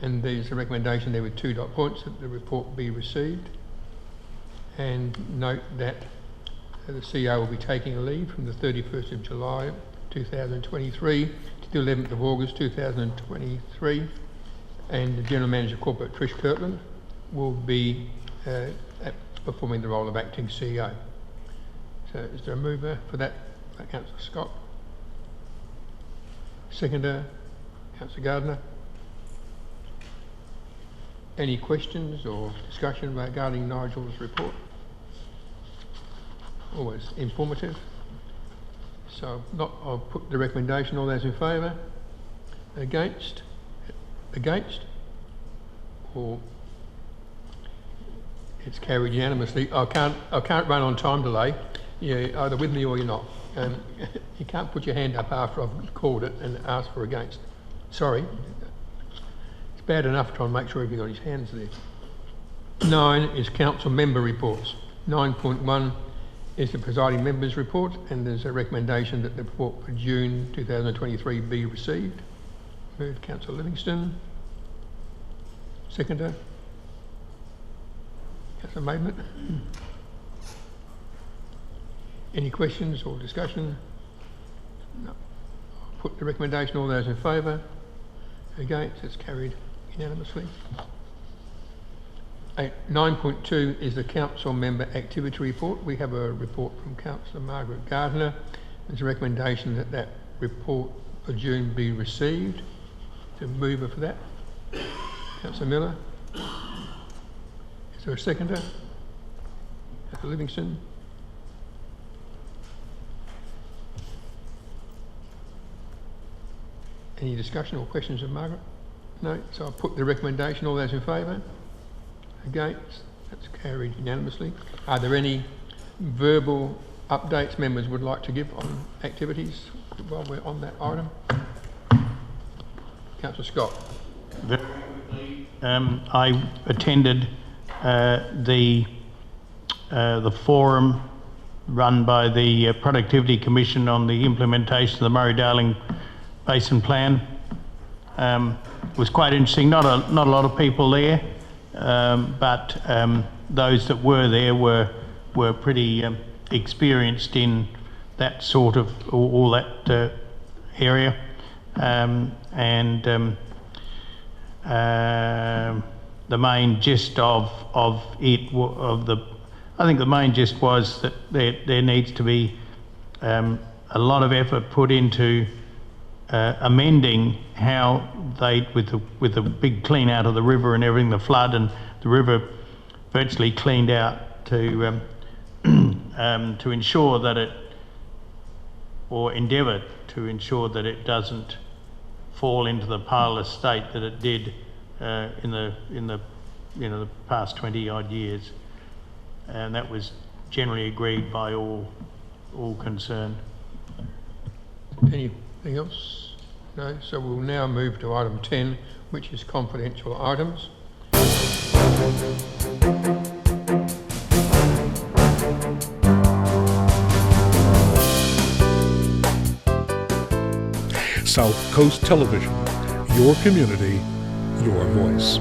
and there's a recommendation there with 2 dot points that the report be received. And note that the CEO will be taking a leave from the 31st of July 2023 to the 11th of August 2023, and the General Manager Corporate Trish Kirtland will be performing the role of acting CEO. So is there a mover for that? Councillor Scott. Seconder, Councillor Gardner. Any questions or discussion regarding Nigel's report? Always informative. So I'll put the recommendation. All those in favour? Against? Against? Or it's carried unanimously. I can't run on time delay. You're either with me or you're not. You can't put your hand up after I've called it and ask for against. Sorry. It's bad enough trying to make sure everybody got his hands there. 9 is council member reports. 9.1 is the presiding member's report, and there's a recommendation that the report for June 2023 be received. Moved Councillor Livingston. Seconder. Councillor Maidment. Any questions or discussion? No. I'll put the recommendation. All those in favour? Against? It's carried unanimously. 9.2 is the council member activity report. We have a report from Councillor Margaret Gardner. There's a recommendation that that report for June be received. The mover for that? Councillor Miller. Is there a seconder? Councillor Livingston. Any discussion or questions of Margaret? No. So I'll put the recommendation. All those in favour? Against? That's carried unanimously. Are there any verbal updates members would like to give on activities while we're on that item? Councillor Scott. Very quickly, I attended the forum run by the Productivity Commission on the implementation of the Murray-Darling Basin Plan. It was quite interesting. Not a lot of people there, but those that were there were pretty experienced in that sort of all that area, and the main gist I think the main gist was that there needs to be a lot of effort put into amending how they, with the big clean out of the river and everything, the flood and the river virtually cleaned out to ensure that it, or endeavour to ensure that it doesn't fall into the parlous state that it did in the past 20 odd years, and that was generally agreed by all concerned. Anything else? No. So we'll now move to item 10, which is confidential items. South Coast Television, your community, your voice.